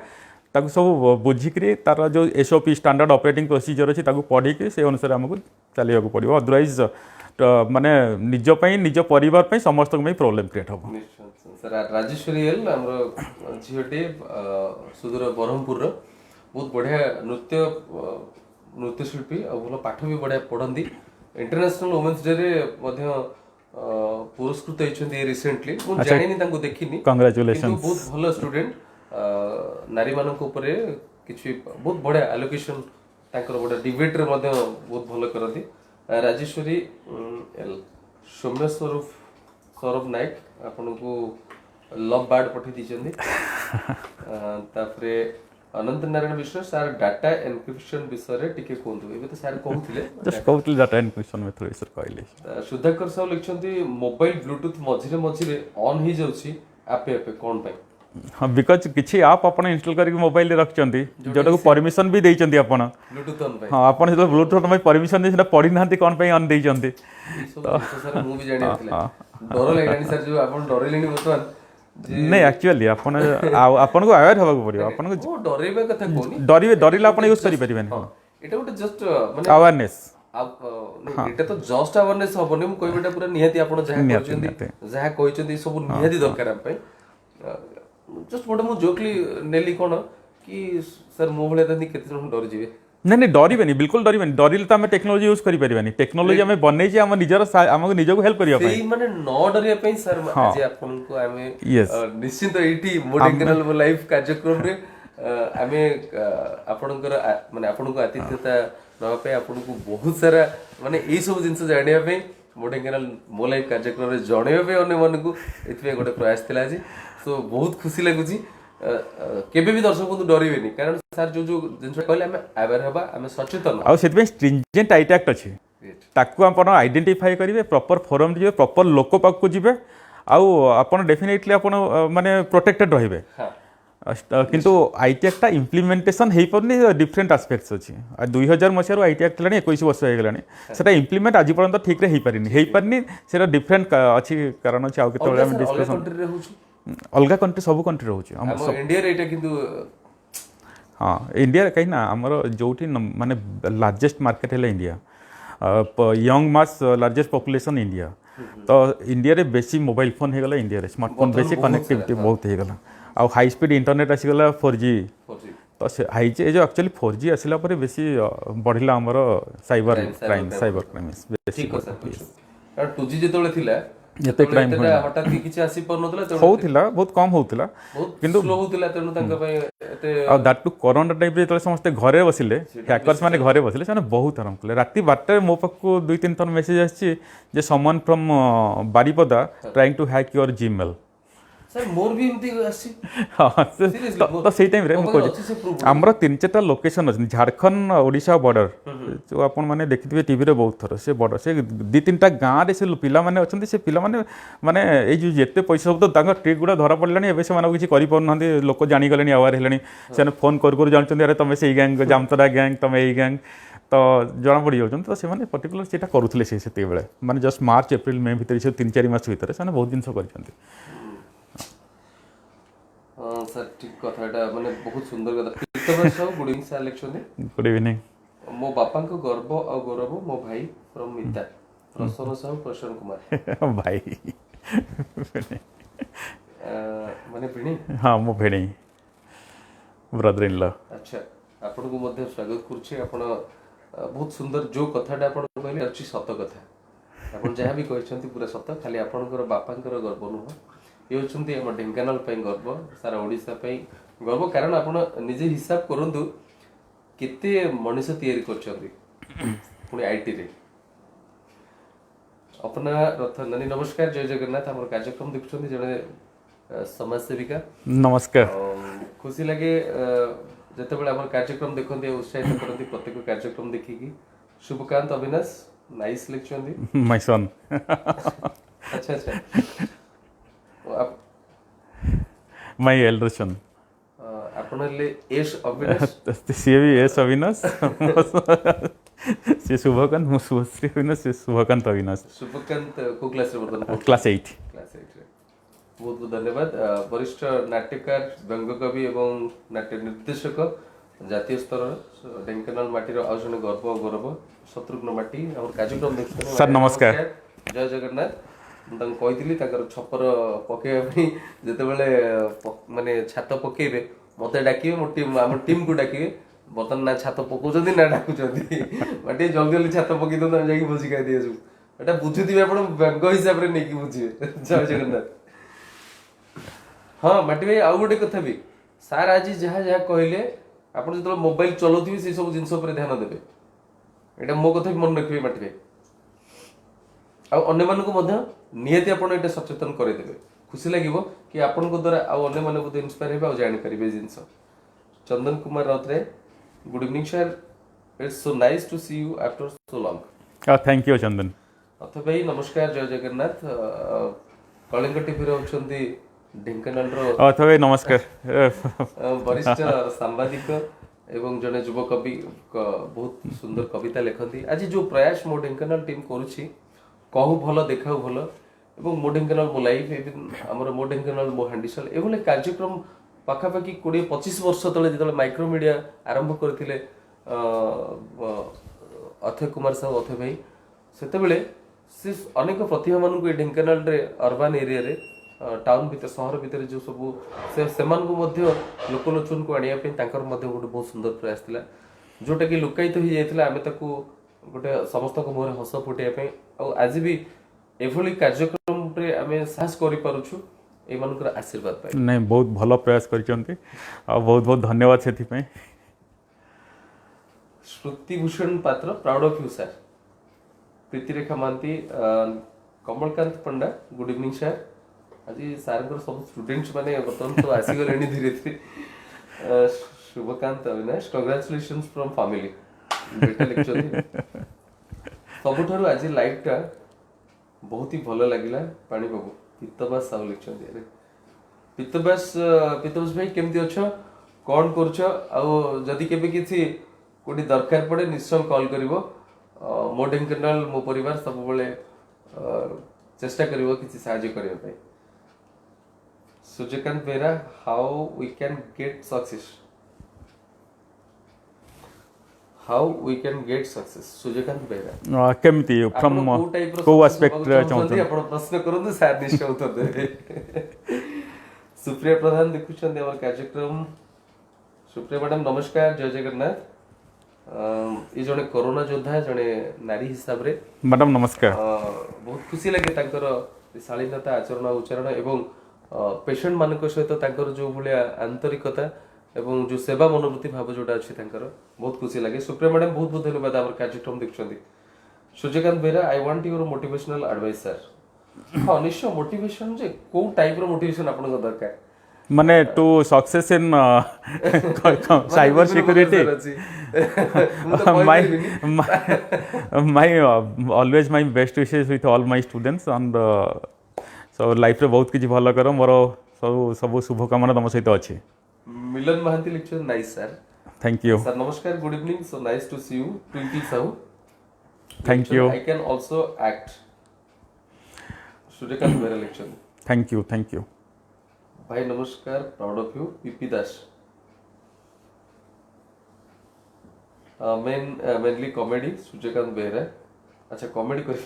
ताकू सब बुझिकी तार जो एसओपी स्टैंडर्ड ऑपरेटिंग प्रोसीजर अच्छी पढ़ी से अनुसार आमको चलिया पड़ो अदरवाइज माने निज निज परिवार समस्त प्रोब्लेम क्रिएट हम सर राजेश्वरी एल हमर झीटे सुदूर ब्रह्मपुर बहुत बढ़िया नृत्यशिल्पी और भल पाठ भी बढ़िया पढ़ती इंटरनेशनल वुमेन्स डे रे पुरस्कृत होती रिसेंटली मुझे जानी देखनी कांग्रेचुलेशंस बहुत भल स्टूडेंट नारी मानक ऊपर किछि बहुत बढ़िया एलोकेशन तांकर बड़ा डिबेट रे मध्य बहुत भल करती राजेश्वरी एल सौम्य स्वरूप नायक आपन को लव बार्ड पठे दीचंदी तापरे Ananta Narayan Mishra sir data encryption विषय टिके कोंतु एबे तो सर कहउथिले जस्ट कहउथिले डाटा एनक्रिप्शन मेथड सर कहले सुधाकर साहब लिखछंती मोबाइल ब्लूटूथ मझिरे मझिरे ऑन ही जाउछि आपे आपे कोन पय हाँ बिकज किसी आप अपन इंस्टॉल करके मोबाइल रखिंट जोटा को परमिशन भी देइचंती अपन ब्लूटूथ ऑन पय हाँ अपन जो ब्लूटूथ में परमिशन दे सेटा पढ़ी नांती कोन पय ऑन देइचंती तो सर मु भी जानि आथिले डर लागलानी सर जो अपन डरेलेनी बतन नहीं एक्चुअली आपन को अवेयर होबा पड़ियो आपन को डरेबे कथा कोनी डरिला अपन यूज करि परिबेन एटा गोटे जस्ट माने अवेयरनेस एटा तो जस्ट अवेयरनेस होबनी मु कहबेटा पूरा निहाती आपण जहा कहचंदी सब निहाती दरकार हम पय जस्ट गोटे मु जोकली नेली कोन कि सर मो भले दनी केते जन डर जिवे नहीं डरबे बिल्कुल डरबे डरिले तो आम टेक्नोलोजी यूज करि परिबानी टेक्नोलोजी आम बनै जे आम निजर आमको निजको हेल्प करिया पई माने न डरिया पई सर आज आपन को आमे निश्चित एटी मोडेंगनल लाइफ कार्यक्रम रे आमे आपनकर माने आपन को आतिथ्यता न पे आपन को बहुत सारा माने ए सब जिंस जानिया पे मोडेंगनल मो लाइफ कार्यक्रम रे जणेबे पे अन्य मन को एतबे गोटे प्रयास थिला जी तो बहुत खुशी लागुची केबे भी दर्शक बंधु डरिबेनी कारण सर जो जो जिनस कहले हमें अवेयर हबा हमें सचेतन आ सेत में स्ट्रिंजेंट आईटी एक्ट अछि ताकू आपण आइडेंटिफाई करिवे प्रॉपर फोरम जिवे प्रॉपर लोक पाक को जिवे आउ आपण डेफिनेटली आपण माने प्रोटेक्टेड रहिबे किंतु आईटी एक्ट इम्प्लीमेंटेशन हे परनी डिफरेंट एस्पेक्ट्स अछि 2000 मसिया आईटी एक्ट लानी 21 वर्ष हो गेलानी सेटा इम्प्लीमेंट आज पर्यंत ठीक रे हे परनी सेटा डिफरेंट अछि कारण अछि आ केतोले हम डिस्कशन अलग कंट्री सब कंट्री रोचे इंडिया रे किंतु हाँ इंडिया कहीं ना आमर जो माने लार्जेस्ट मार्केट है इंडिया यंग मास लार्जेस्ट पॉपुलेशन इंडिया तो इंडिया रे बेसी मोबाइल फोन हो गला इंडिया रे स्मार्टफोन बेसी कनेक्टिविटी बहुत हो गला आ हाई स्पीड इंटरनेट आसीगला 4G तो हाई जो एक्चुअली 4G आसला पर बेसी बढ़िला हमर साइबर क्राइम ठीक है सर कारण 2G जेतोले थिला ଏତେ କ୍ରାଇମ୍ ହଠାତ୍ କି କିଛି ଆସି ପାରୁନଥିଲା ତେଣୁ ହଉଥିଲା, ବହୁତ କମ୍ ହଉଥିଲା। କିନ୍ତୁ ସ୍ଲୋ ହଉଥିଲା ତେଣୁ ତାଙ୍କ ପାଇଁ ଏତେ ଆଉ ଦ୍ୟାଟ୍ ଟୁ କରୋନା ଟାଇମ୍ରେ ଯେତେବେଳେ ସମସ୍ତେ ଘରେ ବସିଲେ, ହ୍ୟାକର୍ସ ମାନେ ଘରେ ବସିଲେ, ସେମାନେ ବହୁତ ଆରମ୍ଭ କଲେ। ରାତି 12ଟାରେ ମୋ ପାଖକୁ 2-3 ଥର ମେସେଜ୍ ଆସିଛି ଯେ Suman from Baripada trying to hack your Gmail. Sir ମୋର ବି ଏମିତି ଆସିଛି। ତ ସେଇ ଟାଇମ୍ରେ ମୁଁ କହୁଛି ଆମର 3-4ଟା ଲୋକେସନ୍ ଅଛନ୍ତି, ଝାଡ଼ଖଣ୍ଡ ଓଡ଼ିଶା ବର୍ଡର, ଯେଉଁ ଆପଣମାନେ ଦେଖିଥିବେ ଟିଭିରେ ବହୁତ ଥର। ସେ ବର୍ଡର ସେ 2-3ଟା ଗାଁରେ ସେ ପିଲାମାନେ ଅଛନ୍ତି। ସେ ପିଲାମାନେ ମାନେ ଏଇ ଯେଉଁ ଯେତେ ପଇସା ସବୁ ତ ତାଙ୍କ ଟ୍ରିକ୍ ଗୁଡ଼ା ଧରା ପଡ଼ିଲାଣି, ଏବେ ସେମାନେ ଆଉ କିଛି କରିପାରୁନାହାନ୍ତି। ଲୋକ ଜାଣିଗଲେଣି, ଆୱାର ହେଲେଣି। ସେମାନେ ଫୋନ୍ କରୁ ଜାଣୁଛନ୍ତି ଆରେ ତମେ ସେଇ ଗ୍ୟାଙ୍ଗ, ଜାମତରା ଗ୍ୟାଙ୍ଗ, ତମେ ଏଇ ଗ୍ୟାଙ୍ଗ, ତ ଜଣାପଡ଼ି ଯାଉଛନ୍ତି। ତ ସେମାନେ ପର୍ଟିକୁଲାର ସେଇଟା କରୁଥିଲେ ସେତେବେଳେ, ମାନେ ଜଷ୍ଟ ମାର୍ଚ୍ଚ ଏପ୍ରିଲ ମେ ଭିତରେ, ସେ 3-4 ମାସ ଭିତରେ ସେମାନେ ବହୁତ ଜିନିଷ କରିଛନ୍ତି। ହଁ ସାର୍ ଠିକ କଥା, ଏଟା ମାନେ ବହୁତ ସୁନ୍ଦର କଥା। ପିତବାସ ସାହୁ ଗୁଡ ଇଭିନିଂ ସାର୍ ଲେଖୁଛନ୍ତି, ଗୁଡ୍ ଇଭିନିଂ। ମୋ ବାପାଙ୍କ ଗର୍ବ ଆଉ ଗୌରବ ମୋ ଭାଇ ଫ୍ରମ ମିତା, ପ୍ରସନ୍ନ ସାହୁ, ପ୍ରସନ୍ନ କୁମାର। ଭାଇ ମାନେ ଭିଣୀ? ହଁ ମୋ ଭିଣୀ, ବ୍ରଦର ଇନ୍ ଲ। ଆଚ୍ଛା, ଆପଣଙ୍କୁ ମଧ୍ୟ ସ୍ୱାଗତ କରୁଛି। ଆପଣ ବହୁତ ସୁନ୍ଦର ଯେଉଁ କଥାଟା ଆପଣ କହିଲେ ଅଛି ସତ କଥା। ଆପଣ ଯାହା ବି କହିଛନ୍ତି ପୁରା ସତ। ଖାଲି ଆପଣଙ୍କର ବାପାଙ୍କର ଗର୍ବ ନୁହଁ, ଇଏ ହେଉଛନ୍ତି ଆମ ଢେଙ୍କାନାଳ ପାଇଁ ଗର୍ବ, ସାରା ଓଡ଼ିଶା ପାଇଁ ଗର୍ବ। କାରଣ ଆପଣ ନିଜେ ହିସାବ କରନ୍ତୁ କେତେ ମଣିଷ ତିଆରି କରିଛନ୍ତି, ପୁଣି ଆଇଟିରେ। ଅପନା ରଥନାନୀ ନମସ୍କାର, ଜୟ ଜଗନ୍ନାଥ। ଆମର କାର୍ଯ୍ୟକ୍ରମ ଦେଖୁଛନ୍ତି, ଜଣେ ସମାଜସେବିକା। ନମସ୍କାର। ଖୁସି ଲାଗେ ଯେତେବେଳେ ଆମର କାର୍ଯ୍ୟକ୍ରମ ଦେଖନ୍ତି ଆଉ ଉତ୍ସାହିତ କରନ୍ତି ପ୍ରତ୍ୟେକ କାର୍ଯ୍ୟକ୍ରମ ଦେଖିକି। ଶୁଭକାନ୍ତ ଅବିନାଶ ନାଇସ୍ ଲେଖିଛନ୍ତି। ମାଇ ସନ୍। ଆଚ୍ଛା ଆଚ୍ଛା, ମାଇ ଏଲ୍ଡର ସନ୍। ଆପଣ ହେଲେ ଏସ୍ ଅବିନାଶ, ସିଏ ବି ଏସ୍ ଅବିନାଶ, ସିଏ ଶୁଭକାନ୍ତ, ମୁଁ ଶୁଭଶ୍ରୀ ଅବିନାଶ, ସିଏ ଶୁଭକାନ୍ତ ଅବିନାଶ। ଶୁଭକାନ୍ତ କୋଉ କ୍ଲାସରେ ବର୍ତ୍ତମାନ? କ୍ଲାସ୍ 8। କ୍ଲାସ୍ 8ରେ। ବହୁତ ବହୁତ ଧନ୍ୟବାଦ। ବରିଷ୍ଠ ନାଟ୍ୟକାର, ବ୍ୟଙ୍ଗକବି ଏବଂ ନାଟ୍ୟ ନିର୍ଦ୍ଦେଶକ, ଜାତୀୟ ସ୍ତରର ଢେଙ୍କାନାଳ ମାଟିର ଆଉ ଜଣେ ଗର୍ବ ଓ ଗୌରବ, ଶତ୍ରୁଘ୍ନ ମାଟି। ଆମର କାର୍ଯ୍ୟକ୍ରମ ଦେଖୁଛନ୍ତି ସାର୍ ନମସ୍କାର। ଜୟ ଜଗନ୍ନାଥ। ମୁଁ ତାଙ୍କୁ କହିଥିଲି ତାଙ୍କର ଛପର ପକେଇବା ପାଇଁ ଯେତେବେଳେ ମାନେ ଛାତ ପକେଇବେ ମତେ ଡାକିବେ, ମୋ ଟିମ୍, ଆମ ଟିମ୍କୁ ଡାକିବେ। ବର୍ତ୍ତମାନ ନା ଛାତ ପକଉଛନ୍ତି ନା ଡାକୁଛନ୍ତି, ଟିକେ ଜଲ୍ଦି ଜଲ୍ଦି ଛାତ ପକେଇ ଦିଅନ୍ତୁ, ଆମେ ଯାଇକି ଭୋଜି ଖାଇ ଦେଇ ଆସିବୁ। ଏଟା ବୁଝୁଥିବେ ଆପଣ, ବ୍ୟଙ୍ଗ ହିସାବରେ ନେଇକି ବୁଝିବେ। ଜୟ ଜଗନ୍ନାଥ। ହଁ ମାଟି ଭାଇ, ଆଉ ଗୋଟେ କଥା ବି, ସାର୍ ଆଜି ଯାହା ଯାହା କହିଲେ, ଆପଣ ଯେତେବେଳେ ମୋବାଇଲ ଚଲାଉଥିବେ ସେଇ ସବୁ ଜିନିଷ ଉପରେ ଧ୍ୟାନ ଦେବେ। ଏଇଟା ମୋ କଥା ବି ମନେ ରଖିବେ ମାଟି ଭାଇ। ଆଉ ଅନ୍ୟମାନଙ୍କୁ ମଧ୍ୟ ନିହାତି ଆପଣ ଏଇଟା ସଚେତନ କରେଇଦେବେ। ଖୁସି ଲାଗିବ କି ଆପଣଙ୍କ ଦ୍ୱାରା ଆଉ ଅନ୍ୟମାନେ ବୋଧେ ଇନ୍ସପାୟାର ହେବେ ଆଉ ଜାଣିପାରିବେ ଏ ଜିନିଷ। Chandan Kumar Routray, good evening sir, it's so nice to see you after so long. Thank you Chandan. ଅଥୟ ଭାଇ ନମସ୍କାର, ଜୟ ଜଗନ୍ନାଥ। କଳିଙ୍ଗ ଟିଭିରେ ଅଛନ୍ତି ଢେଙ୍କାନାଳର ଅଥୟ ଭାଇ ନମସ୍କାର। ବରିଷ୍ଠ ସାମ୍ବାଦିକ ଏବଂ ଜଣେ ଯୁବ କବି, ବହୁତ ସୁନ୍ଦର କବିତା ଲେଖନ୍ତି। ଆଜି ଯେଉଁ ପ୍ରୟାସ ମୋ ଢେଙ୍କାନାଳ ଟିମ୍ କରୁଛି, କହୁ ଭଲ ଦେଖାଉ ଭଲ ଏବଂ ମୋ ଢେଙ୍କାନାଳ ମୋ ଲାଇଫ୍, ଆମର ମୋ ଢେଙ୍କାନାଳ ମୋ ହାଣ୍ଡିଶାଳ, ଏଭଳି କାର୍ଯ୍ୟକ୍ରମ ପାଖାପାଖି 20-25 ବର୍ଷ ତଳେ ଯେତେବେଳେ ମାଇକ୍ରୋ ମିଡ଼ିଆ ଆରମ୍ଭ କରିଥିଲେ ଅଥୟ କୁମାର ସାହୁ, ଅଥୟ ଭାଇ, ସେତେବେଳେ ସେ ଅନେକ ପ୍ରତିଭାମାନଙ୍କୁ ଏ ଢେଙ୍କାନାଳରେ ଅର୍ବାନ ଏରିଆରେ, ଟାଉନ ଭିତରେ, ସହର ଭିତରେ ଯେଉଁ ସବୁ ସେମାନଙ୍କୁ ମଧ୍ୟ ଲୋକଲୋଚନକୁ ଆଣିବା ପାଇଁ ତାଙ୍କର ମଧ୍ୟ ଗୋଟେ ବହୁତ ସୁନ୍ଦର ପ୍ରୟାସ ଥିଲା, ଯେଉଁଟାକି ଲୁକାୟିତ ହେଇଯାଇଥିଲା। ଆମେ ତାକୁ ଗୋଟେ ସମସ୍ତଙ୍କ ମୁହଁରେ ହସ ଫୁଟାଇବା ପାଇଁ, ଆଉ ଆଜି ବି ଏଭଳି କାର୍ଯ୍ୟକ୍ରମରେ ଆମେ ସାହସ କରିପାରୁଛୁ ଏମାନଙ୍କର ଆଶୀର୍ବାଦ ପାଇଁ। ନାଇଁ, ବହୁତ ଭଲ ପ୍ରୟାସ କରିଛନ୍ତି ଆଉ ବହୁତ ବହୁତ ଧନ୍ୟବାଦ ସେଥିପାଇଁ। Shrutibhushan Patra, proud of you sir. Pritirekha Mohanty, Kamalakanta Panda, good evening sir. ଆଜି ସାର୍ଙ୍କର ସବୁ ଷ୍ଟୁଡେଣ୍ଟସ୍ ମାନେ ବର୍ତ୍ତମାନ ସବୁ ଆସିଗଲେଣି ଧୀରେ ଧୀରେ। Subhakanta Abinash, congratulations from family, ବେଟା ଲେଖିଛନ୍ତି। ସବୁଠାରୁ ଆଜି ଲାଇଭଟା ବହୁତ ହି ଭଲ ଲାଗିଲା ପାଣିବାବୁ, ପିତବାସ ସାହୁ ଲେଖିଛନ୍ତି। ଆରେ ପିତବାସ ଭାଇ କେମିତି ଅଛ, କ'ଣ କରୁଛ, ଆଉ ଯଦି କେବେ କିଛି କୋଉଠି ଦରକାର ପଡେ ନିଶ୍ଚୟ କଲ୍ କରିବ। ମୋ ଢେଙ୍କାନାଳ ମୋ ପରିବାର ସବୁବେଳେ ଚେଷ୍ଟା କରିବ କିଛି ସାହାଯ୍ୟ କରିବା ପାଇଁ। Suryakanta Behera, how we can get success, how we can get success. Suryakanta Behera କେମିତି ଫ୍ରମ୍ କୋଉ ଆସ୍ପେକ୍ଟରେ ଚାହୁଁଛନ୍ତି ଆପଣ ପ୍ରଶ୍ନ କରନ୍ତୁ, ସାର୍ ନିଶ୍ଚୟ ଉତ୍ତର ଦେବେ। ସୁପ୍ରିୟା ପ୍ରଧାନ ଦେଖୁଛନ୍ତି ଆମର କାର୍ଯ୍ୟକ୍ରମ। ସୁପ୍ରିୟା ମ୍ୟାଡାମ ନମସ୍କାର, ଜୟ ଜଗନ୍ନାଥ। ଏ ଜଣେ କରୋନା ଯୋଦ୍ଧା, ଜଣେ ନାରୀ ହିସାବରେ ମ୍ୟାଡାମ ନମସ୍କାର। ବହୁତ ଖୁସି ଲାଗେ ତାଙ୍କର शालीनता आचरण उच्चारण एवं पेशेंट मान सहित जो भाया आंतरिकता एवं जो सेवा मनोवृत्ति भाव जोटा अच्छी बहुत खुशी लगे। सुप्रिया मैडम बहुत बहुत धन्यवाद आम कार्यक्रम देखुं। Suryakant Behera I want your motivational advice sir. हाँ निश्चय मोटिवेशन जे को टाइप रो मोटिवेशन आपन दरकार माने to success in cyber security my always my best wishes with all my students and so life रे बहुत किछि भलो करो मोर सब शुभकामना तुम सहित अछि। मिलन महांती लिखछन nice sir. Thank you sir नमस्कार good evening so nice to see you Twinkle Sahu. Thank you I can also act Suryakant Behera लिखछन थैंक यू भाई नमस्कार proud of you PP Das mainly comedy Suryakant Behera अच्छा कॉमेडी करी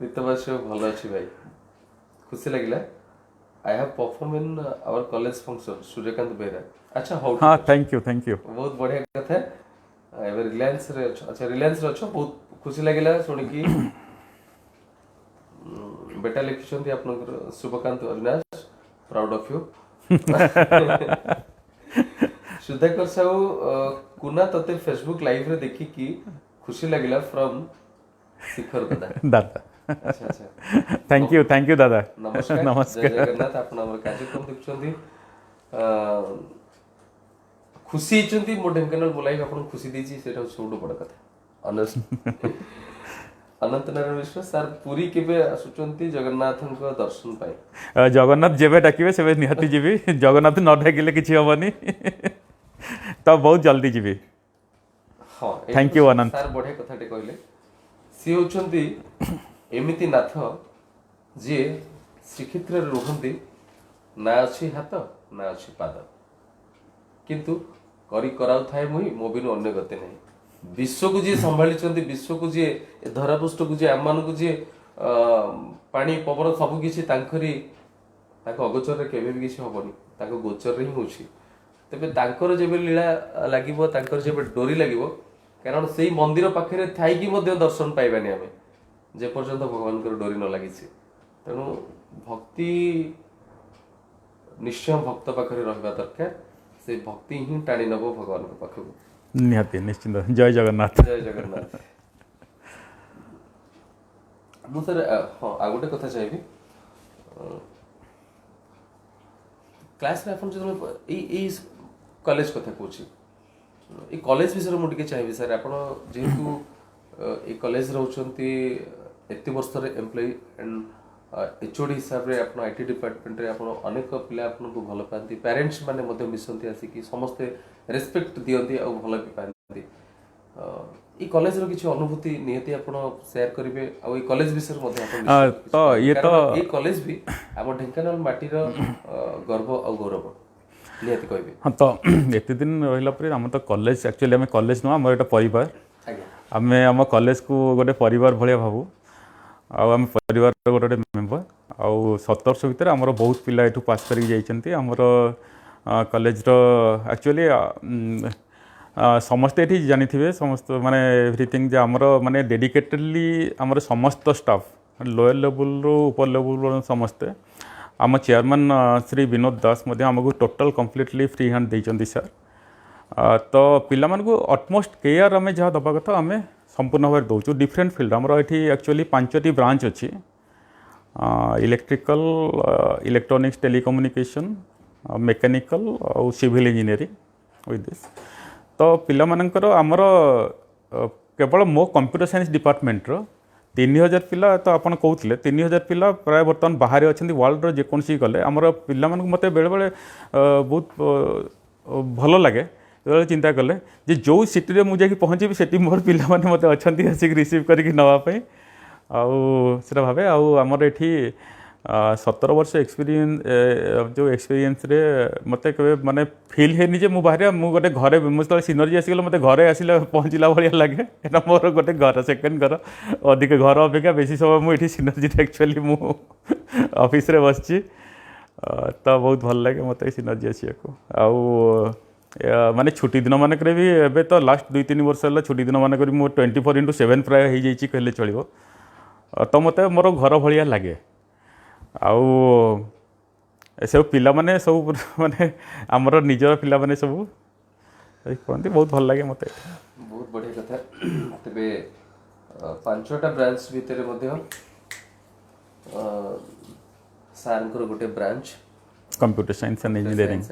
नितबास भल अच्छी भाई खुशी लगिला। I have perform in our college function Suryakant Behera अच्छा हो हाँ थैंक यू बहुत बढ़िया कथा एबे रिलायंस रे अच्छा रिलायंस रे अच्छो बहुत खुशी लगिला सुनी कि बेटा लिखिछन्ती आपनकर Shubhakant Avinash proud of you. Sudhakar Sahu कुना तते फेसबुक लाइव रे देखि कि खुशी लगिला फ्रॉम शिखर दादा। अच्छा अच्छा थैंक यू दादा नमस्कार जय जगन्नाथ आपण हमर कार्यक्रम देखुछन्ती खुशी हिचन्ती मो ढेंकानाल बोलाई आपण खुशी देछि सेटा सबटु बड़ कथा ऑनेस्ट। अनंत नारायण मिश्र सर पुरी केबे आसुचन्ती जगन्नाथଙ୍କ दर्शन पाई जगन्नाथ जेबे डाकिबे सेबे निहाती जीवी जगन्नाथ न डाकिले किछि हबनी तो बहुत जल्दी जीवी। हां थैंक यू अनंत सर बढ़िया कथाटे कहले सी होचन्ती एमिति नाथ जे श्रीक्षेत्र रे रहंती ना अछि हाथ ना अछि पाद किंतु करी कराउ थाए मुई मो बिनु अन्य गति नहीं। विश्व को जी संभाली विश्व को जी धरापृष्ठ को जी आम को जी पानी पवन सब किसी अगोचर रे केबे भी किसी हबनी ताको गोचर रे ही होछि तबे तांकर जेबे लीला लागिबो तांकर जेबे डोरी लागिबो कारण सेही मंदिर पाखरे थाई की मध्य दर्शन पाइबानी आमे जे पर्यंत भगवान कर डोरी न लागिछि। तेणु भक्ति निश्चय भक्त पाखरे रहबा दरकार से भक्ति ही टाणी नबो भगवान के पाखକୁ निहाती निश्चिंत जय जगन्नाथ जय जगन्नाथ। मु सर हाँ आ गोटे कथा चाहिए क्लास रे अपन जो ए कॉलेज कथा कहूँ ए कॉलेज विषय मुझे चाहिए सर आप जेहेतु ए कॉलेज रोचंती एत वर्ष एम्प्लॉय एंड एचओडी हिसाब से आप आईटी डिपार्टमेंट रे आप अनेक पिला आपको भल पाती पेरेंट्स माने मध्य मिसंती आसिकी समस्ते रेस्पेक्ट दियंती आ भल भी पाती ई कॉलेज रो किछि अनुभूति नियति आपण शेयर करिवे आ ई कॉलेज विषय मध्ये आपण तो ये तो ई कॉलेज भी हम ढेंकानाल माटी रो गर्व आ गौरव नियति कहबे। हाँ तो एते दिन रहिला पर हम तो कॉलेज एक्चुअली हम कॉलेज न हमर एटा परिवार आमे हम कॉलेज को गोटे परिवार भलिया भाबू आम परिवार गोटे मेम्बर आउ 1700 भितर आमर बहुत पिला एठू पास करी जाइछन्ती आमर कॉलेज रो एक्चुअली समस्ते एठी जानिथिबे समस्त माने एवरीथिंग जे आमर माने डेडिकेटेडली आमर समस्त स्टाफ लोअर लेवल रो ऊपर लेवल रो समस्ते आम चेयरमैन श्री विनोद दास मध्य आमको टोटल कंप्लीटली फ्री हैंड देइछन्ती सर। तो पिला मानकु अटमोस्ट केयर आमे जहाँ दबा कथा आमे संपूर्ण भाव दौचु डिफरेंट फील्ड आमर ये एक्चुअली 5टी ब्रांच अच्छी इलेक्ट्रिकल इलेक्ट्रॉनिक्स टेलीकम्युनिकेशन मेकानिकल और सिविल इंजीनियरिंग विथ दिस। तो पिला मानकर आमर केवल मो कंप्यूटर साइंस डिपार्टमेंट रो 3000 पिला तो आपन कहते 3000 पिला प्राय बर्तमान बाहर अच्छा वर्ल्ड जेकोसी गले आमर पिला मत बेले बेले बहुत भल लगे चिंता कले जे जो सिटी रे मुझे पहुँची से मोर पिला माने मते अछंती आसिक रिसीव करके नवाई आउ भावे आमर ये 17 वर्ष एक्सपीरियंस जो एक्सपीरियंस रे मते कबे माने फील है जे मु बाहर मु गोटे घरे मुझे सिनर्जी आसीगल मते घरे आसिले पहुँचला भाया लगे एटा मोर गोटे घर सेकेंड घर अधिक घर अपेक्षा बेसी समय मुझे सिनर्जी एक्चुअली मु ऑफिस रे बसची तो बहुत भल लगे मते सिनर्जी आसिया माने छुट्टी दिन मानक भी एबे तो लास्ट 2-3 वर्ष है छुट्टी दिन मानक 24/7 प्राय हो जाइए कहले चलो तो मत मोर घर भाया लगे आउ सब पिला माने सब माने आमर निजर पिला माने सब कहते बहुत भल लगे मत बहुत बढ़िया कथा तेबे पांचटा ब्रांच भितर मध्य सारंकर गोटे branch computer science and engineering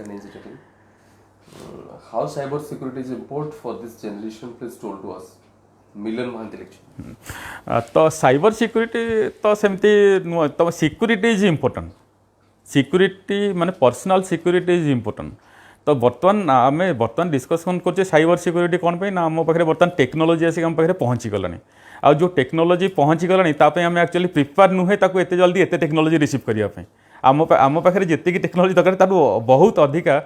how cyber security is important for this generation please told to us Milan Mohanty lecture तो साइबर सिक्योरिटी तो सेमती नुह तो सिक्योरिटी इज इम्पोर्टेंट सिक्योरिटी माने पर्सनल सिक्योरिटी इज इम्पोर्टेंट तो बर्तमान आम बर्तमान डिस्कसन कर साइबर सिक्योरिटी कौन पे ना आम पाखे बर्तमान टेक्नोलोजी आसिक आम पाखे पहुँची गलानी आ जो टेक्नोलोजी पहुँची गलानी तापे आम एक्चुअली प्रिपेयर नुहे ताको एते जल्दी एते टेक्नोलोजी रिसीव करने आम पाखे जितकी टेक्नोलोजी दरकार ताठू बहुत अधिका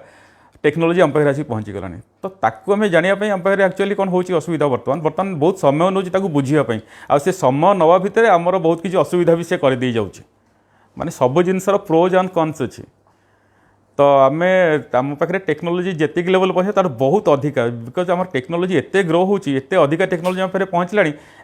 टेक्नोलोजी आम पाखे आसिक पहुँची गलानी तो ताकू आम जानापी आम पाखे एक्चुअली कौन होची असुविधा बर्तमान बर्तमान बहुत समय नौ बुझापी आ से समय नवा भितर आमर बहुत किसी असुविधा भी से कर दे जाऊँ माने सब जिनसर प्रोज एंड कन्स अच्छी तो आम आम पाखे टेक्नोलोजी जितकी लेवल पहुँचे तार बहुत अधिका बिकज आम टेक्नोलोजी एत ग्रो होती अधिका टेक्नोलोजी आम पाखे पहुँचला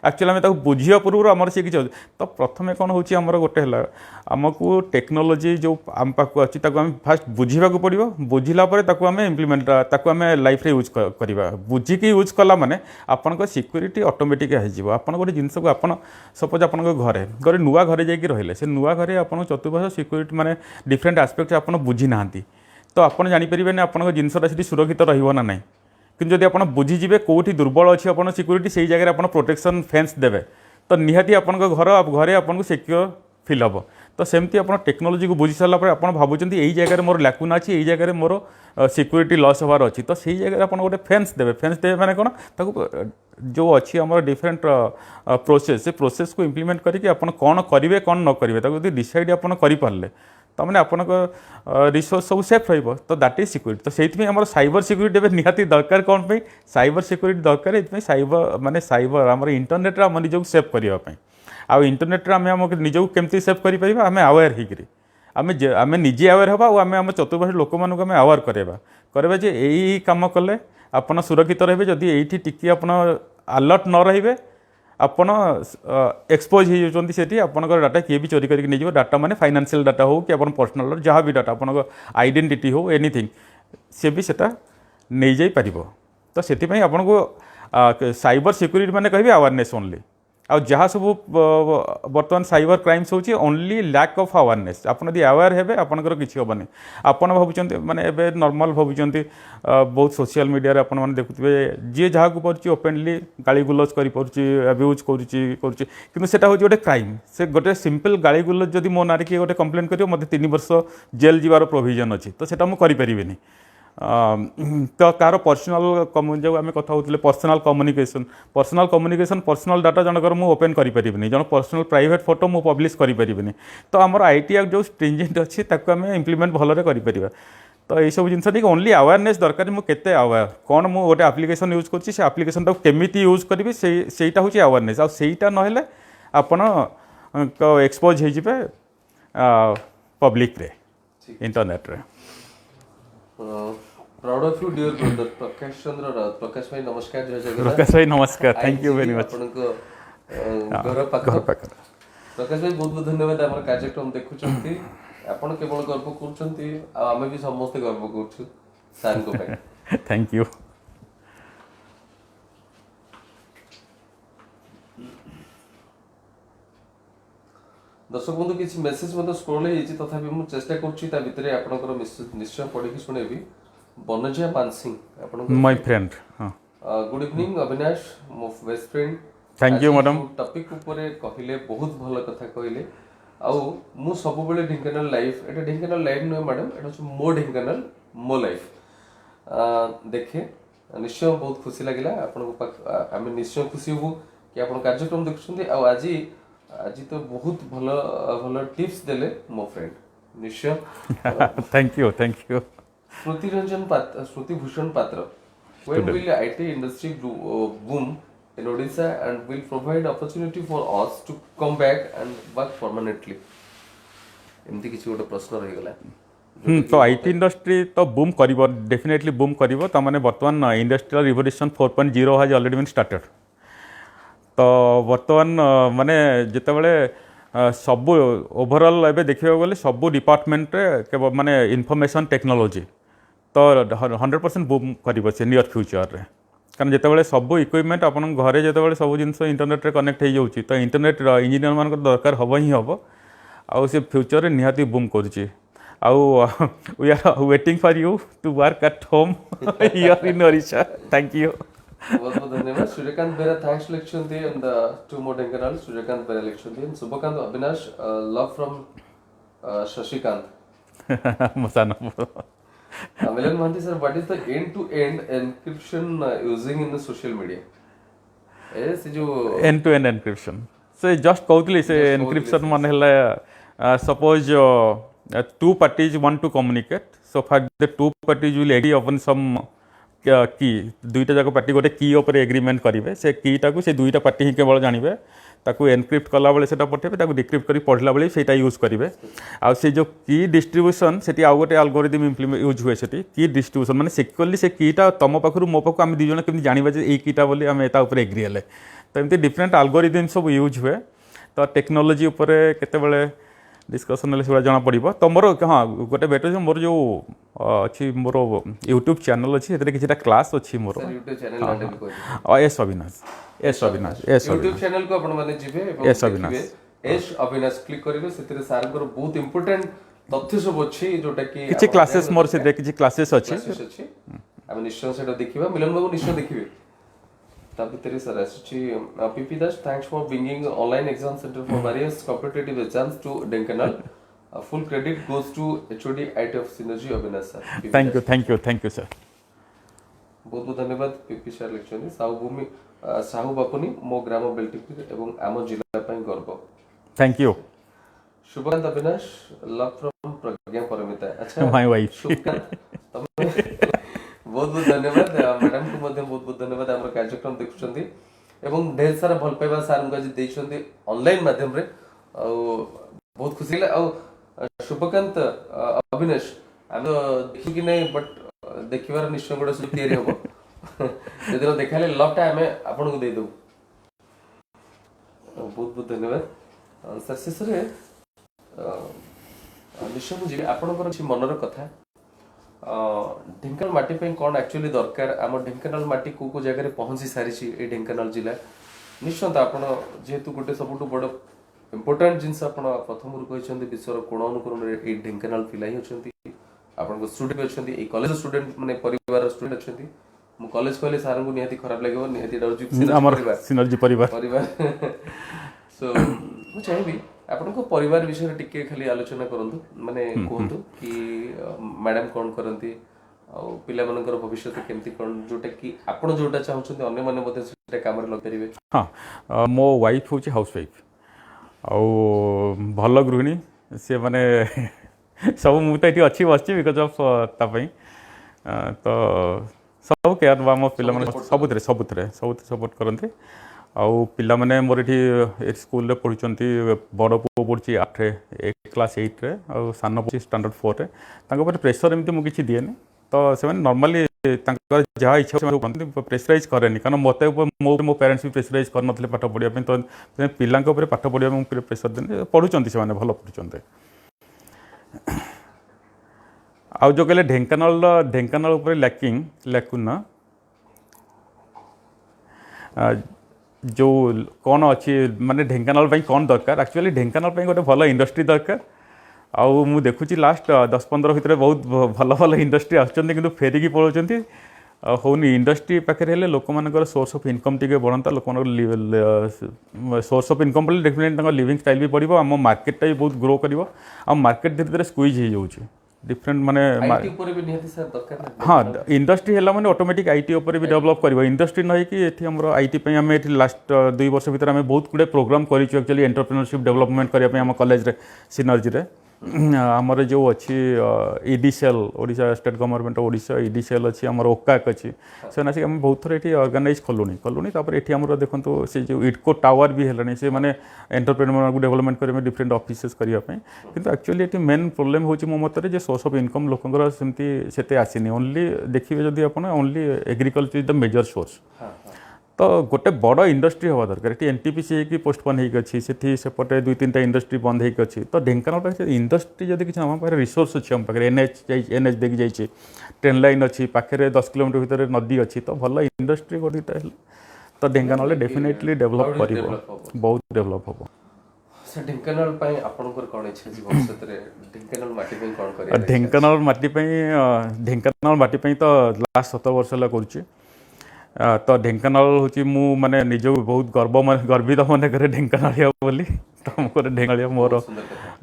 एक्चुअली आम बुझा पूर्व आम सी किसी तो प्रथम कौन हो गोटे है आमको टेक्नोलोजी जो आम पाक अच्छी आम फास्ट बुझा पड़ो बुझिला आम इम्प्लीमेंट आम लाइफ यूज करवा बुझिकी यूज कला माने आपन सिक्योरिटी ऑटोमेटिक हो आपन गोटे जिनस को आप सपोज आप घरे गोटे नुआ घरे जाकि रहिले से नुआ घरे आपन चतुर्पाश सिक्योरिटी माने डिफरेंट आस्पेक्ट आप बुझी ना तो आपड़ जापर आपन जिनसा से सुरक्षित रहा ना कि जब आप बुझीजे कौटी दुर्बल अच्छी आप सिक्योरिटी से जगह आप प्रोटेक्शन फेन्स देवे तो निहाती आप घरे आपको सिक्योर फिल हम तो सेमती आप टेक्नोलोजी को बुझी सारापर आप भावुं यही जगह मोर लैकुना अच्छी यही जगह मोर सिक्योरिटी लॉस हबार अच्छी तो सही जगह आप गोटे फेन्स देवे माने कौन ताको जो अच्छी आम डिफरेंट प्रोसेस से प्रोसेस को इम्प्लीमेंट करके आप कौन करेंगे कौन न करेंगे डिसाइड आप करें तो मैंने आपन रिसोर्स सब सेफ रही तो दैट इज सिक्योरिटी तो से आम साइबर सिक्योरिटी निहाती दरकार कौन पे साइबर सिक्योरिटी दरकार ये साइबर माने साइबर आम इंटरनेट आम निजक सेफ करने आउ इंटरनेट आम निजक केमती सेफ कर आम अवेयर होकर आम निजे अवेयर हाँ आम आम चतुर्पाश लोक मानक आम अवेयर करवा जे यही कम कले आपन सुरक्षित रहे जदि ये टी आप अलर्ट न रही आपन एक्सपोज होती आपंकर डाटा किए भी चोरी करके नहीं डाटा माने फाइनेंशियल डाटा हो कि पर्सनल जहाँ भी डाटा आपन आइडेंटिटी हो एनीथिंग सी भी सेटा नहीं जाई पारिबो तो से आपन को साइबर सिक्योरिटी माने कहिबे अवेयरनेस ओनली आ जहाँ सब बर्तमान साइबर क्राइम्स होची ओनली लैक ऑफ अवेयरनेस आपन यदि अवेयर हेबे आपनकर किछि होबनी आपन भाबुचंती माने एबे नॉर्मल भाबुचंती बहुत सोशल मीडिया रे आपन माने देखुतबे जे जहाँ को परची ओपनली गाली गुलज करि परची अब्यूज करची किंतु सेटा होची गोटे क्राइम से गोटे सिंपल गाली गुलज जदि मो नारी के गोटे कंप्लेन करियो मते 3 वर्ष जेल जीवार प्रोविजन अछि तो सेटा मु करि परिबेनी तो कार पर्सनाल जो आम कथा होते पर्सनाल कम्युनिकेशन पर्सनाल डाटा जनकर मुझे ओपन करें जन पर्सनाल प्राइवेट फोटो मुझे पब्लिश करें तो आमर आईटी एक्ट जो स्ट्रिंजेंट अच्छी आम इम्प्लीमेंट भलरे कर तो ये सब जिन नहीं ओनली अवेयरनेस दरकार मुझे अवेयर कौन मुझे गोटे आप्लिकेसन यूज कर आप्लिकेसन केमी यूज करी से हूँ अवेयरनेस आईटा ना आपन एक्सपोज हो पब्लिक रे इंटरनेट रे proud of you dear brother Prakash Chandra Rout Prakash भाई नमस्कार जय जगन्नाथ प्रकाश भाई नमस्कार थैंक यू वेरी मच घर पाख प्रकाश भाई बहुत बहुत धन्यवाद आम कार्यक्रम देखुंत आपण केवल गर्व कर आम भी समस्त गर्व कर सार को थैंक यू दर्शक बंधु किसी मेसेज मतलब स्क्रोल होती तथापि मुझे चेष्टा कर निश्चय पढ़ी शुणेबी बनजिया Mansingh my friend good evening Avinash मो best friend thank you madam topic ऊपर कहले बहुत भल कथा कहले आउ मु सब बेले ढेंकानाल लाइफ एटा ढेंकानाल लाइफ नुहे मैडम एटा मो ढेंकानाल मो लाइफ देखे निश्चय बहुत खुशी लगिला आपन आम निश्चय खुशी हबु कि आपन कार्यक्रम देखुछन्ती आ आज तो बहुत भल भल टिप्स देले मो फ्रेंड निश्चय थैंक यू श्रुति भूषण पात्र when will IT industry boom in Odisha and will provide opportunity for us to come back and work permanently एमती किसी गोटे प्रश्न रही गला तो आईटी इंडस्ट्री तो बूम करिवो डेफिनेटली बूम करिवो त माने वर्तमान industrial revolution 4.0 has already been started तो वर्तमान माने जिते बड़े ସବୁ ଓଭରଅଲ୍ ଏବେ ଦେଖିବାକୁ ଗଲେ ସବୁ ଡିପାର୍ଟମେଣ୍ଟରେ କେବଳ ମାନେ ଇନଫର୍ମେସନ୍ ଟେକ୍ନୋଲୋଜି ତ 100% ବୁମ୍ କରିବ ସେ ନିୟର ଫ୍ୟୁଚରରେ କାରଣ ଯେତେବେଳେ ସବୁ ଇକ୍ୱିପମେଣ୍ଟ ଆପଣଙ୍କ ଘରେ ଯେତେବେଳେ ସବୁ ଜିନିଷ ଇଣ୍ଟରନେଟ୍ରେ କନେକ୍ଟ ହେଇଯାଉଛି ତ ଇଣ୍ଟରନେଟ୍ ଇଞ୍ଜିନିୟରମାନଙ୍କର ଦରକାର ହେବ ହିଁ ହେବ ଆଉ ସେ ଫ୍ୟୁଚରରେ ନିହାତି ବୁମ୍ କରୁଛି ଆଉ we are waiting for you to work at home here in Odisha thank you बहुत बहुत धन्यवाद सूर्यकांत बेरा थैंक्स लिखछन दी and to more Dhenkanal Suryakant Bera लिखछन दी and Shubhakant Avinash love from Shashikant Masana Milan Mohanty sir what is the end to end encryption using in the social media a से जो एंड टू एंड एनक्रिप्शन से जस्ट कहतली से एनक्रिप्शन माने हला suppose two parties want to communicate so for the two parties will agree upon some की दुईटा जाक पार्टी गोटे की ऊपर एग्रीमेंट करेंगे से कीटा को से दुईटा पार्टी ही केवल जानवे ताकू एनक्रिप्ट कला बेले से पठेबे ताकू डिक्रिप्ट करी पढ़ला बेले सेटा यूज करेंगे आ से जो की डिस्ट्रीब्यूशन सेटी आउ गोटे एल्गोरिथम इम्प्लीमेंट यूज हुए सेटी की डिस्ट्रीब्यूशन माने सिक्युअरली से कीटा तुम पाखु मो पाखु आम दुई जन केमि जानबा जे ए कीटा बोली आम एता ऊपर एग्री हेले तो एमती डिफरेंट एल्गोरिथम सब यूज हुए तो टेक्नोलोजी ऊपर केतेबेले डिस्कसन से जना पड़ो तो मोर हाँ गोटे बेटर मोर जो अच्छी मोर यूट्यूब चैनल अच्छी किसी क्लास अच्छी मोर YouTube channel S Avinash S Avinash S YouTube channel को आपण माने जिवे S Avinash S Avinash click करिवे सेतिर सार को बहुत इंपोर्टेंट तथ्य सब अच्छी जोटा कि किछि क्लासेस मोर से किछि क्लासेस अच्छी हम निश्चय सेटा देखिबा मिलन बाबू निश्चय देखिबे ता भितर सर आछि PP Das thanks for bringing online exam centre for various competitive exams to Dhenkanal full credit goes to HOD IT of Synergy Avinash sir thank you sir बहुत बहुत धन्यवाद PP sir lecture Sahu Bhumi Sahu बापुनी मो ग्राम बेल्टिपुर एवं आम जिला पई गर्व thank you Shubhakant Avinash love from Pragya Paramita अच्छा माय वाइफ शुभकांत बहुत बहुत धन्यवाद मैडम को बहुत बहुत धन्यवाद आम कार्यक्रम देखुं एवं ढेर सारा भल पाइबा सार देखते ऑनलाइन माध्यम रे बहुत खुशी लगे शुभकांत अविनाश आम देखी कि नहीं बट देखिबार निश्चय गोटे सब तैयारी हम जो देखा लवटा आम आपन को दे दो बहुत बहुत धन्यवाद सर शेष निश्चय मुझे आपंकर मनर कथा ढेंकानाल माटी पे कौन एक्चुअली दरकार आम ढेंकानाल माटी को जगह पहुंची सारी ए ढेंकानाल जिला निश्चय आपण जेहेतु गोटे सबुठ बड़ इंपोर्टेंट जिनस आपण प्रथम कहते विश्वर कोण अनुकोण ए ढेंकानाल पिला ही अच्छा आपण स्टूडेंट अच्छा कॉलेज स्टूडेंट माने परिवार स्टूडेंट अच्छा मु कॉलेज कहले सार को निहाती खराब लगे निहाती सिनर्जी परिवार सो मु चाहिए आपनको परिवार विषय टिके खाली आलोचना करंतु माने कहंतु कि मैडम कोन करंती आ पिला मनकर भविष्य केमती कोन जोटा कि आपण जोटा चाहउछन्ते अन्य माने मध्ये सेटा काम रे लग परिबे हां मो वाइफ होची हाउस वाइफ आ भल गृहिणी से माने सब मु तो ये अच्छी बस बिकज ऑफ तापाई तो सब केयर बा मो पिला माने सबुतरे सपोर्ट करंते आउ पिला माने मोर एठी स्कूल रे पढुचंती बड़ पु पढुची 8 क्लास 8 रे आ सान पढुची स्टैंडर्ड 4 रे तांको पर प्रेशर एमती मु किछि दिएनी तो से माने नॉर्मली तांकर जहा इच्छा से प्रेशराइज करेनी कारण मते मो पेरेंट्स भी प्रेशराइज कर नथले पाठ पढिया पे तो पिलांक ऊपर पाठ पढिया मु प्रेशर देनी पढुचंती से माने भलो पढुचंती आउ जो कहले ढेंकानाल ऊपर लैकुना जो कौन अच्छी माने ढेंकानाल कौन दरकार एक्चुअली ढेंकानाल गोटे भल इंडस्ट्री दरकार आउ मु देखुची लास्ट 10-15 भितर बहुत भल भल इंडस्ट्री आसुचंती किंतु फेरिकी पळौचंती होनी इंडस्ट्री पाखे हेले लोक मानकर सोर्स ऑफ इनकम टिके बढ़ंता लोक सोर्स ऑफ इनकम पड़े डेफिनेटली लिविंग स्टाइल भी बढ़िबो आम मार्केटटा भी बहुत ग्रो करिवो आ मार्केट धीरे धीरे स्क्वीज हो जाउची डिफरेंट माने हाँ इंडस्ट्री है माने ऑटोमेटिक आईटी ऊपर भी डेवलप कर इंडस्ट्री नहीं कि ये आम आईटी आम ये लास्ट 2 वर्ष भीतर आम बहुत गुड़े प्रोग्राम करूँ एक्चुअली एंटरप्रेन्योरशिप डेवलपमेंट करने आम कॉलेज रे सिनर्जी रे आमर जो अच्छी ईडीसीएल ओडिशा स्टेट गवर्नमेंट ओडिशा ईडीसीएल अच्छी आम ओकाक अच्छी से आम बहुत थर ये ऑर्गेनाइज कलुनी तापर ये आम देखो से जो इडको टावर भी है से माने एंटरप्रेन्योर को डेवलपमेंट करने डिफरेंट ऑफिसेस करने किंतु एक्चुअली ये मेन प्रोब्लेम हो मो मत सोर्स ऑफ इनकम लोकंर सेमती सेते आसीनी ओनली देखिए जदि आप only agriculture is the major source तो गोटे बड़ इंडस्ट्री हवा दरकार ये एनटीपीसी की पोस्टपोन होगी सेपटे 2-3टा इंडस्ट्री बंद होगी अच्छी तो ढेंकानाल पाखे इंडस्ट्री जब किसी आम पाखे रिसोर्स अच्छी आम पाखे एनएच देखी जाइए ट्रेन लाइन अच्छी पाखे 10 किलोमीटर भितर नदी अच्छी तो भल इंडस्ट्री गोटे तो ढेंकानाल डेफिनेटली डेभलप कर बहुत डेभलप हम सर ढेंकानाल ପାଇଁ ଆପଣଙ୍କର କ'ଣ ଇଚ୍ଛା ଅଛି ଭବିଷ୍ୟତରେ ढेंकानाल ମାଟି ପାଇଁ କ'ଣ କରିବା ढेंकानाल माटी तो लास्ट 17 वर्ष है करुच्ची तो ढेंकानाल हूँ मु माने निज बहुत गर्वित मन करे ढेंकानालिया बोली तो मोर ढेंकानालिया मोर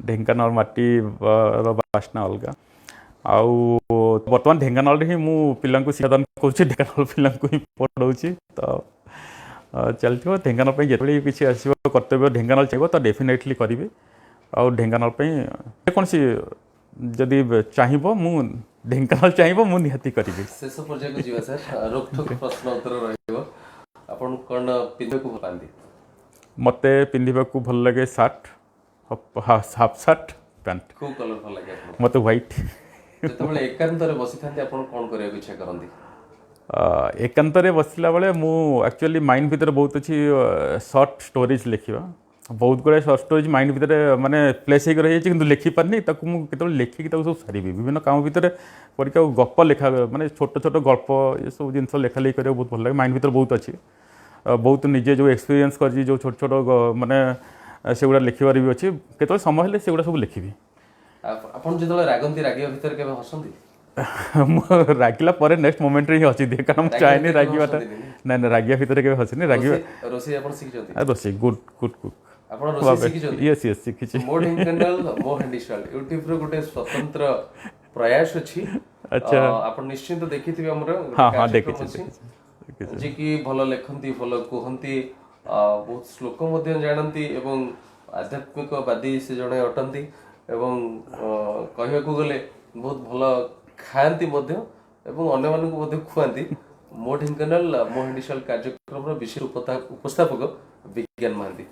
ढेंकानाल माटी बास्ना अलग आउ बर्तमान ढेंकानाल ही मु पिला शिक्षादान करुँच ढेंकानाल पिला ही पढ़ाऊँगी तो चलती ढेंकानाल जो किसी आसो कर्तव्य ढेंकानाल चाहिए तो डेफिनेटली करी आउ ढेंकानाल कौन सी जदि चाहिए मु ढेंकानाल चाहिए मु निहाती करी शेष पर्याय को जीवा सर रोकठोक प्रश्न उत्तर रहिबो आपण कोन पिंधे को पांदी मते पिंधिबा को भल लगे शर्ट हाफ शर्ट पैंट को कलर भल लगे आपण मते व्हाइट जेतबेले एकांत रे बसी थांती आपण कोन करिया इच्छा करंदी एकांत रे बसला बेले मु एक्चुअली माइंड भीतर बहुत अच्छी शॉर्ट स्टोरीज लिखिबा बहुत गुड़ाए सर्ट स्टोरेज माइंड भितर माने प्लेस हो रही है लिखिपारनी मुझे लिखिकी सब सारी विभिन्न काम भितर परीक्षा गप लेखा माने छोट छोट गल्प ये सब जिन लेखा लिखा करा बहुत भल लगे माइंड भितर बहुत अच्छी बहुत निजे जो एक्सपीरियंस कर जो छोट छोट माने से गुड़ा लिखार भी अच्छी केत समय हेल्ले से सब लिखी आपण जो रागंती रागिया भितर केबे हसंती रागिला पर नेक्स्ट मोमेंट ही अच्छी कारण मुझे चाहे रागिवाटा ना ना रागिया भितर के हसनी रागिया रोसी आपण सिखिचंती रोसी गुड गुड कुक आपण रोसी सिखिचंती यस यस सिखिची मो ढेंकानाल मो हैंडीशाल यूट्यूब रे गोटे स्वतंत्र प्रयास अछि अच्छा आपण निश्चित देखिथिबे हमर हां हां देखिछि जे कि भलो लेखंती भलो कहंती बहुत श्लोक मध्ये जानंती एवं आध्यात्मिक वादी से जणे अटंती एवं कहया को गले बहुत भलो खाती एवं अन्य मानक खुआती मो ढेंकानाल मो हैंडीशाल कार्यक्रम विशेष उपस्थापक विज्ञान महांती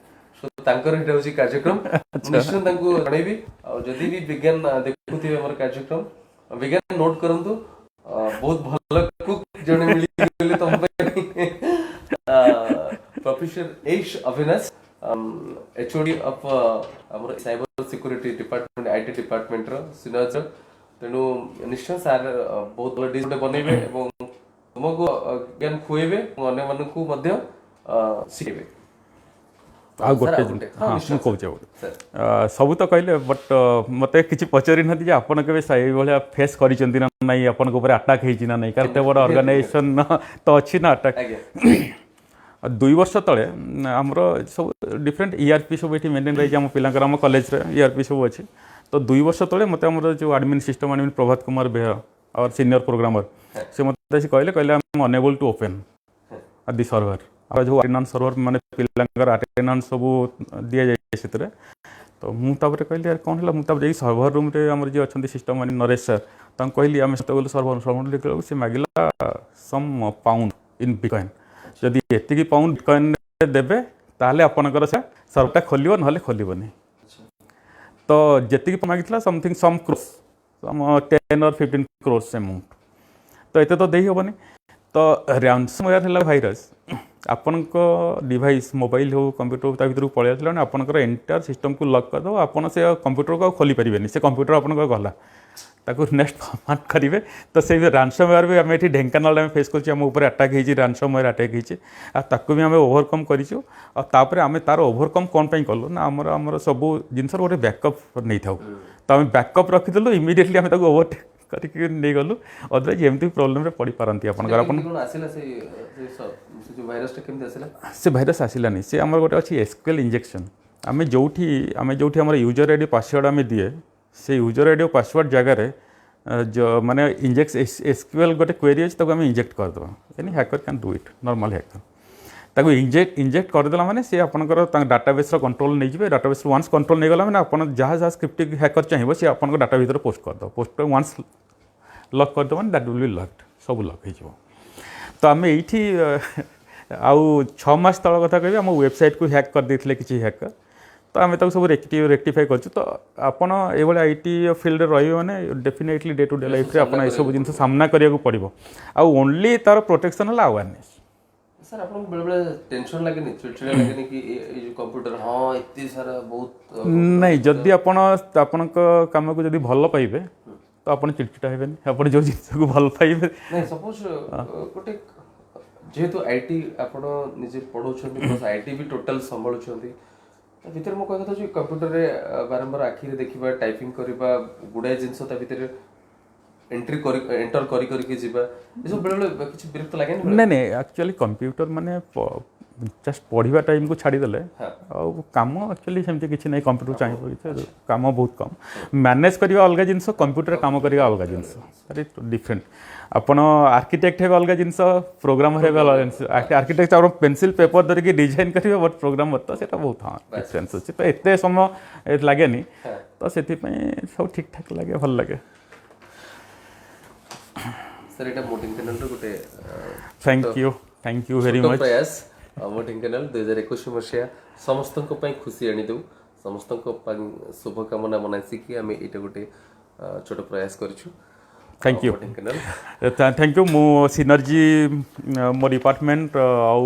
सो तांकर एटा होची कार्यक्रम निश्चय तांको जणैबी आ जदी भी विज्ञान देखुथिबे हमर कार्यक्रम विज्ञान नोट करंतु बहुत भलो कुक जणे मिली गेले तम professor H Avinash HOD of हमर cyber security department IT department रो सीनियर तेणु निश्चय सार बहुत भल डिश बनइबे एवं तुमको ज्ञान खुएबे अन्य मानकु मध्य शिखेबे आ गोटे हाँ मुझे कहूँ सब तो कहले बट मत कि पचारि ना जे आपन के भाया फेस कर नहीं आपन ऊपर अटैक होना नहीं कारण बड़ ऑर्गेनाइजेशन तो अच्छी ना अटैक 2 वर्ष तले आमर सब डिफरेंट ईआरपी सब ये मेन्टेन रही पिलांकर आम कॉलेज ईआरपी सब अच्छी तो 2 वर्ष तले मत आम जो admin system admin Prabhat Kumar बेह और सीनियर प्रोग्रामर से मत कहले I am unable to open the server और जो अटेंडेंस सर्वर माने पिलांकर अटेंडेंस सब दि जाए से तो मुझे कहली यार कौन है मुझे सर्वर रूम रे आम जी अच्छा सिस्टम मैंने नरेश सर तक कहली आम सत सर्वर सर्वर लिखा से मागिला सम पाउंड इन बिटकॉइन जदि एति पाउंड बिटकॉइन देबे ताहले आपनकर से सर्वरटा खोलिबो नहले खोलिबोनी तो जी मागिला समथिंग सम क्रोर्स 10 और 15 क्रोर्स अमाउंट तो एते तो देई होबनी तो रैंसमवेयर है भाइरस आपण डिवाइस मोबाइल हो कंप्यूटर ता भीतर पळै आसला आपनकर एंटायर सिस्टम को लॉक कर दो आपन से कंप्यूटर को खोली परिबेनी से कंप्यूटर आपन गला ताको नेक्स्ट फॉर्मेट करेंगे तो से रैंसमवेयर भी आम ये ढेंकानाल में फेस कर ऊपर अटैक होती रैंसमवेयर अटैक होती भी आम ओवरकम करूँ और आम तार ओवरकम कौन पर कलु ना आमर आमर सब जिनस गोटे बैकअप नहीं था तो आम बैकअप रखीदेलु इमिडिएटली आम ओवरटेक करके नहीं गलु अदरवाइज एमती प्रोब्लेम रे पड़ी पारती से भाइरस आसलानी से आम गोटे अच्छी एसक्यूएल इंजेक्शन आम जो आम यूजर आईडी पासवर्ड आम दिए से यूजर आईडी और पासवर्ड जगह जो माने इंजेक्ट एसक्यूएल गोटे क्वेरी अच्छे आम इंजेक्ट करदे any hacker can do it normal hacker ताको इंजेक्ट करदेला माने से आपनकर डाटाबेस कंट्रोल नहीं जाए डाटाबेस वन्स कंट्रोल नहीं गला माने आपन जहाँ जहाँ स्क्रिप्टिंग हैकर चाहिए से आपन डाटा भीतर पोस्ट करदो पोस्ट वन्स लॉक करदो माने दैट विल बी लॉक्ड सब लॉक हो तो आम ये आउ 6 मास तल कथा कह आम वेबसाइट को हैक कर देथिले किछि हैकर तो आम सब रेक्टिफाई कर तो आपड़ ये आईटी फील्ड रही मैंने definitely day to day life रे आपन ए सब जिन सामना करिया को पड़िबो आ ओनली तार प्रोटेक्शन है अवेयरनेस सर आपको बेले बेले टेंशन लगेनि चिड़चिड़ा लगेनि कि ये जो कंप्यूटर हाँ इतनी सारा बहुत नहीं जदि आपण काम को जदि भल पाइबे तो आपण चिड़चिड़ा हेबेनि आपण जो जिनिस को भल पाइबे नहीं सपोज गोटे जेहेतु आईटी आपण निजे पढ़ाउछन्ती प्लस आईटी भी टोटल संभाळुछन्ती भितर मो कहता जो कंप्यूटर रे बारंबार आखिरे देखिबा टाइपिंग करबा गुडाए जिंस ता भितर एंटर करी करी के जीवा ये सब बेले बेले किछि विरक्त लागेनि नहीं नहीं एक्चुअली कंप्यूटर माने जस्ट पढ़ा टाइम को छाड़ीदे कम एक्चुअली सेमती किसी ना कंप्यूटर चाहिए कम बहुत कम मैनेज करवा अलग जिनस कंप्यूटर काम करवा अलग जिनस डिफरेंट आपड़ आर्किटेक्ट है अलग जिनस प्रोग्रामर है अलग जिनस आर्किटेक्ट आप पेनसिल पेपर धरिकी डिजाइन करेंगे बट प्रोग्राम तो से बहुत हाँ डिफरेन्स अच्छे तो एत समय लगे तो से सब ठीक ठाक लगे भल लगे सर एटा मोटिंग चैनल रो गोटे थैंक यू वेरी मच प्रयास मोटिंग चैनल 2021 मसिया समस्त खुशी आनी दऊ समस्त शुभकामना मनासी कि आम ये गोटे छोट प्रयास करूँ थैंक यू थैंक यू मो सिनर्जी मो डिपार्टमेंट आउ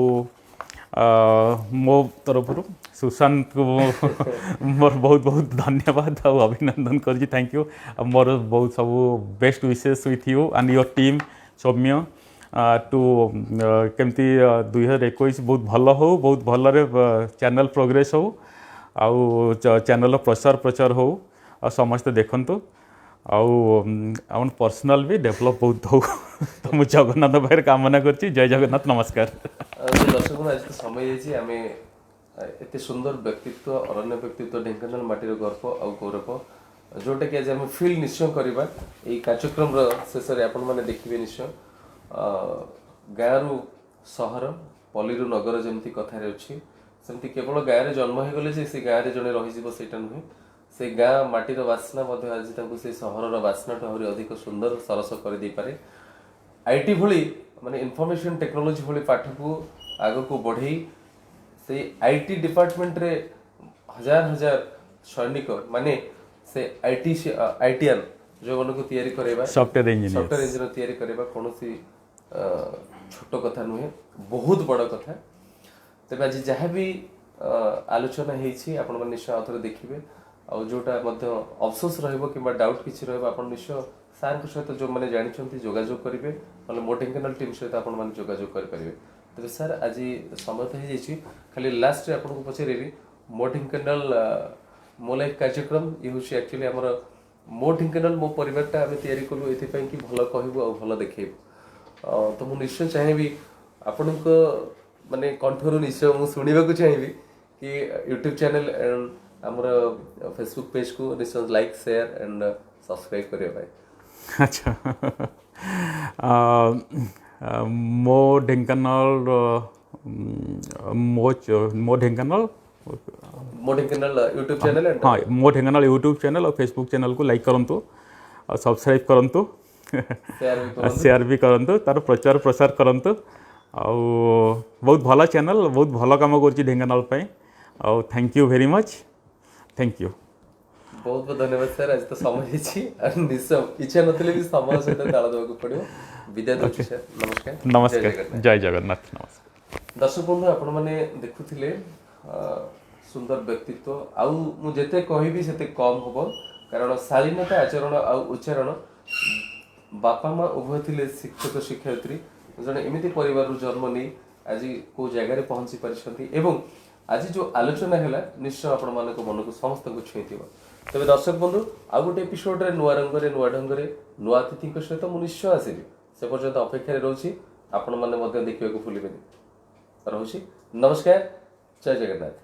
मो तरफ सुशांत को मोर बहुत बहुत धन्यवाद और अभिनंदन कर थैंक यू मोर बहुत सब best wishes with you and your team सौम्य टू केमती 2021 बहुत भल हो बहुत भल चैनल प्रोग्रेस हो आउ चैनल प्रचार प्रचार हो आ समस्ते देखंतु आउ पर्सनल भी डेवलप बहुत हो तो मुझे जगन्नाथ भाई कामना करछि जय जगन्नाथ नमस्कार दर्शक आज तो समय आम एत सुंदर व्यक्तित्व अरण्य व्यक्तित्व ढेंकानाल माटीर गर्व आ गौरव जोटा कि आज आम फिल निश्चय करवा यही कार्यक्रम शेष में आपण मैंने देखिए निश्चय गाँव सहर पल्ली नगर जमी कथार अच्छी सेमती केवल गाँव जन्म हो गले से गाँव में जड़े रहीटा नुहे से गाँ माटीर बास्ना आज से सहर बास्ना आहरी अधिक सुंदर सरस कर दे पारे आईटी भली माने इनफॉरमेशन टेक्नोलॉजी भली पाठ को आग को बढ़ई से आईटी डिपार्टमेंट रे हजार हजार सैनिक माने से आईटीआन जो मन को तैयारी करबा सॉफ्टवेयर इंजीनियर तैयारी करबा कोनोसी छोट कथा नुहे बहुत बड़ कथा तेज आज जहाँ भी आलोचना होती आपण मैंने निश्चय आउे देखिए आ जोटा अफसोस रहा डाउट किसी रहा निश्चय सार सहित जो मैंने जानते जोगाजोग करेंगे ना मो ढेंकानाल टीम सहित जोगाजोग करेंगे तेज सर आज समय तो हो खाली लास्ट आपको पचारि मो ढेंकानाल मो लाइफ कार्यक्रम ये हूँ एक्चुअली आमर मो ढेंकानाल मो परिवारटा आम तैयारी कलु ये कि भल कहबू आ भल देखेबू तो मुझे निश्चय चाहिए आपण माने कंठर निश्चय मुझे शुणा चाहिए कि यूट्यूब चैनल एंड आमर फेसबुक पेज को निश्चय लाइक शेयर एंड सब्सक्राइब करने अच्छा मो ढेंकानाल मो ढेंकानाल यूट्यूब चैनल हाँ मो ढेंकानाल यूट्यूब चैनल और फेसबुक चैनल को लाइक करंतु और सब्सक्राइब करंतु शेयर भी करंतु तार प्रचार प्रसार करंतु आउ बहुत भला चैनल बहुत भल काम कर ढेंकानाल आउ thank you very much thank you बहुत बहुत धन्यवाद सर आज तो समय निश्चय इच्छा नथिले भी समय सहित ताल देवाक पड़ो विदाय दउछि सर नमस्कार नमस्कार जय जगन्नाथ नमस्कार दर्शक बंधु आपण माने देखुथिले सुंदर व्यक्तित्व आउ मु जेते कहबी सेते कम होबो कारण शालीनता आचरण आ उच्चारण बापा माँ उभय थिले शिक्षक शिक्षयित्री जने एमिति परिवार जन्म नहीं आज को जगह रे पहुंची पारिछंती एवं आज जो आलोचना है निश्चय आपण मान मन को समस्त को छुई तेज दर्शक बंधु आउ गोटे एपिसोड रे नुआ रंग रे नुआ ढंग रे नुआ अतिथि सहित मुझे निश्चय आसबि से पर्यंत अपेक्षा रोची आपण मैंने देखा भूलिबेनि रोची नमस्कार जय जगन्नाथ।